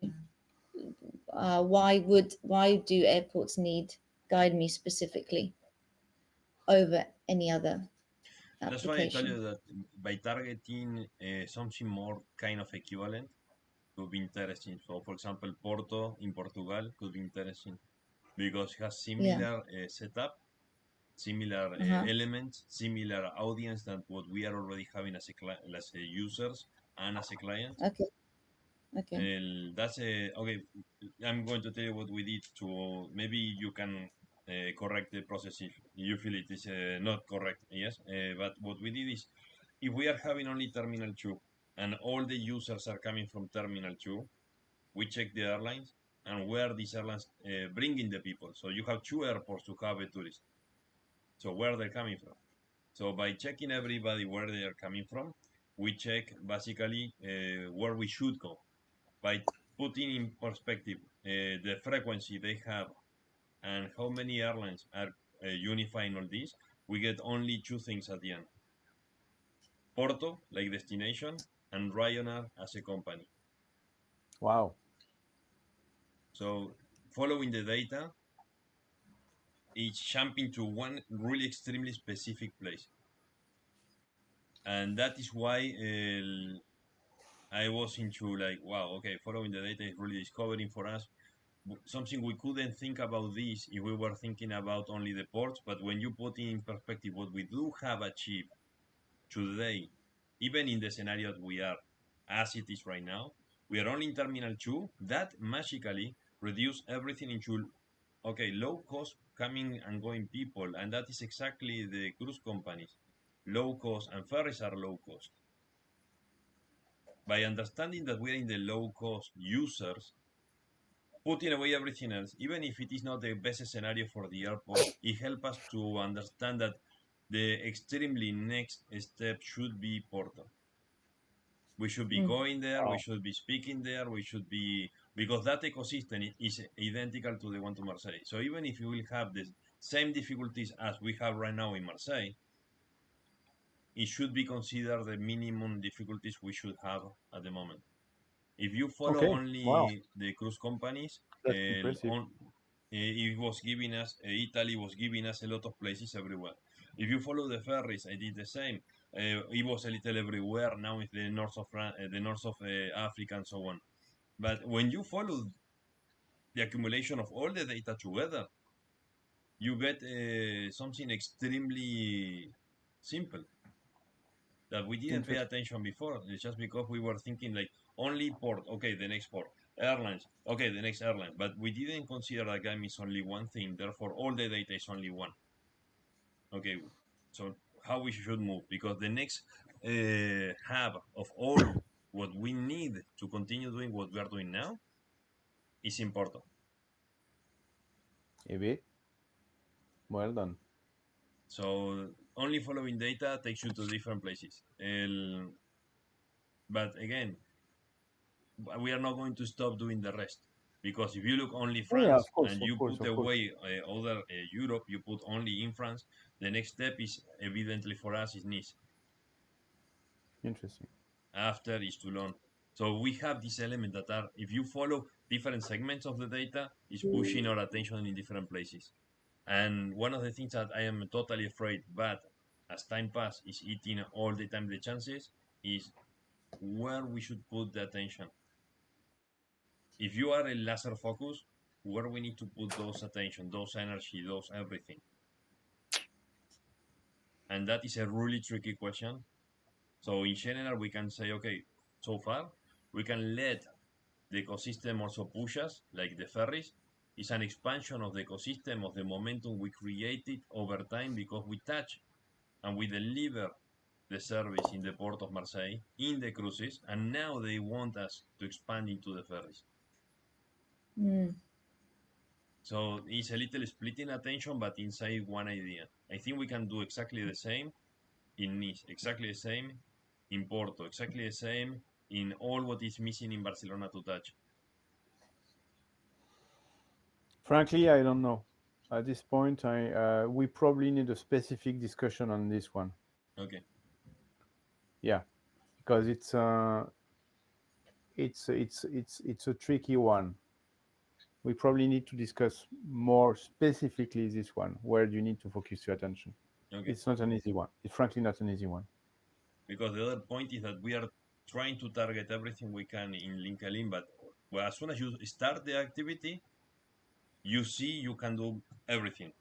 Speaker 2: Why do airports need Guide Me specifically over any other
Speaker 3: That's why I tell
Speaker 2: application?
Speaker 3: you that by targeting something more kind of equivalent could be interesting. So, for example, Porto in Portugal could be interesting because it has
Speaker 2: Yeah.
Speaker 3: similar setup, similar
Speaker 2: Uh-huh.
Speaker 3: elements, similar audience than what we are already having as a users and as a client.
Speaker 2: Okay. Okay.
Speaker 3: That's a okay. I'm going to tell you what we did to maybe you can correct the process if you feel it is not correct. Yes, but what we did is if we are having only Terminal 2 and all the users are coming from Terminal 2, we check the airlines and where these airlines bringing the people. So you have two airports to have a tourist. So where they're coming from. So by checking everybody where they are coming from, we check basically where we should go. By putting in perspective the frequency they have and how many airlines are unifying all this, we get only two things at the end. Porto, like destination, and Ryanair as a company.
Speaker 1: Wow.
Speaker 3: So following the data, it's jumping to one really extremely specific place. And that is why I was into like, wow, okay, following the data is really discovering for us something we couldn't think about this if we were thinking about only the ports. But when you put in perspective what we do have achieved today, even in the scenario that we are as it is right now, we are only in Terminal 2, that magically reduce everything into, okay, low cost coming and going people. And that is exactly the cruise companies. Low cost and ferries are low cost. By understanding that we are in the low cost users, putting away everything else, even if it is not the best scenario for the airport, it helps us to understand that the extremely next step should be Porto. We should be going there, we
Speaker 1: Wow.
Speaker 3: should be speaking there, we should be, because that ecosystem is identical to the one to Marseille. So even if you will have the same difficulties as we have right now in Marseille, it should be considered the minimum difficulties we should have at the moment. If you follow
Speaker 1: Okay. Wow.
Speaker 3: only the cruise companies,
Speaker 1: That's impressive.
Speaker 3: it was giving us Italy was giving us a lot of places everywhere. If you follow the ferries, I did the same. It was a little everywhere. Now it's the north of the north of Africa and so on. But when you follow the accumulation of all the data together, you get something extremely simple that we didn't pay
Speaker 1: Interesting.
Speaker 3: attention before. It's just because we were thinking like only port, okay, the next port, airlines, okay, the next airline, but we didn't consider that game is only one thing. Therefore, all the data is only one. Okay, so how we should move, because the next hub of all what we need to continue doing what we are doing now is important.
Speaker 1: Maybe. Well done.
Speaker 3: So only following data takes you to different places. But again, we are not going to stop doing the rest, because if you look only
Speaker 1: Oh, yeah,
Speaker 3: France
Speaker 1: of course,
Speaker 3: and
Speaker 1: of
Speaker 3: you
Speaker 1: course,
Speaker 3: put
Speaker 1: of course.
Speaker 3: away other Europe, you put only in France, the next step is evidently for us is Nice.
Speaker 1: Interesting.
Speaker 3: After is Toulon. So we have this element that are, if you follow different segments of the data, is pushing our attention in different places. And one of the things that I am totally afraid, but as time passes, is eating all the time the chances, is where we should put the attention. If you are a laser focus, where we need to put those attention, those energy, those everything? And that is a really tricky question. So in general, we can say, okay, so far, we can let the ecosystem also push us, like the ferries. It's an expansion of the ecosystem, of the momentum we created over time because we touch and we deliver the service in the port of Marseille, in the cruises, and now they want us to expand into the ferries.
Speaker 2: Mm.
Speaker 3: So it's a little splitting attention, but inside one idea. I think we can do exactly the same in Nice, exactly the same in Porto, exactly the same in all what is missing in Barcelona to touch.
Speaker 1: Frankly, I don't know. At this point, we probably need a specific discussion on this one.
Speaker 3: Okay,
Speaker 1: Yeah, because it's a tricky one. We probably need to discuss more specifically this one. Where do you need to focus your attention?
Speaker 3: okay.
Speaker 1: It's not an easy one. It's frankly not an easy one.
Speaker 3: Because the other point is that we are trying to target everything we can in LinkedIn, but well, as soon as you start the activity, you see you can do everything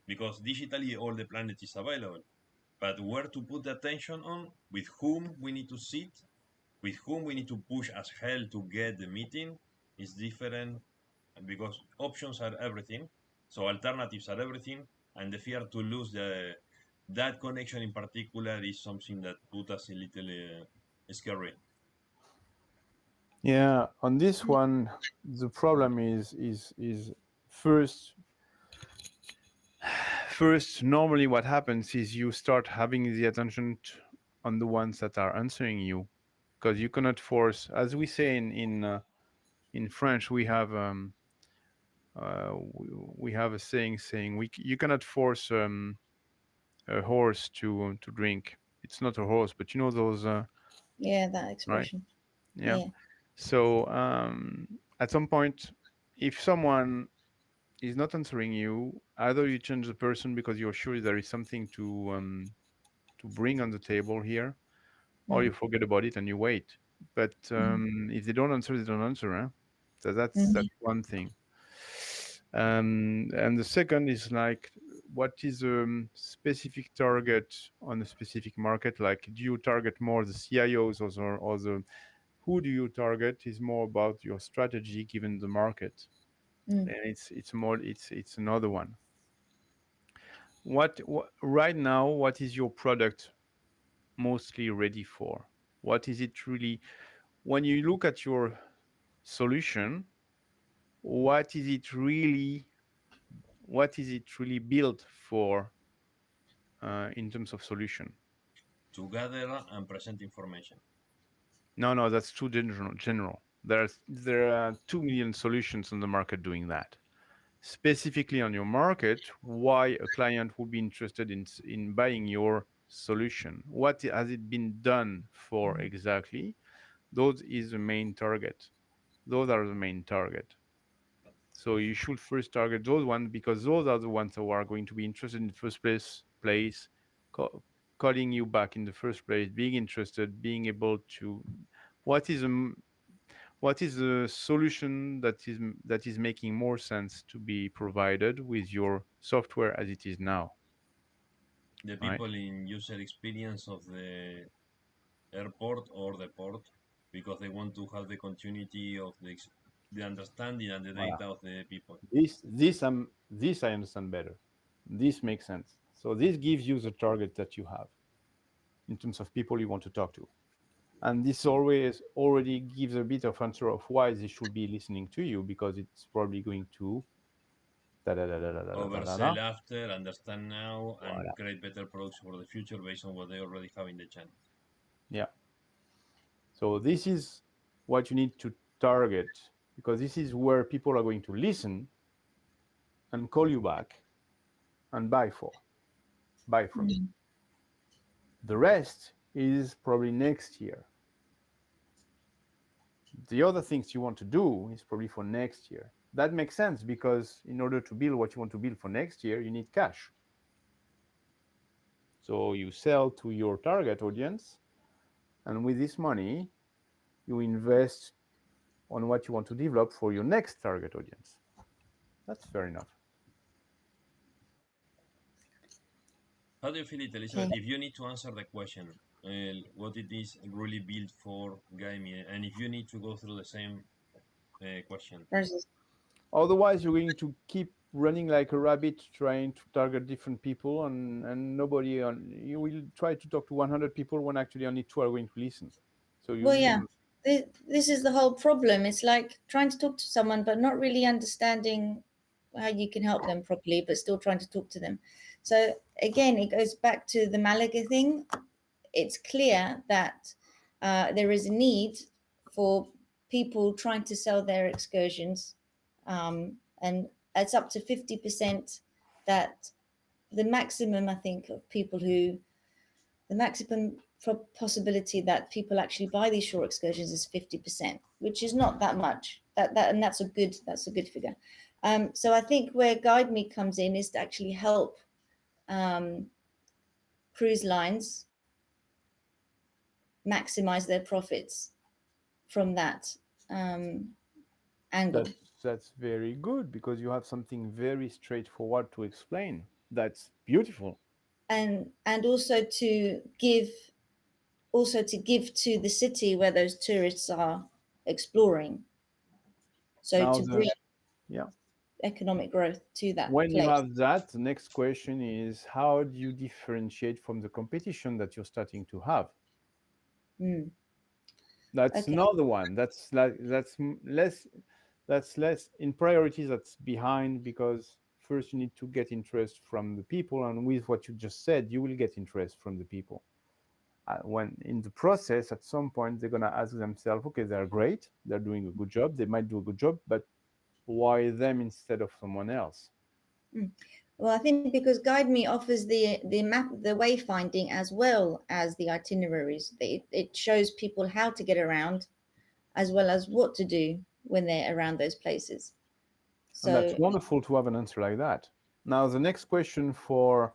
Speaker 3: because digitally all the planet is available. But where to put the attention on, with whom we need to sit, with whom we need to push as hell to get the meeting is different because options are everything. So alternatives are everything, and the fear to lose the that connection in particular is something that put us a little scary.
Speaker 1: Yeah, on this one, the problem is first first normally what happens is you start having the attention on the ones that are answering you, because you cannot force, as we say in French, we have a saying you cannot force a horse to drink. It's not a horse, but you know those,
Speaker 2: Yeah, that
Speaker 1: right?
Speaker 2: expression.
Speaker 1: Yeah.
Speaker 2: Yeah.
Speaker 1: So at some point, if someone is not answering you, either you change the person because you're sure there is something to bring on the table here, or you
Speaker 2: Mm.
Speaker 1: forget about it and you wait. But
Speaker 2: Mm.
Speaker 1: if they don't answer, they don't answer. Huh? So that's
Speaker 2: Mhm.
Speaker 1: one thing. And the second is like, what is a specific target on a specific market? Like, do you target more the CIOs or the who do you target? Is more about your strategy given the market,
Speaker 2: Mm.
Speaker 1: and it's another one. What right now? What is your product mostly ready for? What is it really? When you look at your solution, what is it really? What is it really built for in terms of solution?
Speaker 3: To gather and present information.
Speaker 1: No, no, that's too general. General. There are 2 million solutions on the market doing that. Specifically on your market, why a client would be interested in buying your solution? What has it been done for exactly? Those is the main target. Those are the main target. So you should first target those ones because those are the ones who are going to be interested in the first place, calling you back in the first place, being interested, being able to. What is a what is the solution that is making more sense to be provided with your software as it is now,
Speaker 3: The
Speaker 1: right?
Speaker 3: people in user experience of the airport or the port, because they want to have the continuity of the understanding and the
Speaker 1: Voilà.
Speaker 3: data of the people.
Speaker 1: This I understand better. This makes sense. So this gives you the target that you have in terms of people you want to talk to. And this always already gives a bit of answer of why they should be listening to you, because it's probably going to da da da da da da da da da.
Speaker 3: Oversell after, understand now, and
Speaker 1: Voilà.
Speaker 3: create better products for the future based on what they already have in the channel.
Speaker 1: Yeah. So this is what you need to target, because this is where people are going to listen and call you back and buy from you.
Speaker 2: Mm.
Speaker 1: The rest is probably next year. The other things you want to do is probably for next year. That makes sense because in order to build what you want to build for next year, you need cash. So you sell to your target audience, and with this money, you invest on what you want to develop for your next target audience. That's fair enough.
Speaker 3: How do you feel it, Elizabeth?
Speaker 2: Okay.
Speaker 3: If you need to answer the question, what it is really built for GuideMe, and if you need to go through the same question.
Speaker 2: Versus.
Speaker 1: Otherwise, you're going to keep running like a rabbit trying to target different people, and nobody on you will try to talk to 100 people when actually only two are going to listen. So you
Speaker 2: Well,
Speaker 1: really
Speaker 2: yeah.
Speaker 1: don't.
Speaker 2: This is the whole problem. It's like trying to talk to someone, but not really understanding how you can help them properly, but still trying to talk to them. So again, it goes back to the Malaga thing. It's clear that there is a need for people trying to sell their excursions, and it's up to 50% that the maximum, I think, of people who the maximum possibility that people actually buy these short excursions is 50%, which is not that much. And that's a good figure. So I think where GuideMe comes in is to actually help um, cruise lines maximize their profits from that um, angle,
Speaker 1: That's very good because you have something very straightforward to explain. That's beautiful.
Speaker 2: and also to give to the city where those tourists are exploring. So
Speaker 1: Now
Speaker 2: to
Speaker 1: the
Speaker 2: bring
Speaker 1: yeah.
Speaker 2: economic growth to that
Speaker 1: When you
Speaker 2: place.
Speaker 1: have that, the next question is how do you differentiate from the competition that you're starting to have?
Speaker 2: Mm.
Speaker 1: That's
Speaker 2: Okay.
Speaker 1: another one. That's less in priorities. That's behind because first you need to get interest from the people, and with what you just said, you will get interest from the people. When in the process, at some point, they're gonna ask themselves, okay, they're great, they're doing a good job, they might do a good job, but why them instead of someone else?
Speaker 2: Mm. Well, I think because Guide Me offers the map, the wayfinding as well as the itineraries. It shows people how to get around as well as what to do when they're around those places.
Speaker 1: And that's
Speaker 2: So
Speaker 1: wonderful to have an answer like that. Now, the next question for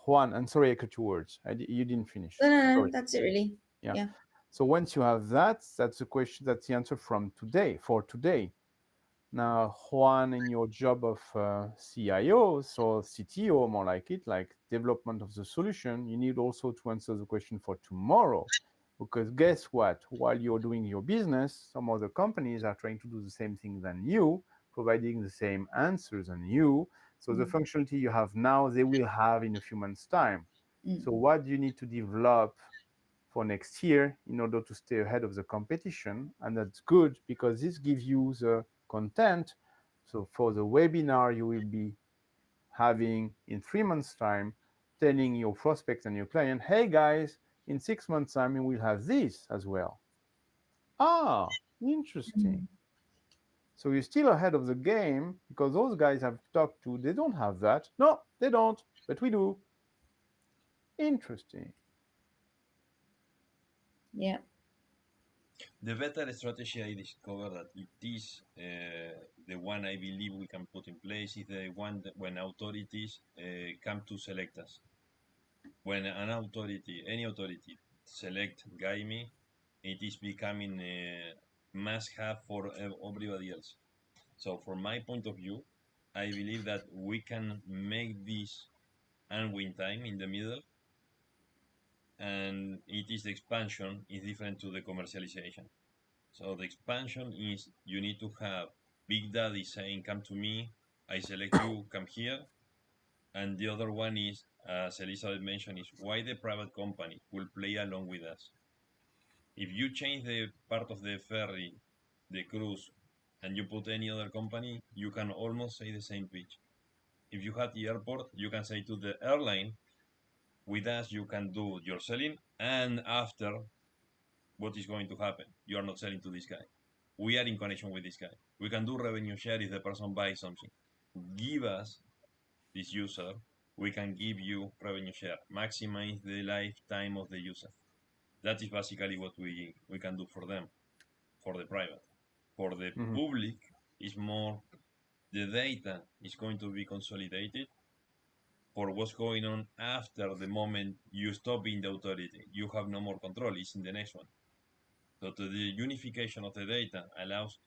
Speaker 1: Juan, and sorry I cut your words. You didn't finish.
Speaker 2: no, no, no,
Speaker 1: Sorry.
Speaker 2: that's it really.
Speaker 1: Yeah.
Speaker 2: Yeah.
Speaker 1: So once you have that, that's the question. That's the answer from today. For today. Now, Juan, in your job of CIO, so CTO, more like it, like development of the solution, you need also to answer the question for tomorrow. Because guess what? While you're doing your business, some other companies are trying to do the same thing than you, providing the same answers than you. So the
Speaker 2: Mm,
Speaker 1: functionality you have now, they will have in a few months' time.
Speaker 2: mm,
Speaker 1: So what do you need to develop for next year in order to stay ahead of the competition? And that's good because this gives you the content. So for the webinar you will be having in 3 months' time, telling your prospects and your client, hey guys, in 6 months' time we will have this as well. Ah, interesting.
Speaker 2: mm.
Speaker 1: So you're still ahead of the game because those guys I've talked to, they don't have that. No, they don't, but we do. Interesting.
Speaker 2: Yeah.
Speaker 3: The better strategy I discovered that it is the one I believe we can put in place is the one that when authorities come to select us. When an authority, any authority, select GuideMe, it is becoming a must-have for everybody else. So, from my point of view, I believe that we can make this and win time in the middle, and it is the expansion is different to the commercialization. So the expansion is you need to have Big Daddy saying, come to me, I select you, come here. And the other one is, as Elizabeth mentioned, is why the private company will play along with us. If you change the part of the ferry, the cruise, and you put any other company, you can almost say the same pitch. If you have the airport, you can say to the airline, with us, you can do your selling, and after, what is going to happen? You are not selling to this guy. We are in connection with this guy. We can do revenue share if the person buys something. Give us this user, we can give you revenue share. Maximize the lifetime of the user. That is basically what we can do for them, for the private. For the
Speaker 1: Mhm.
Speaker 3: public, is more the data is going to be consolidated for what's going on after the moment you stop being the authority. You have no more control. It's in the next one. So the unification of the data allows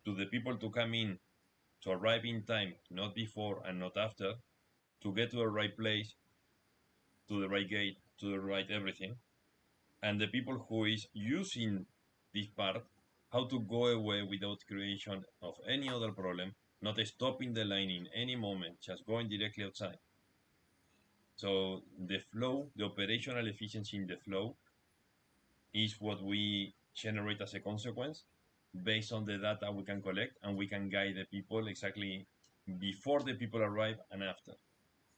Speaker 3: to the people to come in to arrive in time, not before and not after, to get to the right place, to the right gate, to the right everything. And the people who is using this part, how to go away without creation of any other problem, not stopping the line in any moment, just going directly outside. So the flow, the operational efficiency in the flow is what we generate as a consequence based on the data we can collect, and we can guide the people exactly before the people arrive and after.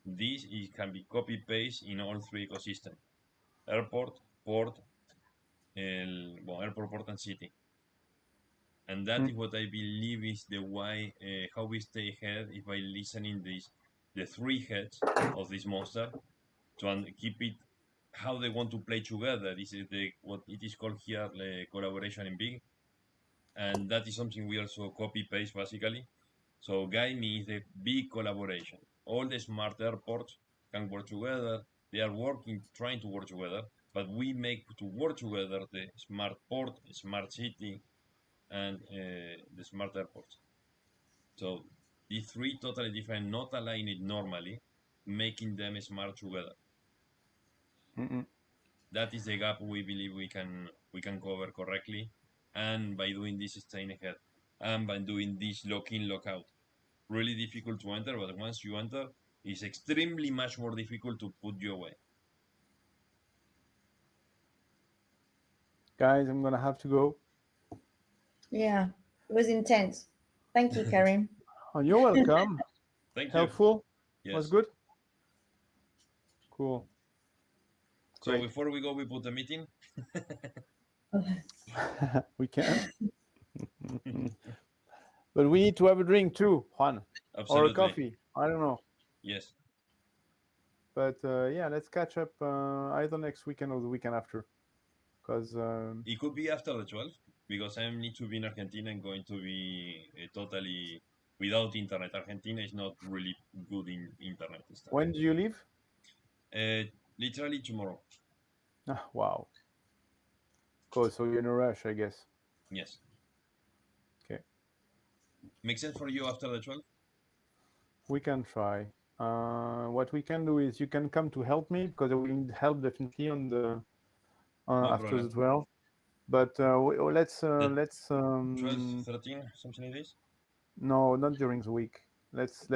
Speaker 3: This can be copy paste in all three ecosystems: airport, port, airport, port, and city. And that
Speaker 1: Mm.
Speaker 3: is what I believe is the why how we stay ahead is by listening this the three heads of this monster to keep it how they want to play together. This is the what it is called here collaboration in big, and that is something we also copy paste basically. So Guide Me is a big collaboration. All the smart airports can work together. They are working, trying to work together, but we make to work together the smart port, smart city, and the smart airports. So these three totally different, not aligned normally, making them smart together.
Speaker 1: Mm-mm.
Speaker 3: That is the gap we believe we can cover correctly, and by doing this, staying ahead, and by doing this lock in, lock out. Really difficult to enter, but once you enter, it's extremely much more difficult to put you away.
Speaker 1: Guys, I'm gonna have to go.
Speaker 2: Yeah, it was intense. Thank you, Karim.
Speaker 1: Oh, you're welcome.
Speaker 3: Thank you.
Speaker 1: Helpful. Was
Speaker 3: Yes.
Speaker 1: good. Cool.
Speaker 3: So
Speaker 1: Great.
Speaker 3: before we go, we put a meeting.
Speaker 1: We can. But we need to have a drink too, Juan, or a
Speaker 3: Absolutely.
Speaker 1: coffee. I don't know.
Speaker 3: Yes.
Speaker 1: But yeah, let's catch up either next weekend or the weekend after. Because
Speaker 3: It could be after the 12th because I need to be in Argentina and going to be totally without internet. Argentina is not really good in internet stuff.
Speaker 1: when do you leave?
Speaker 3: Literally tomorrow.
Speaker 1: Ah, wow. Cool. So you're in a rush, I guess.
Speaker 3: Yes.
Speaker 1: Okay.
Speaker 3: Makes sense for you after the 12th?
Speaker 1: We can try. What we can do is you can come to help me because I will need help definitely on the
Speaker 3: No
Speaker 1: after
Speaker 3: problem.
Speaker 1: the 12. But let's
Speaker 3: 12, 13, something like this?
Speaker 1: no, not during the week. Let's